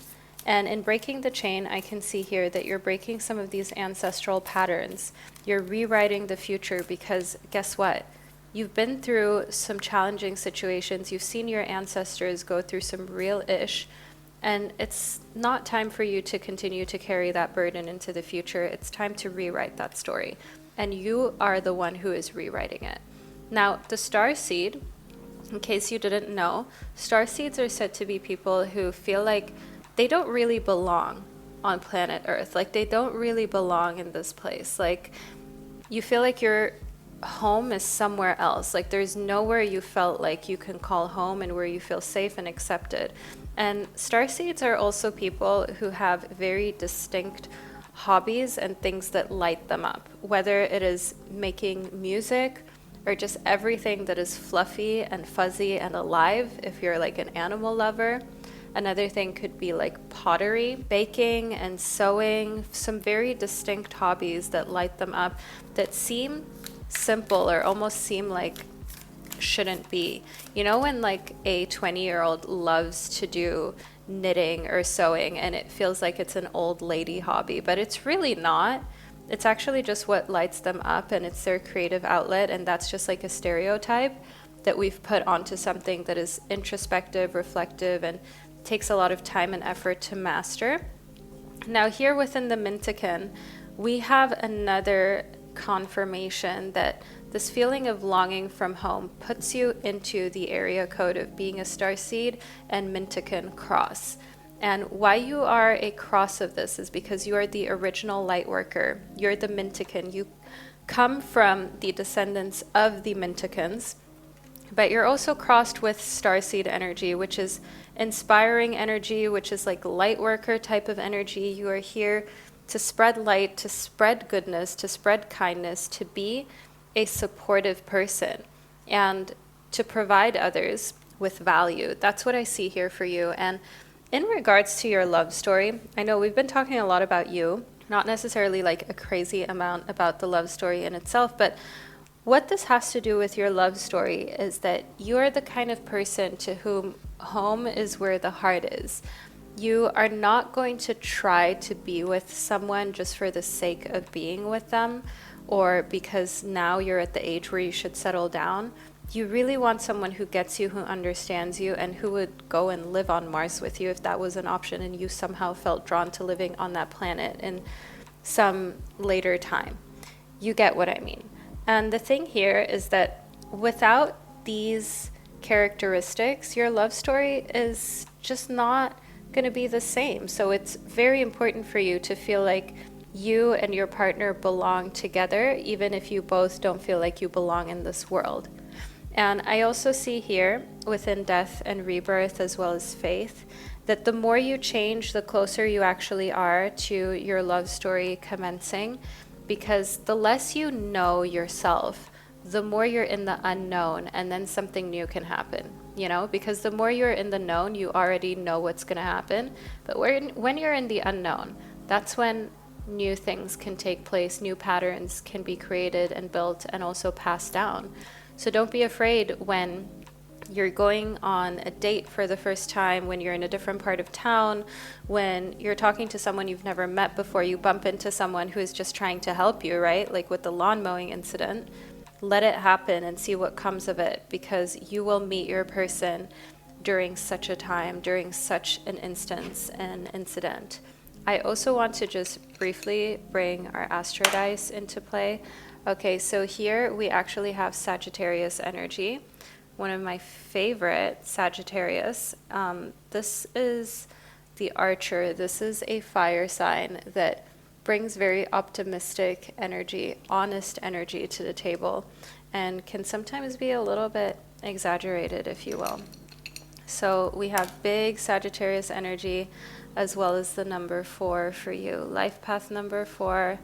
And in breaking the chain, I can see here that you're breaking some of these ancestral patterns. You're rewriting the future because guess what? You've been through some challenging situations. You've seen your ancestors go through some real ish. And it's not time for you to continue to carry that burden into the future. It's time to rewrite that story. And you are the one who is rewriting it. Now, the star seed, in case you didn't know, star seeds are said to be people who feel like they don't really belong on planet Earth. Like they don't really belong in this place. Like you feel like your home is somewhere else. Like there's nowhere you felt like you can call home and where you feel safe and accepted. And starseeds are also people who have very distinct hobbies and things that light them up, whether it is making music or just everything that is fluffy and fuzzy and alive if you're like an animal lover. Another thing could be like pottery, baking and sewing, some very distinct hobbies that light them up that seem simple or almost seem like shouldn't be. You know when like a 20-year-old loves to do knitting or sewing and it feels like it's an old lady hobby, but it's really not. It's actually just what lights them up and it's their creative outlet, and that's just like a stereotype that we've put onto something that is introspective, reflective, and takes a lot of time and effort to master. Now here within the Mintakan, we have another confirmation that this feeling of longing from home puts you into the area code of being a starseed and Mintakan cross. And why you are a cross of this is because you are the original light worker. You're the Mintakan. You come from the descendants of the Mintakans, but you're also crossed with starseed energy, which is inspiring energy, which is like light worker type of energy. You are here to spread light, to spread goodness, to spread kindness, to be a supportive person, and to provide others with value. That's what I see here for you. And in regards to your love story, I know we've been talking a lot about you, not necessarily like a crazy amount about the love story in itself, but what this has to do with your love story is that you're the kind of person to whom home is where the heart is. You are not going to try to be with someone just for the sake of being with them or because now you're at the age where you should settle down. You really want someone who gets you, who understands you, and who would go and live on Mars with you if that was an option and you somehow felt drawn to living on that planet in some later time. You get what I mean. And the thing here is that without these characteristics, your love story is just not going to be the same. So it's very important for you to feel like you and your partner belong together, even if you both don't feel like you belong in this world. And I also see here within death and rebirth as well as faith that the more you change, the closer you actually are to your love story commencing, because the less you know yourself, the more you're in the unknown, and then something new can happen, you know, because the more you're in the known, you already know what's going to happen. But when you're in the unknown, that's when new things can take place, new patterns can be created and built and also passed down. So don't be afraid when you're going on a date for the first time, when you're in a different part of town, when you're talking to someone you've never met before, you bump into someone who is just trying to help you, right? Like with the lawn mowing incident. Let it happen and see what comes of it, because you will meet your person during such a time, during such an instance and incident. I also want to just briefly bring our astro dice into play. Okay, so here we actually have Sagittarius energy, one of my favorite Sagittarius. This is the Archer. This is a fire sign that brings very optimistic energy, honest energy to the table, and can sometimes be a little bit exaggerated, if you will. So we have big Sagittarius energy, as well as the number 4 for you. Life path number 4,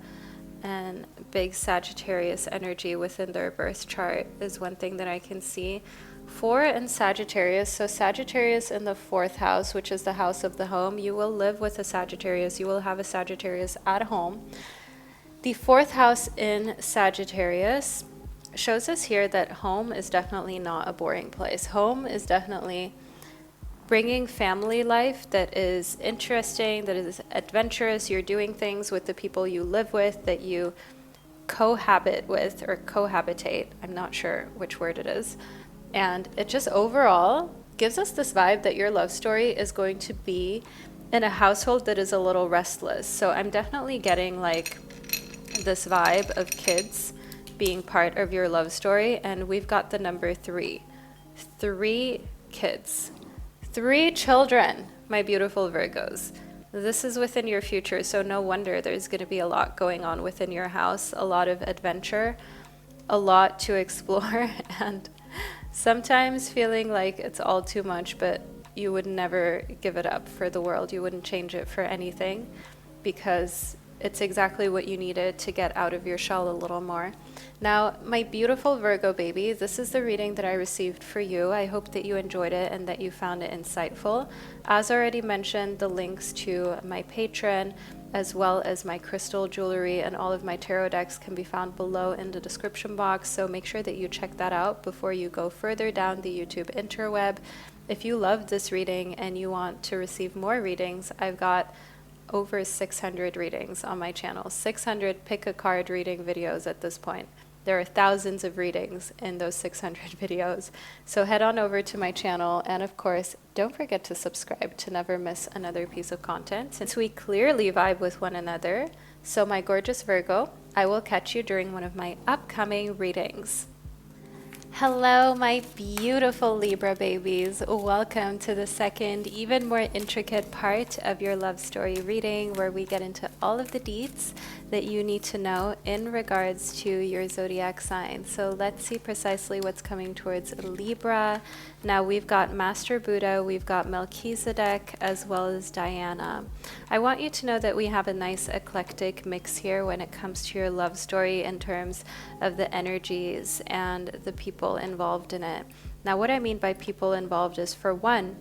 and big Sagittarius energy within their birth chart is one thing that I can see. 4 and Sagittarius. So Sagittarius in the 4th house, which is the house of the home. You will live with a Sagittarius. You will have a Sagittarius at home. The 4th house in Sagittarius shows us here that home is definitely not a boring place. Home is definitely bringing family life that is interesting, that is adventurous. You're doing things with the people you live with, that you cohabit with or cohabitate. I'm not sure which word it is. And it just overall gives us this vibe that your love story is going to be in a household that is a little restless. So I'm definitely getting like this vibe of kids being part of your love story. And we've got the number 3. 3 kids. 3 children, my beautiful Virgos. This is within your future, so no wonder there's going to be a lot going on within your house, a lot of adventure, a lot to explore, and sometimes feeling like it's all too much, but you would never give it up for the world. You wouldn't change it for anything because it's exactly what you needed to get out of your shell a little more. Now, my beautiful Virgo baby, this is the reading that I received for you. I hope that you enjoyed it and that you found it insightful. As already mentioned, the links to my Patreon, as well as my crystal jewelry and all of my tarot decks can be found below in the description box. So make sure that you check that out before you go further down the YouTube interweb. If you loved this reading and you want to receive more readings, I've got over 600 readings on my channel, 600 pick a card reading videos at this point. There are thousands of readings in those 600 videos. So head on over to my channel, and of course, don't forget to subscribe to never miss another piece of content, since we clearly vibe with one another. So my gorgeous Virgo, I will catch you during one of my upcoming readings. Hello, my beautiful Libra babies. Welcome to the second, even more intricate part of your love story reading, where we get into all of the deets that you need to know in regards to your zodiac sign. So let's see precisely what's coming towards Libra. Now we've got Master Buddha, we've got Melchizedek, as well as Diana. I want you to know that we have a nice eclectic mix here when it comes to your love story in terms of the energies and the people involved in it. Now what I mean by people involved is, for one,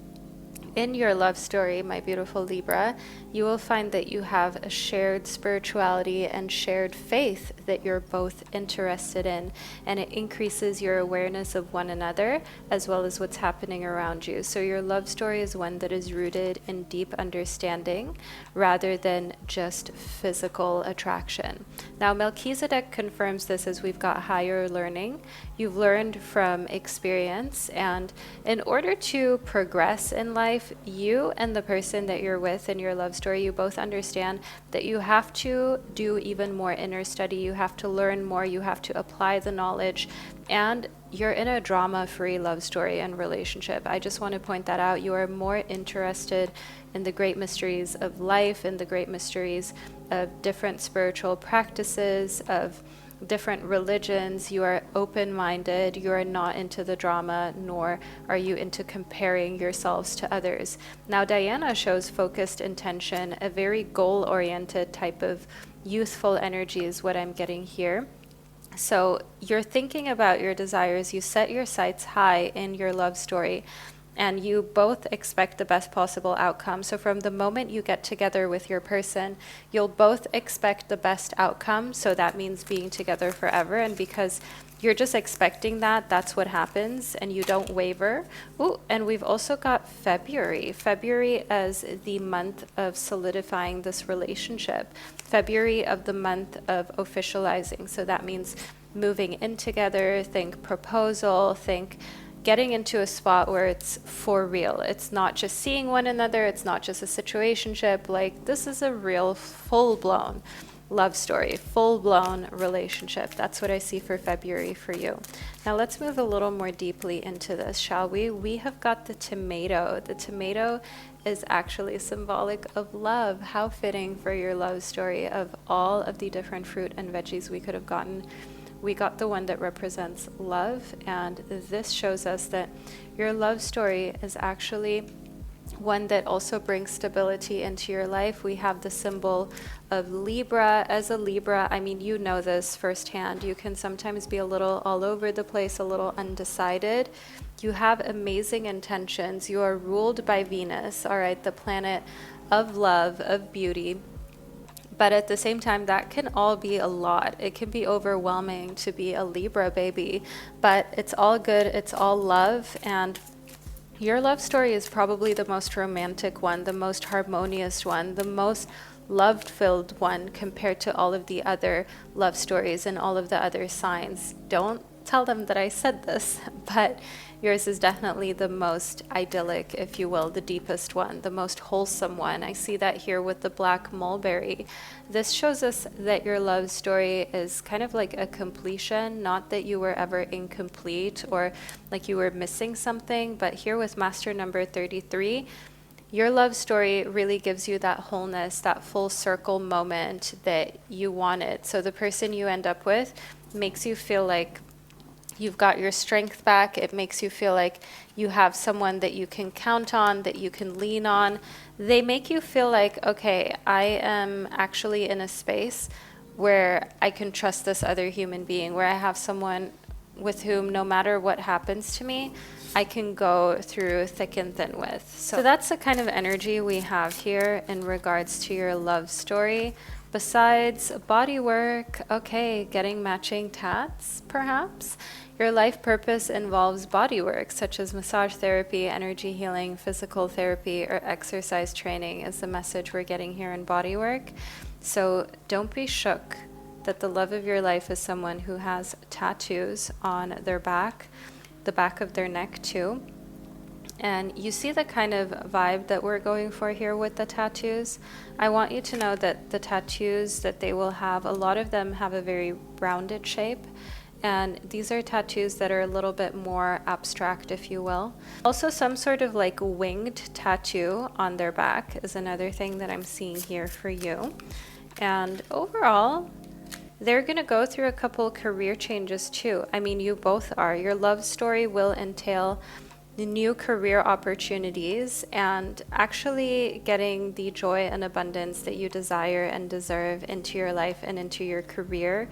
in your love story, my beautiful Libra, you will find that you have a shared spirituality and shared faith that you're both interested in, and it increases your awareness of one another as well as what's happening around you. So your love story is one that is rooted in deep understanding rather than just physical attraction. Now Melchizedek confirms this, as we've got higher learning. You've learned from experience, and in order to progress in life, you and the person that you're with in your love story, you both understand that you have to do even more inner study. You have to learn more. You have to apply the knowledge, and you're in a drama-free love story and relationship. I just want to point that out. You are more interested in the great mysteries of life, in the great mysteries of different spiritual practices, of different religions. You are open-minded. You are not into the drama, nor are you into comparing yourselves to others. Now Diana shows focused intention, a very goal-oriented type of youthful energy is what I'm getting here. So you're thinking about your desires. You set your sights high in your love story, and you both expect the best possible outcome. So from the moment you get together with your person, you'll both expect the best outcome. So that means being together forever. And because you're just expecting that, that's what happens, and you don't waver. Ooh, and we've also got February. February as the month of solidifying this relationship. February of the month of officializing. So that means moving in together. Think proposal, think getting into a spot where it's for real. It's not just seeing one another. It's not just a situationship. Like, this is a real full-blown love story, full-blown relationship. That's what I see for February for you. Now let's move a little more deeply into this, shall we? We have got the tomato. The tomato is actually symbolic of love. How fitting for your love story. Of all of the different fruit and veggies we could have gotten, we got the one that represents love, and this shows us that your love story is actually one that also brings stability into your life. We have the symbol of Libra. As a Libra, I mean, you know this firsthand. You can sometimes be a little all over the place, a little undecided. You have amazing intentions. You are ruled by Venus, all right, the planet of love, of beauty. But at the same time, that can all be a lot. It can be overwhelming to be a Libra baby, but it's all good. It's all love. And your love story is probably the most romantic one, the most harmonious one, the most love-filled one compared to all of the other love stories and all of the other signs. Don't tell them that I said this, but yours is definitely the most idyllic, if you will, the deepest one, the most wholesome one. I see that here with the black mulberry. This shows us that your love story is kind of like a completion, not that you were ever incomplete or like you were missing something, but here with master number 33, your love story really gives you that wholeness, that full circle moment that you wanted. So the person you end up with makes you feel like you've got your strength back. It makes you feel like you have someone that you can count on, that you can lean on. They make you feel like, okay, I am actually in a space where I can trust this other human being, where I have someone with whom no matter what happens to me, I can go through thick and thin with. So that's the kind of energy we have here in regards to your love story. Besides body work, okay, getting matching tats, perhaps. Your life purpose involves body work, such as massage therapy, energy healing, physical therapy, or exercise training is the message we're getting here in body work. So don't be shook that the love of your life is someone who has tattoos on their back, the back of their neck too. And you see the kind of vibe that we're going for here with the tattoos. I want you to know that the tattoos that they will have, a lot of them have a very rounded shape. And these are tattoos that are a little bit more abstract, if you will. Also, some sort of like winged tattoo on their back is another thing that I'm seeing here for you. And overall, they're going to go through a couple career changes too. I mean, you both are. Your love story will entail new career opportunities and actually getting the joy and abundance that you desire and deserve into your life and into your career,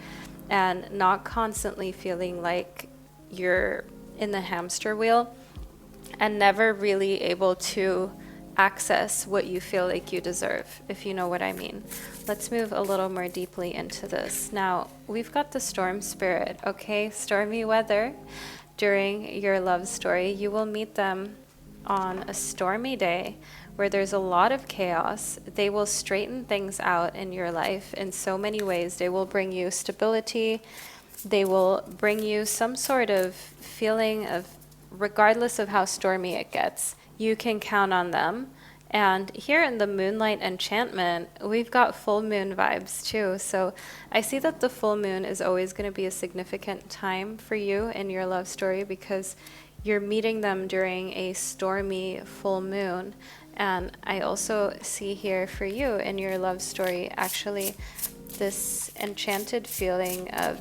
and not constantly feeling like you're in the hamster wheel and never really able to access what you feel like you deserve, if you know what I mean. Let's move a little more deeply into this. Now, we've got the storm spirit, okay? Stormy weather during your love story. You will meet them on a stormy day where there's a lot of chaos. They will straighten things out in your life in so many ways. They will bring you stability. They will bring you some sort of feeling of, regardless of how stormy it gets, you can count on them. And here in the Moonlight Enchantment, we've got full moon vibes too. So I see that the full moon is always going to be a significant time for you in your love story because you're meeting them during a stormy full moon. And I also see here for you in your love story, actually, this enchanted feeling of,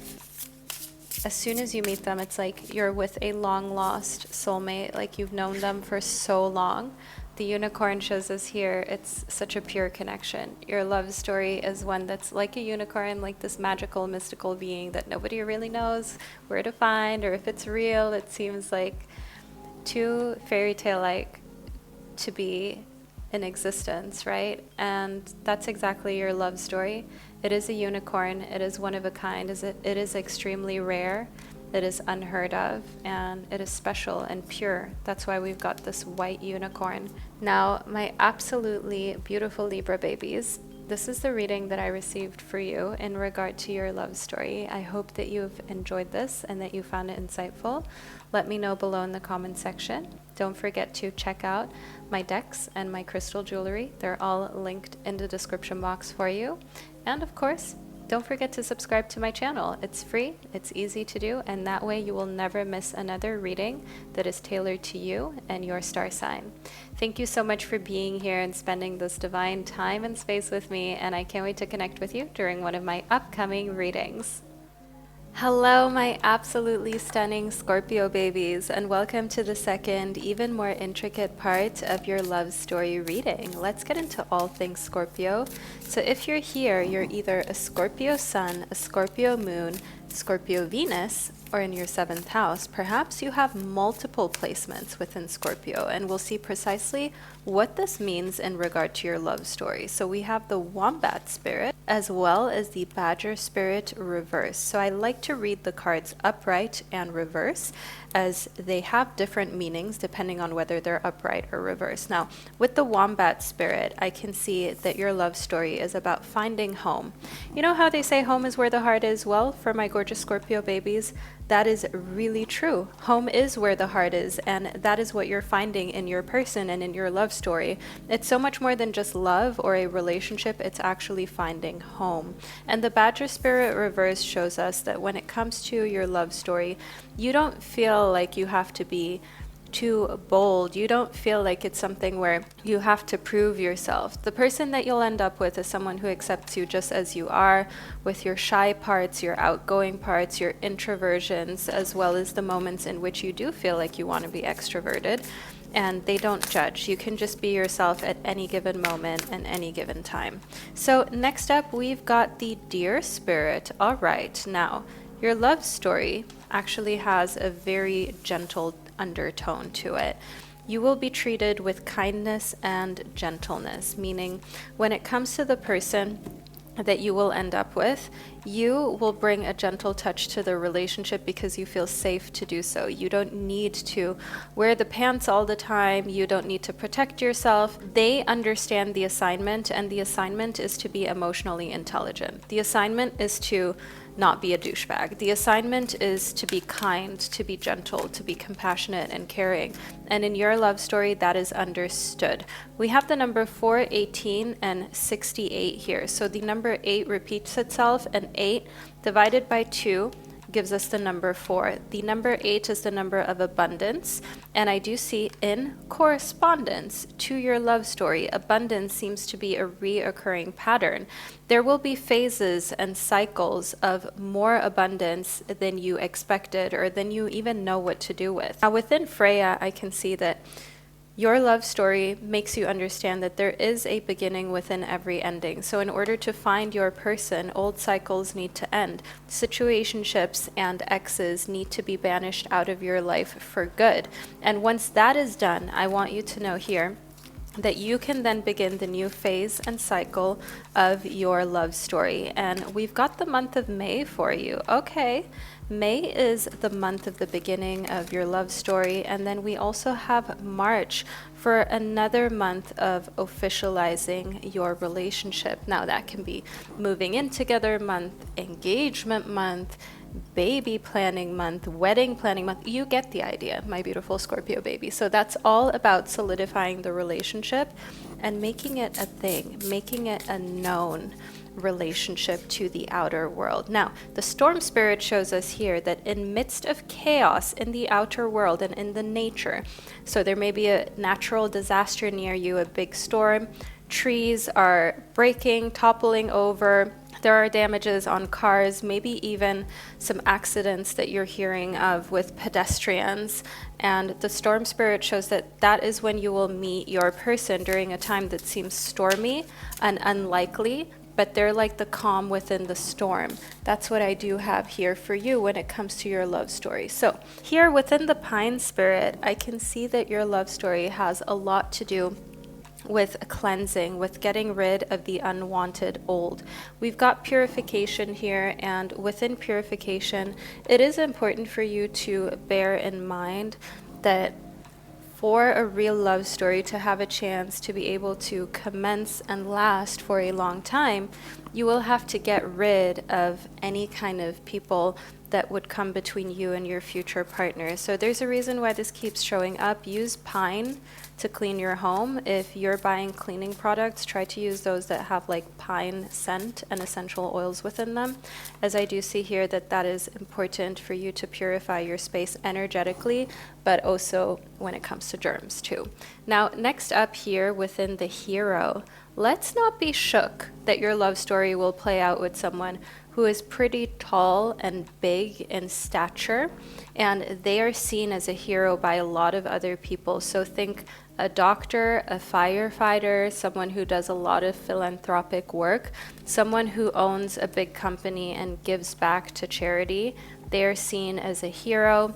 as soon as you meet them, it's like you're with a long lost soulmate, like you've known them for so long. The unicorn shows us here, it's such a pure connection. Your love story is one that's like a unicorn, like this magical, mystical being that nobody really knows where to find or if it's real. It seems like too fairy tale-like to be in existence, right? And that's exactly your love story. It is a unicorn. It is one of a kind. It is extremely rare. It is unheard of, and it is special and pure. That's why we've got this white unicorn. Now, my absolutely beautiful Libra babies, this is the reading that I received for you in regard to your love story. I hope that you've enjoyed this and that you found it insightful. Let me know below in the comment section. Don't forget to check out my decks and my crystal jewelry. They're all linked in the description box for you. And of course, don't forget to subscribe to my channel. It's free, it's easy to do, and that way you will never miss another reading that is tailored to you and your star sign. Thank you so much for being here and spending this divine time and space with me, and I can't wait to connect with you during one of my upcoming readings. Hello, my absolutely stunning Scorpio babies, and welcome to the second, even more intricate part of your love story reading. Let's get into all things Scorpio. So if you're here, you're either a Scorpio sun, a Scorpio moon, Scorpio Venus, or in your 7th house. Perhaps you have multiple placements within Scorpio, and we'll see precisely what this means in regard to your love story. So we have the Wombat spirit as well as the Badger spirit reverse. So I like to read the cards upright and reverse, as they have different meanings depending on whether they're upright or reverse. Now, with the Wombat spirit, I can see that your love story is about finding home. You know how they say home is where the heart is? Well, for my gorgeous Scorpio babies, that is really true. Home is where the heart is, and that is what you're finding in your person and in your love story. It's so much more than just love or a relationship, it's actually finding home. And the Badger spirit reverse shows us that when it comes to your love story, you don't feel like you have to be too bold. You don't feel like it's something where you have to prove yourself. The person that you'll end up with is someone who accepts you just as you are, with your shy parts, your outgoing parts, your introversions, as well as the moments in which you do feel like you want to be extroverted. And they don't judge. You can just be yourself at any given moment and any given time. So next up, we've got the Deer spirit. All right, now your love story actually has a very gentle undertone to it. You will be treated with kindness and gentleness, meaning when it comes to the person that you will end up with, you will bring a gentle touch to the relationship because you feel safe to do so. You don't need to wear the pants all the time. You don't need to protect yourself. They understand the assignment, and the assignment is to be emotionally intelligent. The assignment is to not be a douchebag. The assignment is to be kind, to be gentle, to be compassionate and caring. And in your love story, that is understood. We have the number 4, 18, and 68 here. So the number 8 repeats itself, and 8 divided by 2 gives us the number 4. The number 8 is the number of abundance, and I do see in correspondence to your love story, abundance seems to be a reoccurring pattern. There will be phases and cycles of more abundance than you expected or than you even know what to do with. Now within Freya, I can see that your love story makes you understand that there is a beginning within every ending. So in order to find your person, old cycles need to end. Situationships and exes need to be banished out of your life for good. And once that is done, I want you to know here that you can then begin the new phase and cycle of your love story. And we've got the month of May for you. Okay. May is the month of the beginning of your love story, and then we also have March for another month of officializing your relationship. Now that can be moving in together month, engagement month, baby planning month, wedding planning month. You get the idea, my beautiful Scorpio baby. So that's all about solidifying the relationship and making it a thing, making it a known relationship to the outer world. Now, the storm spirit shows us here that in midst of chaos in the outer world and in the nature, so there may be a natural disaster near you, a big storm, trees are breaking, toppling over, there are damages on cars, maybe even some accidents that you're hearing of with pedestrians. And the storm spirit shows that that is when you will meet your person during a time that seems stormy and unlikely, but they're like the calm within the storm. That's what I do have here for you when it comes to your love story. So here within the Pine spirit, I can see that your love story has a lot to do with cleansing, with getting rid of the unwanted old. We've got purification here, and within purification, it is important for you to bear in mind that for a real love story to have a chance to be able to commence and last for a long time, you will have to get rid of any kind of people that would come between you and your future partner. So there's a reason why this keeps showing up. Use pine to clean your home. If you're buying cleaning products, try to use those that have like pine scent and essential oils within them, as I do see here that that is important for you to purify your space energetically, but also when it comes to germs too. Now, next up here within the Hero, let's not be shook that your love story will play out with someone who is pretty tall and big in stature, and they are seen as a hero by a lot of other people. So think a doctor, a firefighter, someone who does a lot of philanthropic work, someone who owns a big company and gives back to charity. They are seen as a hero.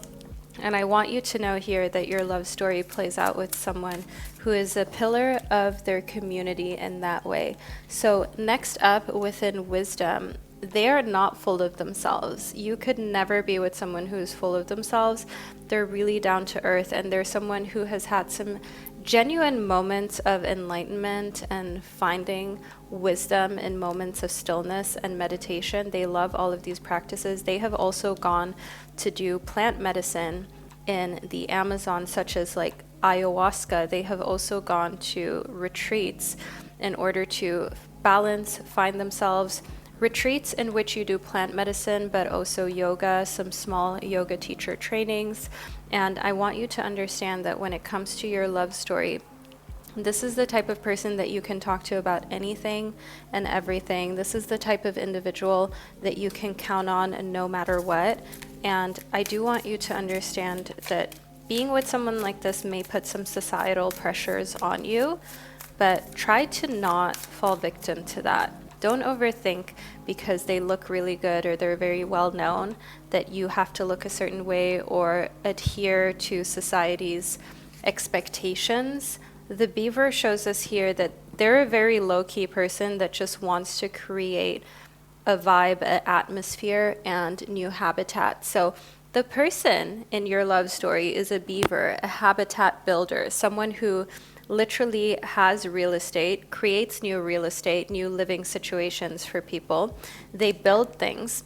And I want you to know here that your love story plays out with someone who is a pillar of their community in that way. So next up, within wisdom, they are not full of themselves. You could never be with someone who is full of themselves. They're really down to earth, and they're someone who has had some genuine moments of enlightenment and finding wisdom in moments of stillness and meditation. They love all of these practices. They have also gone to do plant medicine in the Amazon, such as like ayahuasca. They have also gone to retreats in order to balance, find themselves. Retreats in which you do plant medicine, but also yoga, some small yoga teacher trainings. And I want you to understand that when it comes to your love story, this is the type of person that you can talk to about anything and everything. This is the type of individual that you can count on no matter what. And I do want you to understand that being with someone like this may put some societal pressures on you, but try to not fall victim to that. Don't overthink because they look really good or they're very well known that you have to look a certain way or adhere to society's expectations. The beaver shows us here that they're a very low-key person that just wants to create a vibe, an atmosphere, and new habitat. So the person in your love story is a beaver, a habitat builder, someone who literally has real estate, creates new real estate, new living situations for people. They build things.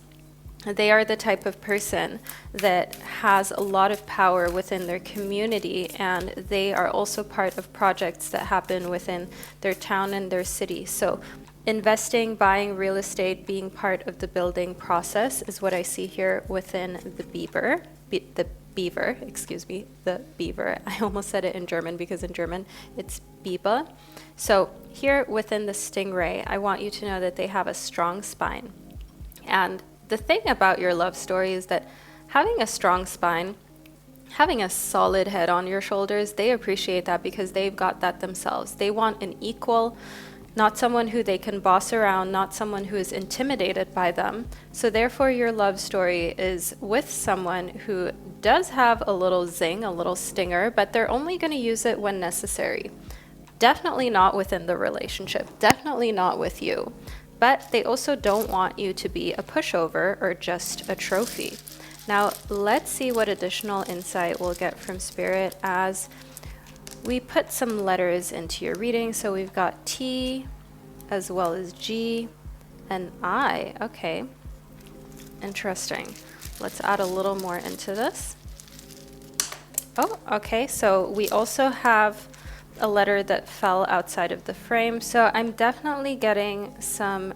They are the type of person that has a lot of power within their community, and they are also part of projects that happen within their town and their city. So investing, buying real estate, being part of the building process is what I see here within the beaver. The beaver. I almost said it in German because in German it's Biber. So here within the stingray, I want you to know that they have a strong spine. And the thing about your love story is that having a strong spine, having a solid head on your shoulders, they appreciate that because they've got that themselves. They want an equal, not someone who they can boss around, not someone who is intimidated by them. So therefore your love story is with someone who does have a little zing, a little stinger, but they're only going to use it when necessary. Definitely not within the relationship, definitely not with you. But they also don't want you to be a pushover or just a trophy. Now let's see what additional insight we'll get from Spirit as we put some letters into your reading. So we've got T as well as G and I. Okay, interesting. Let's add a little more into this. Oh, okay, so we also have a letter that fell outside of the frame. So I'm definitely getting some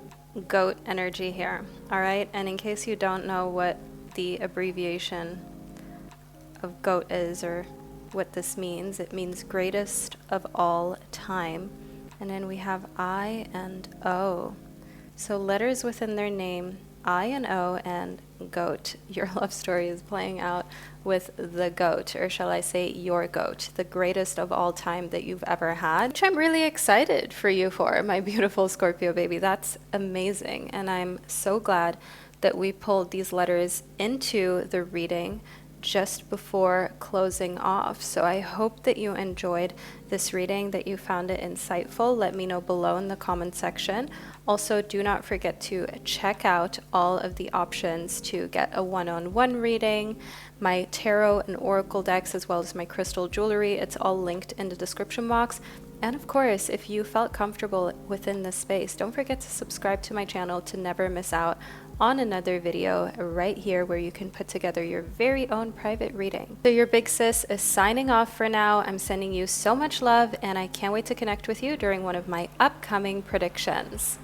goat energy here. All right, and in case you don't know what the abbreviation of goat is or what this means, it means greatest of all time. And then we have I and O. So letters within their name, I and O and goat. Your love story is playing out with the goat, or shall I say your goat, the greatest of all time that you've ever had, which I'm really excited for you for, my beautiful Scorpio baby. That's amazing. And I'm so glad that we pulled these letters into the reading just before closing off. So I hope that you enjoyed this reading, that you found it insightful. Let me know below in the comment section. Also, do not forget to check out all of the options to get a one-on-one reading, my tarot and oracle decks, as well as my crystal jewelry. It's all linked in the description box. And of course, if you felt comfortable within this space, don't forget to subscribe to my channel to never miss out on another video right here where you can put together your very own private reading. So your big sis is signing off for now. I'm sending you so much love, and I can't wait to connect with you during one of my upcoming predictions.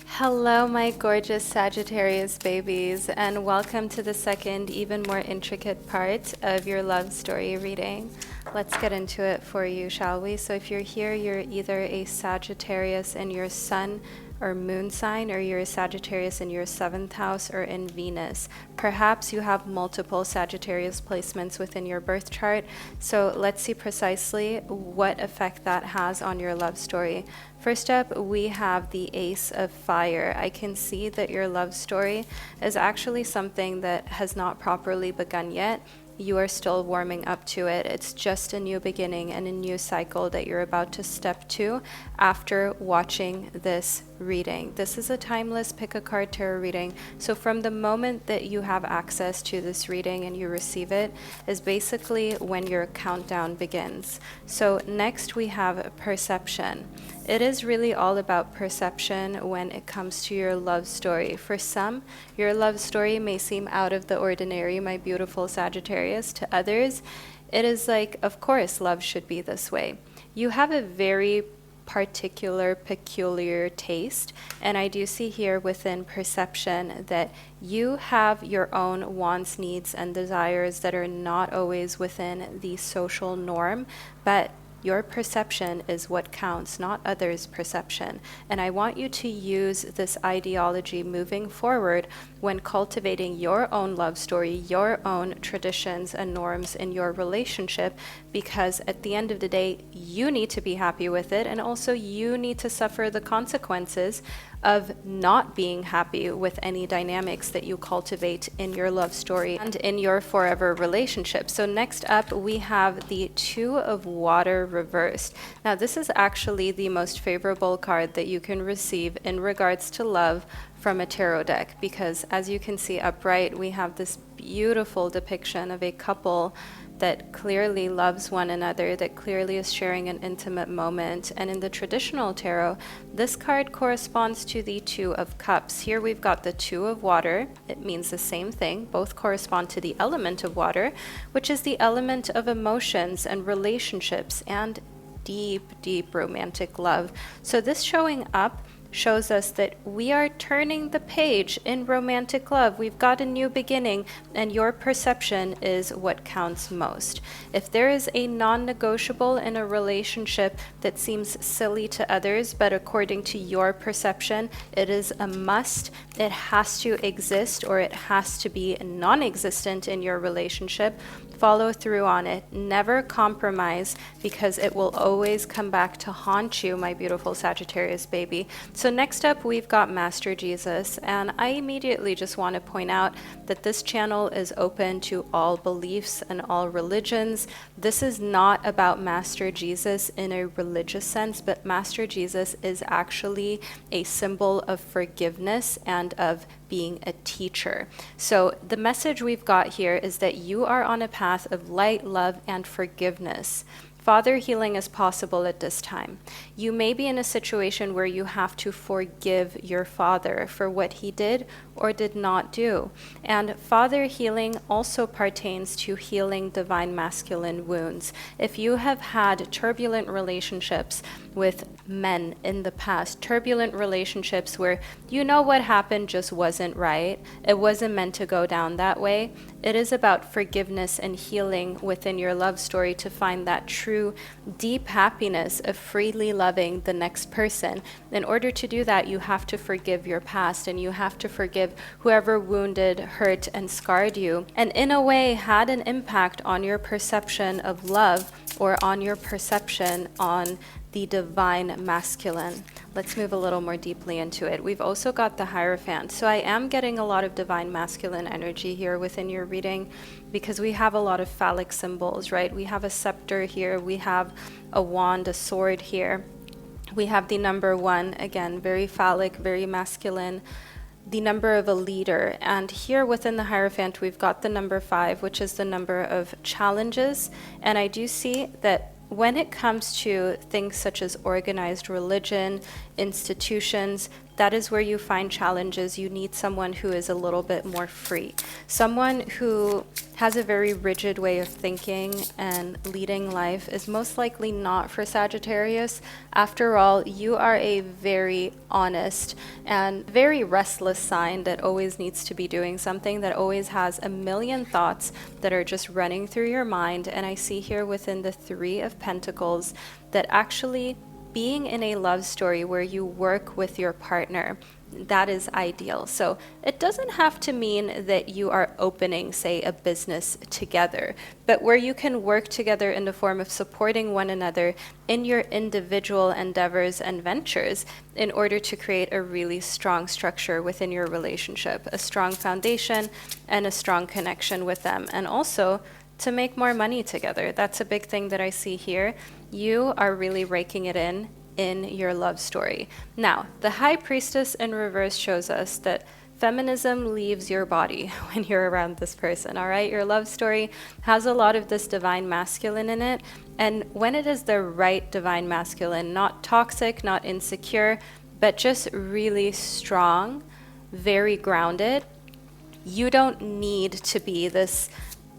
Hello, my gorgeous Sagittarius babies, and welcome to the second, even more intricate part of your love story reading. Let's get into it for you, shall we? So if you're here, you're either a Sagittarius and your sun or moon sign, or you're a Sagittarius in your 7th house or in Venus. Perhaps you have multiple Sagittarius placements within your birth chart. So let's see precisely what effect that has on your love story. First up, we have the Ace of Fire. I can see that your love story is actually something that has not properly begun yet. You are still warming up to it. It's just a new beginning and a new cycle that you're about to step to after watching this reading. This is a timeless pick a card tarot reading. So from the moment that you have access to this reading and you receive it is basically when your countdown begins. So next we have perception. It is really all about perception when it comes to your love story. For some, your love story may seem out of the ordinary, my beautiful Sagittarius. To others, it is like, of course, love should be this way. You have a very particular, peculiar taste, and I do see here within perception that you have your own wants, needs, and desires that are not always within the social norm, but your perception is what counts, not others' perception. And I want you to use this ideology moving forward when cultivating your own love story, your own traditions and norms in your relationship, because at the end of the day, you need to be happy with it, and also you need to suffer the consequences of not being happy with any dynamics that you cultivate in your love story and in your forever relationship. So next up, we have the Two of Water reversed. Now, this is actually the most favorable card that you can receive in regards to love from a tarot deck, because as you can see upright, we have this beautiful depiction of a couple that clearly loves one another, that clearly is sharing an intimate moment. And in the traditional tarot, this card corresponds to the Two of Cups. Here we've got the Two of Water. It means the same thing. Both correspond to the element of water, which is the element of emotions and relationships and deep, deep romantic love. So this showing up shows us that we are turning the page in romantic love. We've got a new beginning, and your perception is what counts most. If there is a non-negotiable in a relationship that seems silly to others, but according to your perception, it is a must, it has to exist, or it has to be non-existent in your relationship, follow through on it. Never compromise, because it will always come back to haunt you, my beautiful Sagittarius baby. So next up, we've got Master Jesus, and I immediately just want to point out that this channel is open to all beliefs and all religions. This is not about Master Jesus in a religious sense, but Master Jesus is actually a symbol of forgiveness and of being a teacher. So the message we've got here is that you are on a path of light, love, and forgiveness. Father healing is possible at this time. You may be in a situation where you have to forgive your father for what he did or did not do. And father healing also pertains to healing divine masculine wounds. If you have had turbulent relationships with men in the past, turbulent relationships where you know what happened just wasn't right, it wasn't meant to go down that way, it is about forgiveness and healing within your love story to find that true, deep happiness of freely loving the next person. In order to do that, you have to forgive your past, and you have to forgive whoever wounded, hurt, and scarred you, and in a way had an impact on your perception of love or on your perception on the divine masculine. Let's move a little more deeply into it. We've also got the Hierophant. So I am getting a lot of divine masculine energy here within your reading, because we have a lot of phallic symbols, right? We have a scepter here, we have a wand, a sword here. We have the number 1, again, very phallic, very masculine, the number of a leader. And here within the Hierophant, we've got the number 5, which is the number of challenges. And I do see that when it comes to things such as organized religion, institutions, that is where you find challenges. You need someone who is a little bit more free. Someone who has a very rigid way of thinking and leading life is most likely not for Sagittarius. After all, you are a very honest and very restless sign that always needs to be doing something, that always has a million thoughts that are just running through your mind. And I see here within the 3 of Pentacles that actually being in a love story where you work with your partner, that is ideal. So it doesn't have to mean that you are opening, say, a business together, but where you can work together in the form of supporting one another in your individual endeavors and ventures in order to create a really strong structure within your relationship, a strong foundation and a strong connection with them, and also to make more money together. That's a big thing that I see here. You are really raking it in your love story. Now, the High Priestess in reverse shows us that feminism leaves your body when you're around this person, all right? Your love story has a lot of this divine masculine in it, and when it is the right divine masculine, not toxic, not insecure, but just really strong, very grounded, you don't need to be this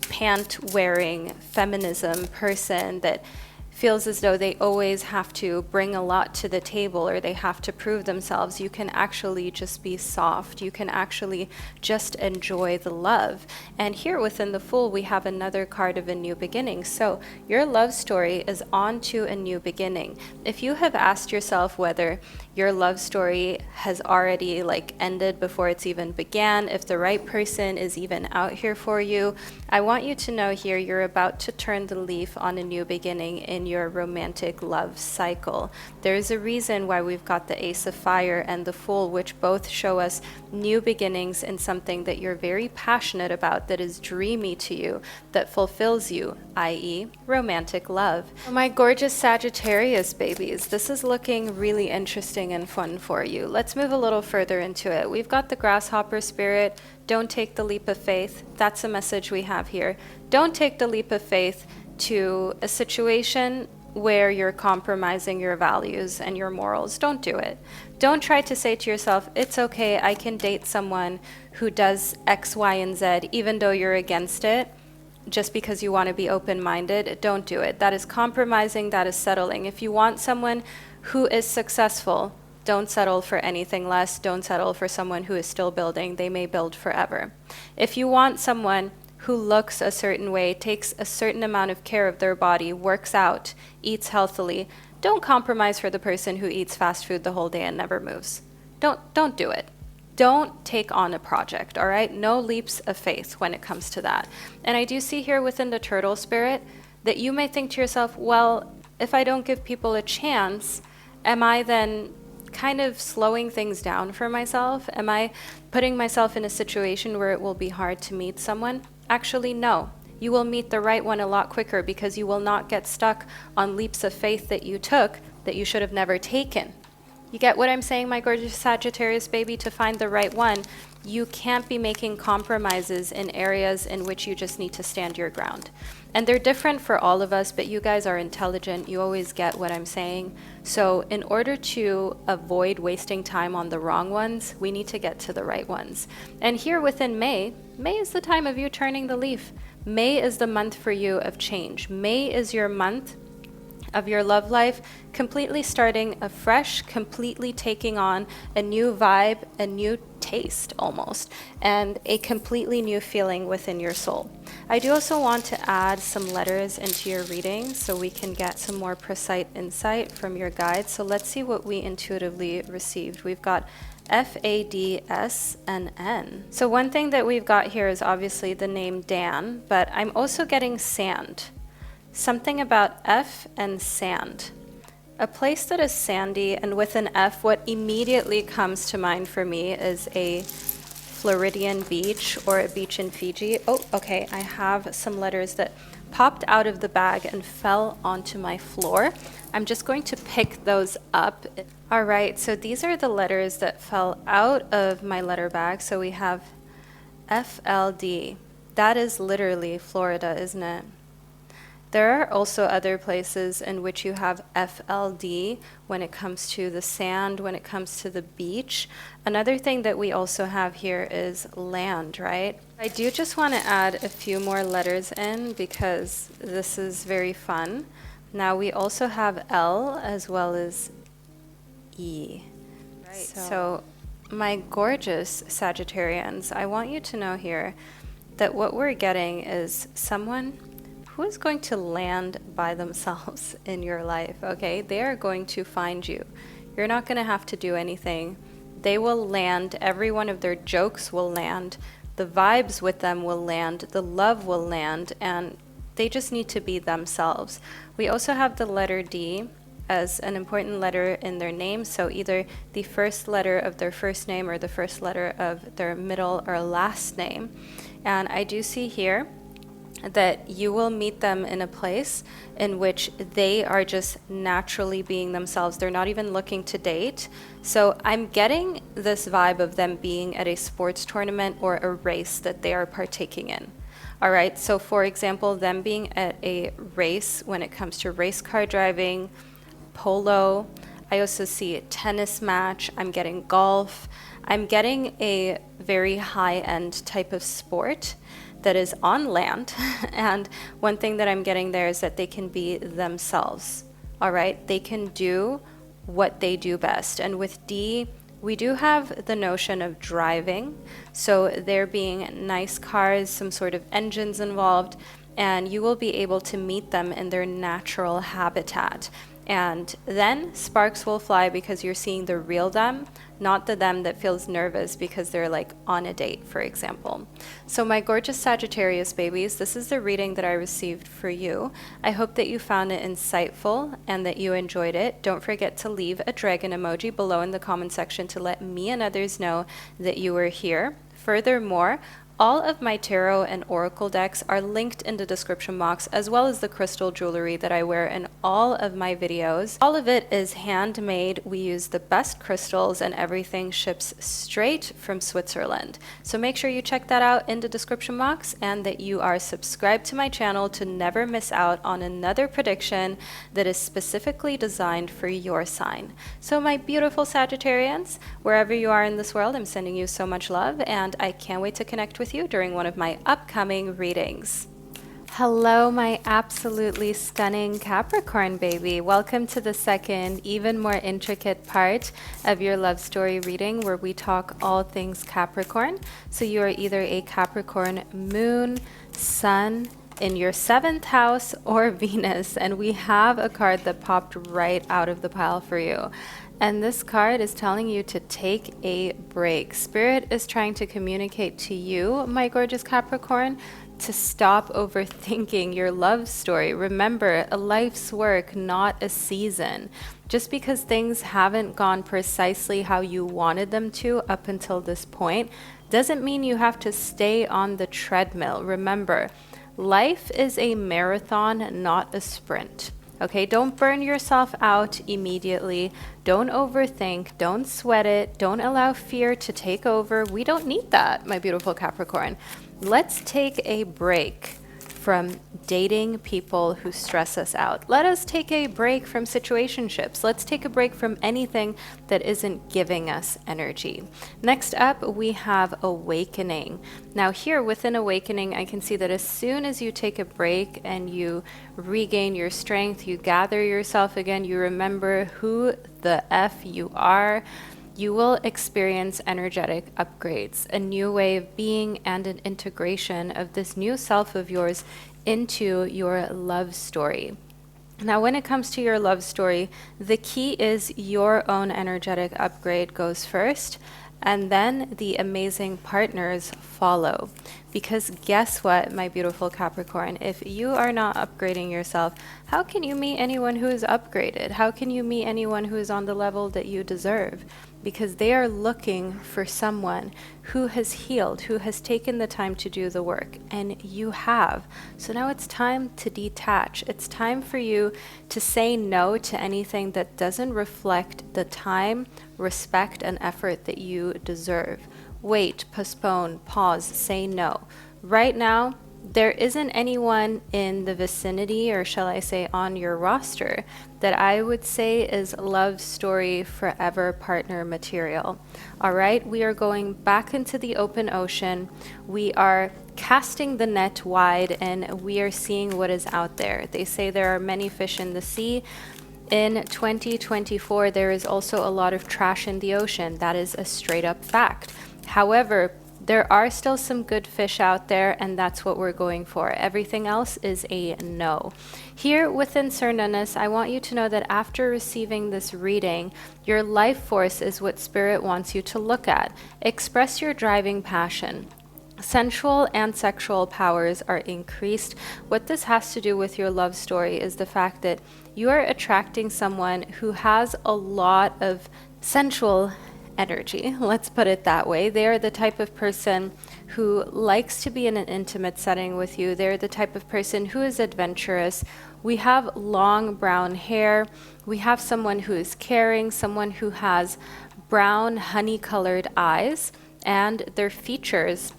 pant-wearing feminism person that feels as though they always have to bring a lot to the table or they have to prove themselves. You can actually just be soft. You can actually just enjoy the love. And here within the Fool, we have another card of a new beginning. So your love story is on to a new beginning. If you have asked yourself whether your love story has already ended before it's even began, if the right person is even out here for you, I want you to know here you're about to turn the leaf on a new beginning in your romantic love cycle. There's a reason why we've got the Ace of Fire and the Fool, which both show us new beginnings in something that you're very passionate about, that is dreamy to you, that fulfills you, i.e. romantic love. My gorgeous Sagittarius babies, this is looking really interesting and fun for you. Let's move a little further into it. We've got the grasshopper spirit. Don't take the leap of faith. That's a message we have here. Don't take the leap of faith to a situation where you're compromising your values and your morals. Don't do it. Don't try to say to yourself, it's okay, I can date someone who does X, Y, and Z, even though you're against it, just because you want to be open-minded. Don't do it. That is compromising, that is settling. If you want someone who is successful, don't settle for anything less. Don't settle for someone who is still building. They may build forever. If you want someone who looks a certain way, takes a certain amount of care of their body, works out, eats healthily, don't compromise for the person who eats fast food the whole day and never moves. Don't do it. Don't take on a project, all right? No leaps of faith when it comes to that. And I do see here within the turtle spirit that you may think to yourself, well, if I don't give people a chance, am I then kind of slowing things down for myself? Am I putting myself in a situation where it will be hard to meet someone? Actually, no. You will meet the right one a lot quicker because you will not get stuck on leaps of faith that you took that you should have never taken. You get what I'm saying, my gorgeous Sagittarius baby? To find the right one, you can't be making compromises in areas in which you just need to stand your ground. And they're different for all of us, but you guys are intelligent. You always get what I'm saying. So in order to avoid wasting time on the wrong ones, we need to get to the right ones. And here within May is the time of you turning the leaf. May is the month for you of change. May is your month of your love life completely starting afresh, completely taking on a new vibe, a new taste almost, and a completely new feeling within your soul. I do also want to add some letters into your reading so we can get some more precise insight from your guide. So let's see what we intuitively received. We've got F, A, D, S, and N. So one thing that we've got here is obviously the name Dan, but I'm also getting sand. Something about F and sand. A place that is sandy, and with an F, what immediately comes to mind for me is a Floridian beach or a beach in Fiji. Oh, okay, I have some letters that popped out of the bag and fell onto my floor. I'm just going to pick those up. All right, so these are the letters that fell out of my letter bag. So we have FLD. That is literally Florida, isn't it? There are also other places in which you have FLD when it comes to the sand, when it comes to the beach. Another thing that we also have here is land, right? I do just want to add a few more letters in because this is very fun. Now we also have L as well as E. Right. So my gorgeous Sagittarians, I want you to know here that what we're getting is someone who is going to land by themselves in your life, okay? They are going to find you. You're not going to have to do anything. They will land. Every one of their jokes will land. The vibes with them will land. The love will land. And they just need to be themselves. We also have the letter D as an important letter in their name. So either the first letter of their first name or the first letter of their middle or last name. And I do see here that you will meet them in a place in which they are just naturally being themselves. They're not even looking to date. So I'm getting this vibe of them being at a sports tournament or a race that they are partaking in. All right, so for example, them being at a race when it comes to race car driving, polo. I also see a tennis match. I'm getting golf. I'm getting a very high-end type of sport that is on land. And one thing that I'm getting there is that they can be themselves. All right, they can do what they do best. And with D, we do have the notion of driving. So there being nice cars, some sort of engines involved, and you will be able to meet them in their natural habitat. And then sparks will fly because you're seeing the real them, not the them that feels nervous because they're like on a date, for example. So my gorgeous Sagittarius babies, this is the reading that I received for you. I hope that you found it insightful and that you enjoyed it. Don't forget to leave a dragon emoji below in the comment section to let me and others know that you were here. Furthermore, all of my tarot and oracle decks are linked in the description box, as well as the crystal jewelry that I wear in all of my videos. All of it is handmade. We use the best crystals and everything ships straight from Switzerland. So make sure you check that out in the description box and that you are subscribed to my channel to never miss out on another prediction that is specifically designed for your sign. So my beautiful Sagittarians, wherever you are in this world, I'm sending you so much love and I can't wait to connect with you during one of my upcoming readings. Hello, my absolutely stunning Capricorn baby. Welcome to the second, even more intricate part of your love story reading where we talk all things Capricorn. So you are either a Capricorn moon, sun, in your 7th house, or Venus. And we have a card that popped right out of the pile for you. And this card is telling you to take a break. Spirit is trying to communicate to you, my gorgeous Capricorn, to stop overthinking your love story. Remember, a life's work, not a season. Just because things haven't gone precisely how you wanted them to up until this point, doesn't mean you have to stay on the treadmill. Remember, life is a marathon, not a sprint. Okay, don't burn yourself out immediately. Don't overthink. Don't sweat it. Don't allow fear to take over. We don't need that, my beautiful Capricorn. Let's take a break from dating people who stress us out. Let us take a break from situationships. Let's take a break from anything that isn't giving us energy. Next up, we have awakening. Now here within awakening, I can see that as soon as you take a break and you regain your strength, you gather yourself again, you remember who the F you are, you will experience energetic upgrades, a new way of being and an integration of this new self of yours into your love story. Now, when it comes to your love story, the key is your own energetic upgrade goes first, and then the amazing partners follow. Because guess what, my beautiful Capricorn, if you are not upgrading yourself, how can you meet anyone who is upgraded? How can you meet anyone who is on the level that you deserve? Because they are looking for someone who has healed, who has taken the time to do the work, and you have. So now it's time to detach. It's time for you to say no to anything that doesn't reflect the time, respect, and effort that you deserve. Wait, postpone, pause, say no. Right now, there isn't anyone in the vicinity, or shall I say on your roster, that I would say is love story forever partner material. All right, we are going back into the open ocean. We are casting the net wide and we are seeing what is out there. They say there are many fish in the sea. In 2024, there is also a lot of trash in the ocean. That is a straight up fact. However, There are still some good fish out there, and that's what we're going for. Everything else is a no. Here within Cernunnos, I want you to know that after receiving this reading, your life force is what Spirit wants you to look at. Express your driving passion. Sensual and sexual powers are increased. What this has to do with your love story is the fact that you are attracting someone who has a lot of sensual energy. Let's put it that way. They are the type of person who likes to be in an intimate setting with you. They're the type of person who is adventurous. We have long brown hair. We have someone who is caring, someone who has brown honey-colored eyes, and their features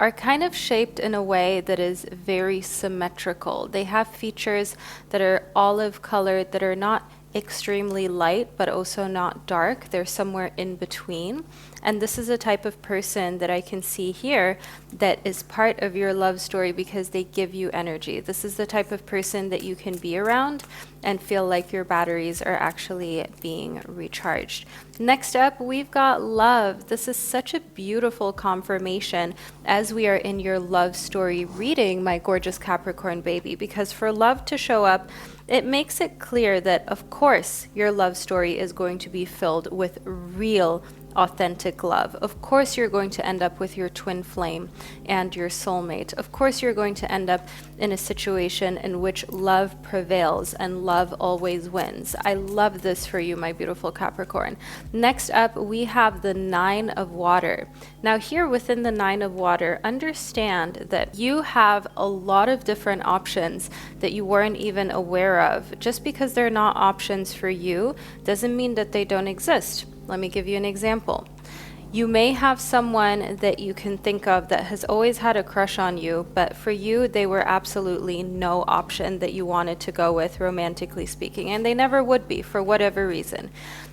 are kind of shaped in a way that is very symmetrical. They have features that are olive colored, that are not extremely light, but also not dark. They're somewhere in between. And this is a type of person that I can see here that is part of your love story because they give you energy. This is the type of person that you can be around and feel like your batteries are actually being recharged. Next up, we've got love. This is such a beautiful confirmation as we are in your love story reading, my gorgeous Capricorn baby, because for love to show up, it makes it clear that, of course, your love story is going to be filled with real, authentic love. Of course, you're going to end up with your twin flame and your soulmate. Of course, you're going to end up in a situation in which love prevails and love always wins. I love this for you, my beautiful Capricorn. Next up, we have the Nine of Water. Now here within the Nine of Water, understand that you have a lot of different options that you weren't even aware of. Just because they're not options for you doesn't mean that they don't exist. Let me give you an example. You may have someone that you can think of that has always had a crush on you, but for you, they were absolutely no option that you wanted to go with, romantically speaking, and they never would be for whatever reason.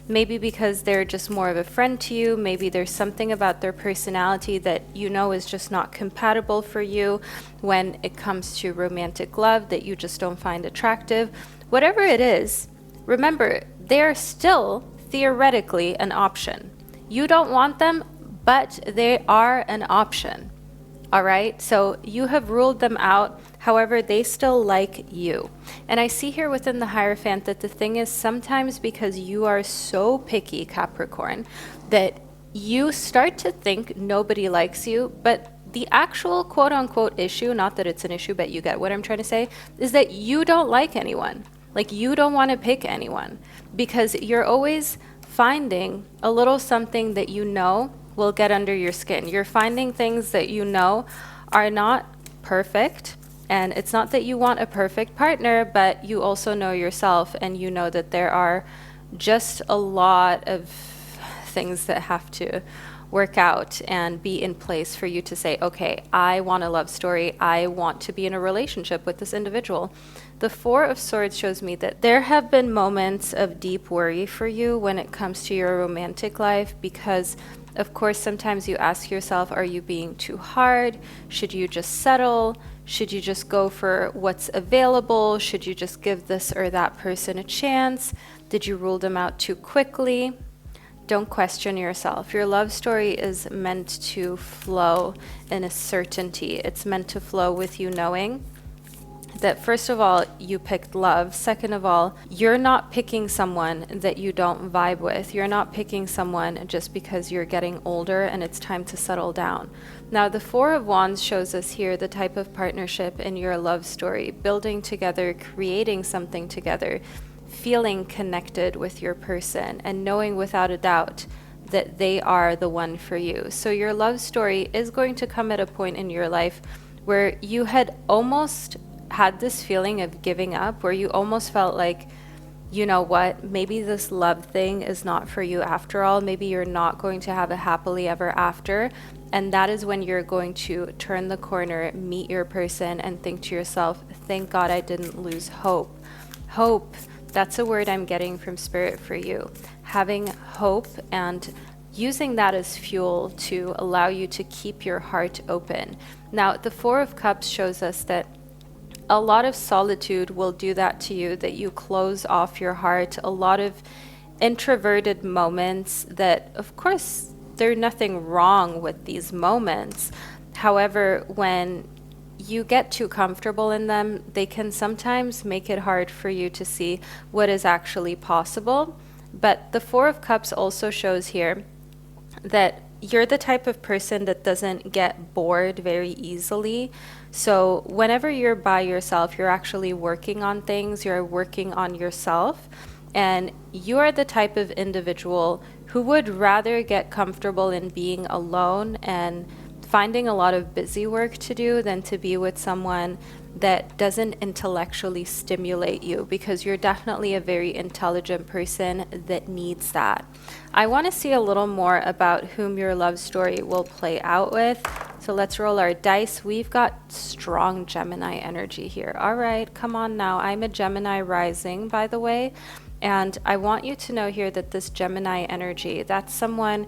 Maybe because they're just more of a friend to you. Maybe there's something about their personality that you know is just not compatible for you when it comes to romantic love, that you just don't find attractive. Whatever it is, remember, they're still theoretically an option. You don't want them, but they are an option. All right, so you have ruled them out. However, they still like you. And I see here within the Hierophant that the thing is sometimes because you are so picky, Capricorn, that you start to think nobody likes you, but the actual quote unquote issue, not that it's an issue, but you get what I'm trying to say, is that you don't like anyone. Like you don't want to pick anyone because you're always finding a little something that you know will get under your skin. You're finding things that you know are not perfect. And it's not that you want a perfect partner, but you also know yourself and you know that there are just a lot of things that have to work out and be in place for you to say, okay, I want a love story. I want to be in a relationship with this individual. The Four of Swords shows me that there have been moments of deep worry for you when it comes to your romantic life because, of course, sometimes you ask yourself, are you being too hard? Should you just settle? Should you just go for what's available? Should you just give this or that person a chance? Did you rule them out too quickly? Don't question yourself. Your love story is meant to flow in a certainty. It's meant to flow with you knowing that first of all, you picked love. Second of all, you're not picking someone that you don't vibe with. You're not picking someone just because you're getting older and it's time to settle down. Now, the Four of Wands shows us here the type of partnership in your love story, building together, creating something together, feeling connected with your person and knowing without a doubt that they are the one for you. So your love story is going to come at a point in your life where you had almost had this feeling of giving up, where you almost felt like, you know what, maybe this love thing is not for you after all. Maybe you're not going to have a happily ever after. And that is when you're going to turn the corner, meet your person, and think to yourself, thank God I didn't lose hope. Hope, that's a word I'm getting from Spirit for you. Having hope and using that as fuel to allow you to keep your heart open. Now, the Four of Cups shows us that a lot of solitude will do that to you, that you close off your heart, a lot of introverted moments that, of course, there's nothing wrong with these moments. However, when you get too comfortable in them, they can sometimes make it hard for you to see what is actually possible. But the Four of Cups also shows here that you're the type of person that doesn't get bored very easily. So whenever you're by yourself, you're actually working on things, you're working on yourself, and you are the type of individual who would rather get comfortable in being alone and finding a lot of busy work to do than to be with someone that doesn't intellectually stimulate you, because you're definitely a very intelligent person that needs that. I want to see a little more about whom your love story will play out with. So let's roll our dice. We've got strong Gemini energy here. All right, come on now. I'm a Gemini rising, by the way. And I want you to know here that this Gemini energy, that's someone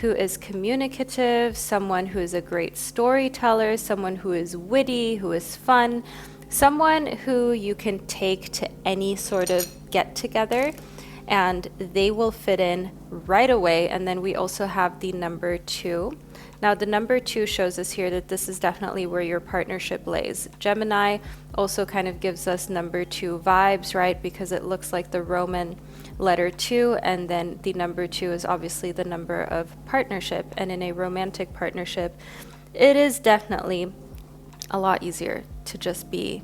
who is communicative, someone who is a great storyteller, someone who is witty, who is fun, someone who you can take to any sort of get together and they will fit in right away. And then we also have the number 2. Now the number 2 shows us here that this is definitely where your partnership lays. Gemini also kind of gives us number 2 vibes, right? Because it looks like the Roman letter 2, and then the number 2 is obviously the number of partnership. And in a romantic partnership, it is definitely a lot easier to just be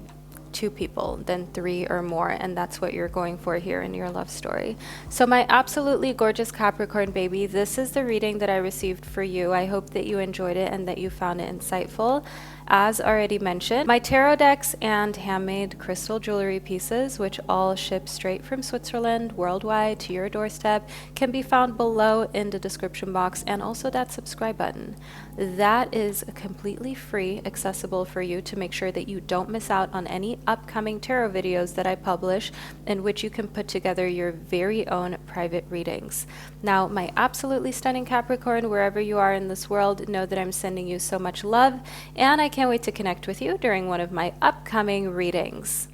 2 people than 3 or more, and that's what you're going for here in your love story. So my absolutely gorgeous Capricorn baby, this is the reading that I received for you. I hope that you enjoyed it and that you found it insightful. As already mentioned, my tarot decks and handmade crystal jewelry pieces, which all ship straight from Switzerland worldwide to your doorstep, can be found below in the description box, and also that subscribe button. That is completely free, accessible for you to make sure that you don't miss out on any upcoming tarot videos that I publish, in which you can put together your very own private readings. Now, my absolutely stunning Capricorn, wherever you are in this world, know that I'm sending you so much love, and I can't wait to connect with you during one of my upcoming readings.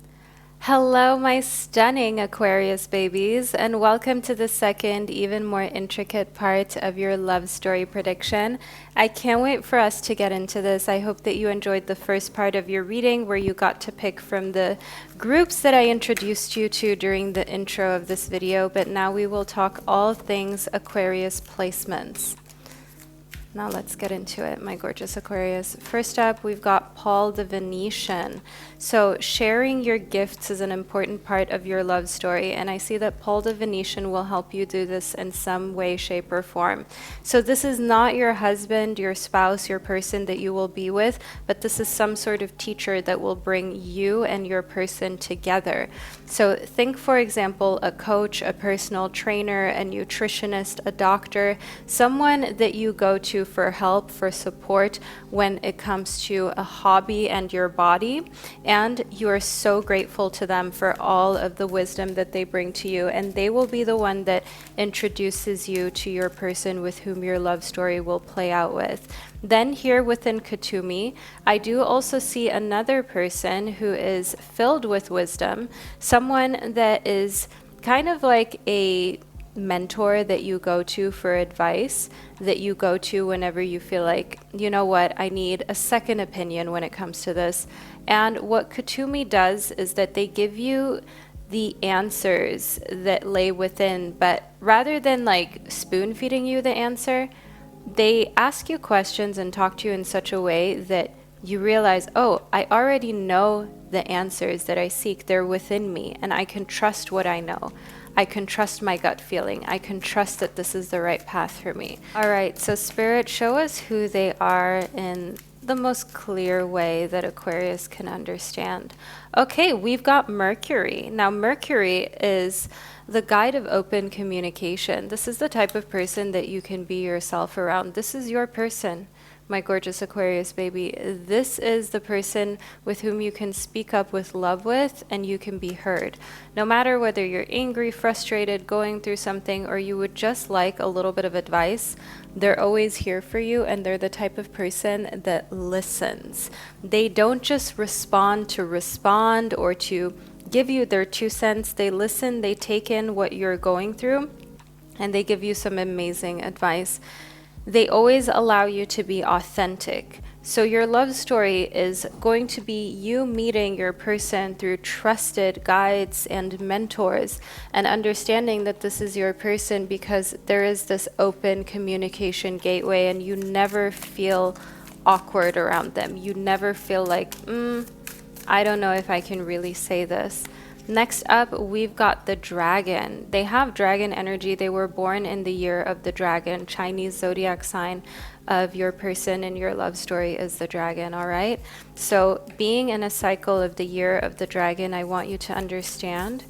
Hello, my stunning Aquarius babies, and welcome to the second, even more intricate part of your love story prediction. I can't wait for us to get into this. I hope that you enjoyed the first part of your reading, where you got to pick from the groups that I introduced you to during the intro of this video, but now we will talk all things Aquarius placements. Now let's get into it, my gorgeous Aquarius. First up, we've got Paul the Venetian. So sharing your gifts is an important part of your love story, and I see that Paul the Venetian will help you do this in some way, shape, or form. So this is not your husband, your spouse, your person that you will be with, but this is some sort of teacher that will bring you and your person together. So think, for example, a coach, a personal trainer, a nutritionist, a doctor, someone that you go to for help, for support when it comes to a hobby and your body, and you are so grateful to them for all of the wisdom that they bring to you, and they will be the one that introduces you to your person with whom your love story will play out with. Then here within Katumi, I do also see another person who is filled with wisdom, someone that is kind of like a mentor that you go to for advice, that you go to whenever you feel like, you know what, I need a second opinion when it comes to this. And what Katumi does is that they give you the answers that lay within, but rather than like spoon feeding you the answer, they ask you questions and talk to you in such a way that you realize, oh, I already know the answers that I seek. They're within me, and I can trust what I know. I can trust my gut feeling. I can trust that this is the right path for me. All right, so Spirit, show us who they are in the most clear way that Aquarius can understand. Okay, we've got Mercury. Now, Mercury is the guide of open communication. This is the type of person that you can be yourself around. This is your person, my gorgeous Aquarius baby. This is the person with whom you can speak up with love with, and you can be heard. No matter whether you're angry, frustrated, going through something, or you would just like a little bit of advice, they're always here for you, and they're the type of person that listens. They don't just respond to respond or to give you their 2 cents. They listen, they take in what you're going through, and they give you some amazing advice. they always allow you to be authentic. So your love story is going to be you meeting your person through trusted guides and mentors, and understanding that this is your person because there is this open communication gateway, and you never feel awkward around them. You never feel like, I don't know if I can really say this. Next up, we've got the dragon. They have dragon energy. They were born in the year of the dragon. Chinese zodiac sign of your person in your love story is the dragon, all right? So being in a cycle of the year of the dragon, I want you to understand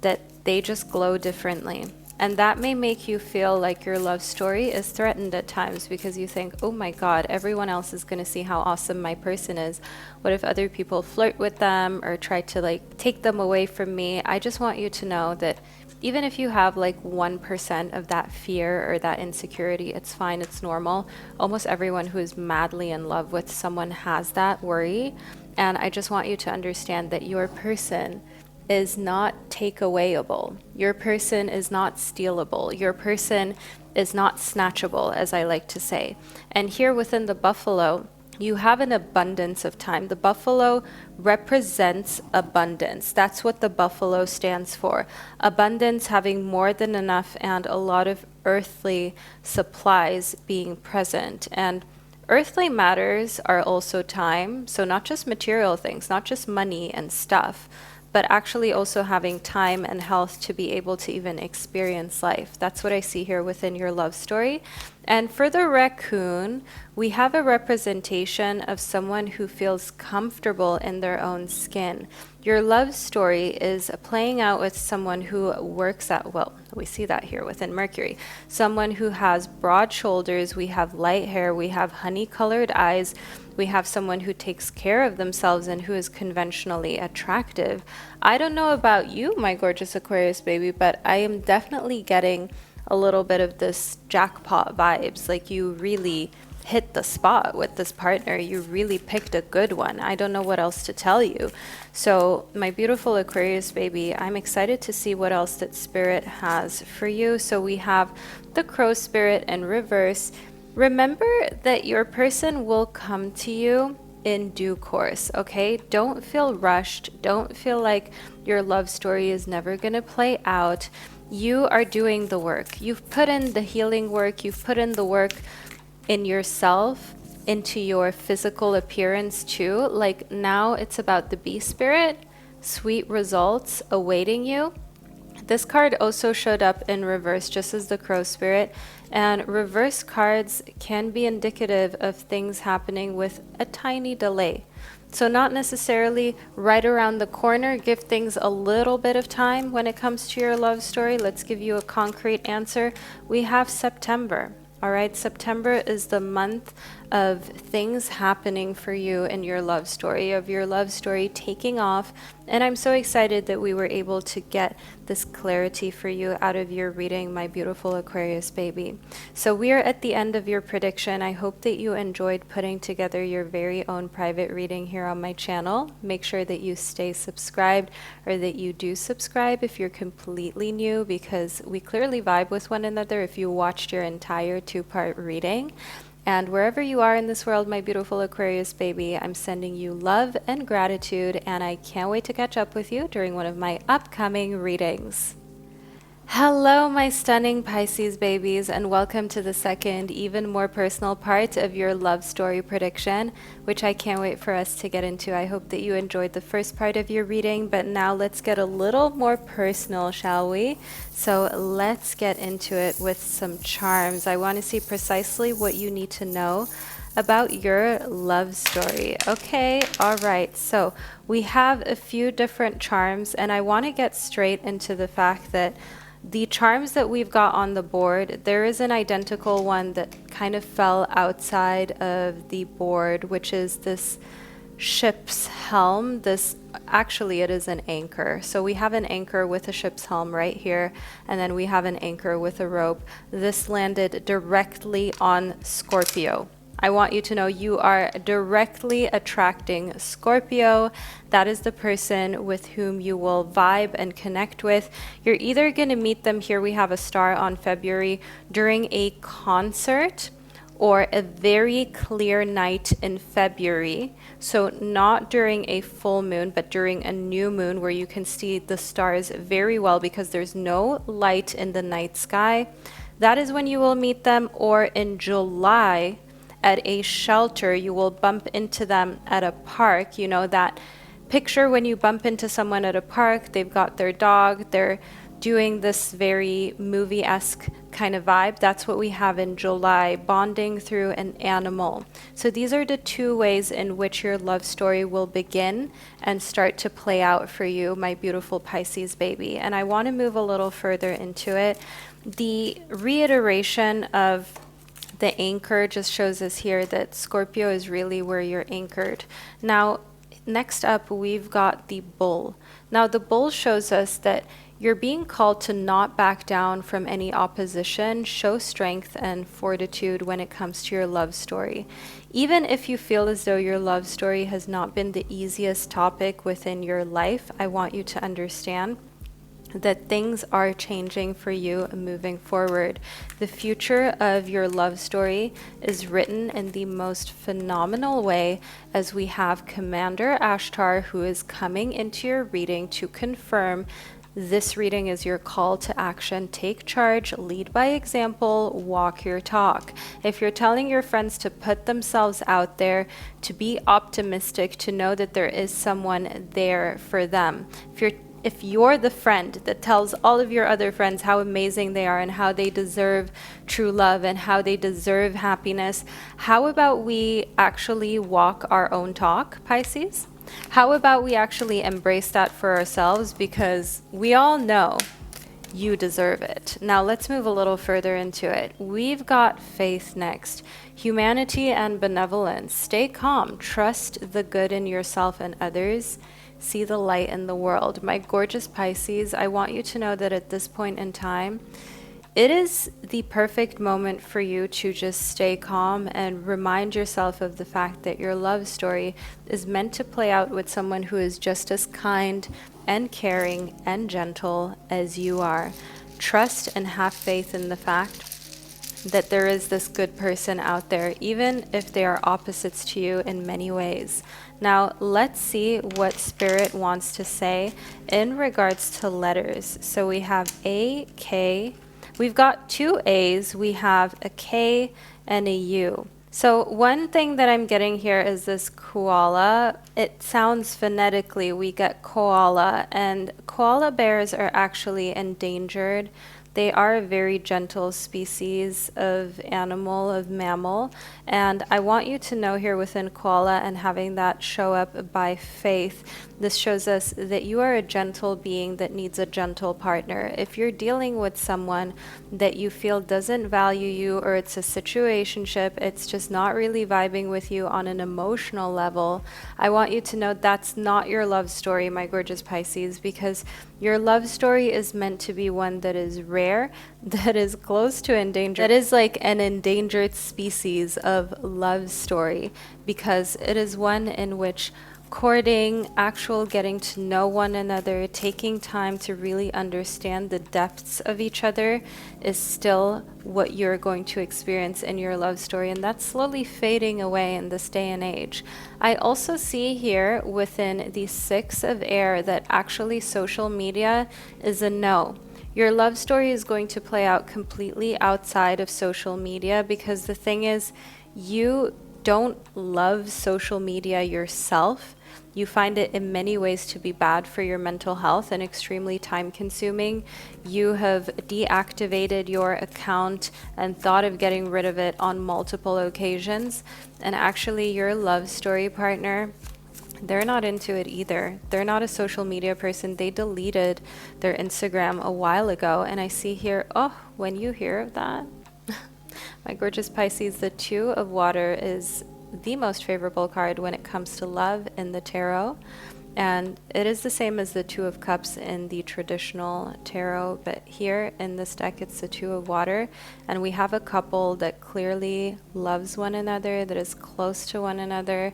that they just glow differently. And that may make you feel like your love story is threatened at times, because you think, oh my God, everyone else is going to see how awesome my person is. What if other people flirt with them or try to like take them away from me? I just want you to know that even if you have like 1% of that fear or that insecurity, it's fine, it's normal. Almost everyone who is madly in love with someone has that worry. And I just want you to understand that your person is not takeawayable. Your person is not stealable. Your person is not snatchable, as I like to say. And here within the buffalo, you have an abundance of time. The buffalo represents abundance. That's what the buffalo stands for. Abundance, having more than enough, and a lot of earthly supplies being present. And earthly matters are also time. So not just material things, not just money and stuff, but actually also having time and health to be able to even experience life. That's what I see here within your love story. And for the raccoon, we have a representation of someone who feels comfortable in their own skin. Your love story is playing out with someone who works at, well, we see that here within Mercury. Someone who has broad shoulders, we have light hair, we have honey-colored eyes, we have someone who takes care of themselves and who is conventionally attractive. I don't know about you, my gorgeous Aquarius baby, but I am definitely getting a little bit of this jackpot vibes. Like you really hit the spot with this partner. You really picked a good one. I don't know what else to tell you. So my beautiful Aquarius baby, I'm excited to see what else that spirit has for you. So we have the crow spirit in reverse. Remember that your person will come to you in due course, okay? Don't feel rushed. Don't feel like your love story is never going to play out. You are doing the work. You've put in the healing work. You've put in the work in yourself, into your physical appearance too. Like now it's about the bee spirit, sweet results awaiting you. This card also showed up in reverse, just as the crow spirit. And reverse cards can be indicative of things happening with a tiny delay. So not necessarily right around the corner. Give things a little bit of time when it comes to your love story. Let's give you a concrete answer. We have September. All right, September is the month of things happening for you in your love story, of your love story taking off. And I'm so excited that we were able to get this clarity for you out of your reading, my beautiful Aquarius baby. So we are at the end of your prediction. I hope that you enjoyed putting together your very own private reading here on my channel. Make sure that you stay subscribed, or that you do subscribe if you're completely new, because we clearly vibe with one another if you watched your entire 2-part reading. And wherever you are in this world, my beautiful Aquarius baby, I'm sending you love and gratitude, and I can't wait to catch up with you during one of my upcoming readings. Hello, my stunning Pisces babies, and welcome to the second, even more personal part of your love story prediction, which I can't wait for us to get into. I hope that you enjoyed the first part of your reading, but now let's get a little more personal, shall we? So let's get into it with some charms. I want to see precisely what you need to know about your love story. Okay, all right. So we have a few different charms, and I want to get straight into the fact that the charms that we've got on the board, there is an identical one that kind of fell outside of the board, which is this ship's helm. This actually, it is an anchor. So we have an anchor with a ship's helm right here, and then we have an anchor with a rope. This landed directly on Scorpio. I want you to know you are directly attracting Scorpio. That is the person with whom you will vibe and connect with. You're either going to meet them, here we have a star on February, during a concert, or a very clear night in February. So not during a full moon, but during a new moon where you can see the stars very well because there's no light in the night sky. That is when you will meet them. Or in July at a shelter, you will bump into them at a park. You know that picture when you bump into someone at a park, they've got their dog, they're doing this very movie-esque kind of vibe. That's what we have in July, bonding through an animal. So these are the two ways in which your love story will begin and start to play out for you, my beautiful Pisces baby. And I want to move a little further into it. The reiteration of the anchor just shows us here that Scorpio is really where you're anchored. Now, next up, we've got the bull. Now, the bull shows us that you're being called to not back down from any opposition, show strength and fortitude when it comes to your love story. Even if you feel as though your love story has not been the easiest topic within your life, I want you to understand that things are changing for you moving forward. The future of your love story is written in the most phenomenal way, as we have Commander Ashtar, who is coming into your reading to confirm this reading is your call to action. Take charge, lead by example, walk your talk. If you're telling your friends to put themselves out there, to be optimistic, to know that there is someone there for them. If you're the friend that tells all of your other friends how amazing they are and how they deserve true love and how they deserve happiness, how about we actually walk our own talk, Pisces? How about we actually embrace that for ourselves, because we all know you deserve it. Now let's move a little further into it. We've got faith next. Humanity and benevolence. Stay calm. Trust the good in yourself and others. See the light in the world. My gorgeous Pisces, I want you to know that at this point in time, it is the perfect moment for you to just stay calm and remind yourself of the fact that your love story is meant to play out with someone who is just as kind and caring and gentle as you are. Trust and have faith in the fact that there is this good person out there, even if they are opposites to you in many ways. Now, let's see what Spirit wants to say in regards to letters. So we have A, K. We've got two A's, we have a K and a U. So one thing that I'm getting here is this koala. It sounds phonetically, we get koala, and koala bears are actually endangered. They are a very gentle species of animal, of mammal, and I want you to know here within koala and having that show up by faith, this shows us that you are a gentle being that needs a gentle partner. If you're dealing with someone that you feel doesn't value you, or it's a situationship, it's just not really vibing with you on an emotional level, I want you to know that's not your love story, my gorgeous Pisces, because your love story is meant to be one that is rare, that is close to endangered, that is like an endangered species of love story, because it is one in which courting, actual getting to know one another, taking time to really understand the depths of each other is still what you're going to experience in your love story, and that's slowly fading away in this day and age. I also see here within the Six of Air that actually social media is a no. Your love story is going to play out completely outside of social media, because the thing is, you don't love social media yourself. You find it in many ways to be bad for your mental health and extremely time consuming. You have deactivated your account and thought of getting rid of it on multiple occasions. And actually your love story partner, they're not into it either. They're not a social media person. They deleted their Instagram a while ago. And I see here, oh, when you hear of that, my gorgeous Pisces, the Two of Water is the most favorable card when it comes to love in the tarot, and it is the same as the Two of Cups in the traditional tarot, but here in this deck it's the Two of Water, and we have a couple that clearly loves one another, that is close to one another.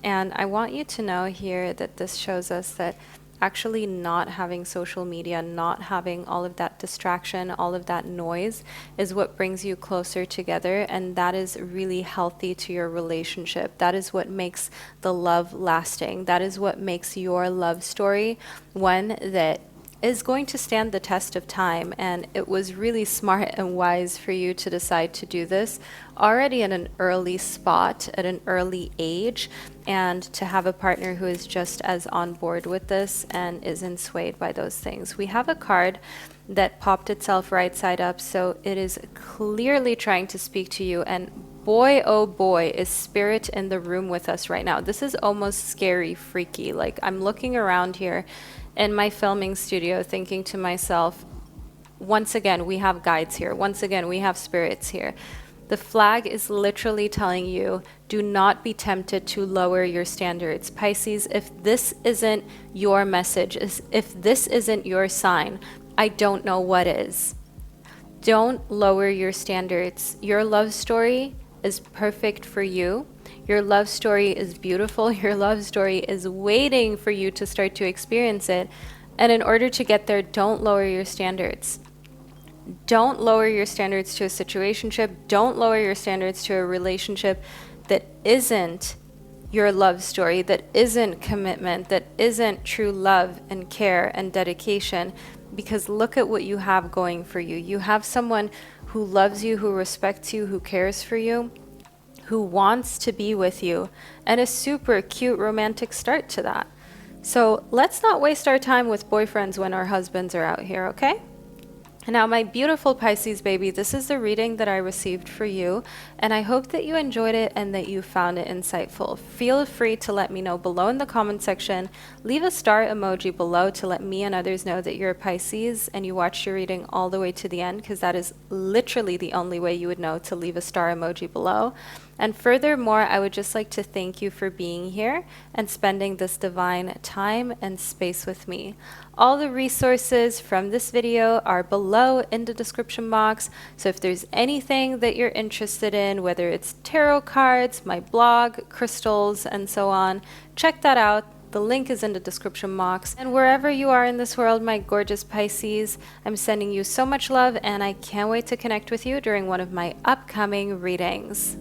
And I want you to know here that this shows us that actually not having social media, not having all of that distraction, all of that noise is what brings you closer together, and that is really healthy to your relationship. That is what makes the love lasting. That is what makes your love story one that is going to stand the test of time. And it was really smart and wise for you to decide to do this already at an early spot, at an early age, and to have a partner who is just as on board with this and isn't swayed by those things. We have a card that popped itself right side up, so it is clearly trying to speak to you. And boy, oh boy, is spirit in the room with us right now. This is almost scary, freaky. Like, I'm looking around here in my filming studio thinking to myself, once again, we have guides here. Once again, we have spirits here. The flag is literally telling you, do not be tempted to lower your standards. Pisces, if this isn't your message, if this isn't your sign, I don't know what is. Don't lower your standards. Your love story is perfect for you. Your love story is beautiful. Your love story is waiting for you to start to experience it. And in order to get there, don't lower your standards. Don't lower your standards to a situationship. Don't lower your standards to a relationship that isn't your love story, that isn't commitment, that isn't true love and care and dedication. Because look at what you have going for you. You have someone who loves you, who respects you, who cares for you, who wants to be with you, and a super cute romantic start to that. So let's not waste our time with boyfriends when our husbands are out here, okay? Now, my beautiful Pisces baby, this is the reading that I received for you, and I hope that you enjoyed it and that you found it insightful. Feel free to let me know below in the comment section. Leave a star emoji below to let me and others know that you're a Pisces and you watched your reading all the way to the end, because that is literally the only way you would know to leave a star emoji below. And furthermore, I would just like to thank you for being here and spending this divine time and space with me. All the resources from this video are below in the description box. So if there's anything that you're interested in, whether it's tarot cards, my blog, crystals, and so on, check that out. The link is in the description box. And wherever you are in this world, my gorgeous Pisces, I'm sending you so much love, and I can't wait to connect with you during one of my upcoming readings.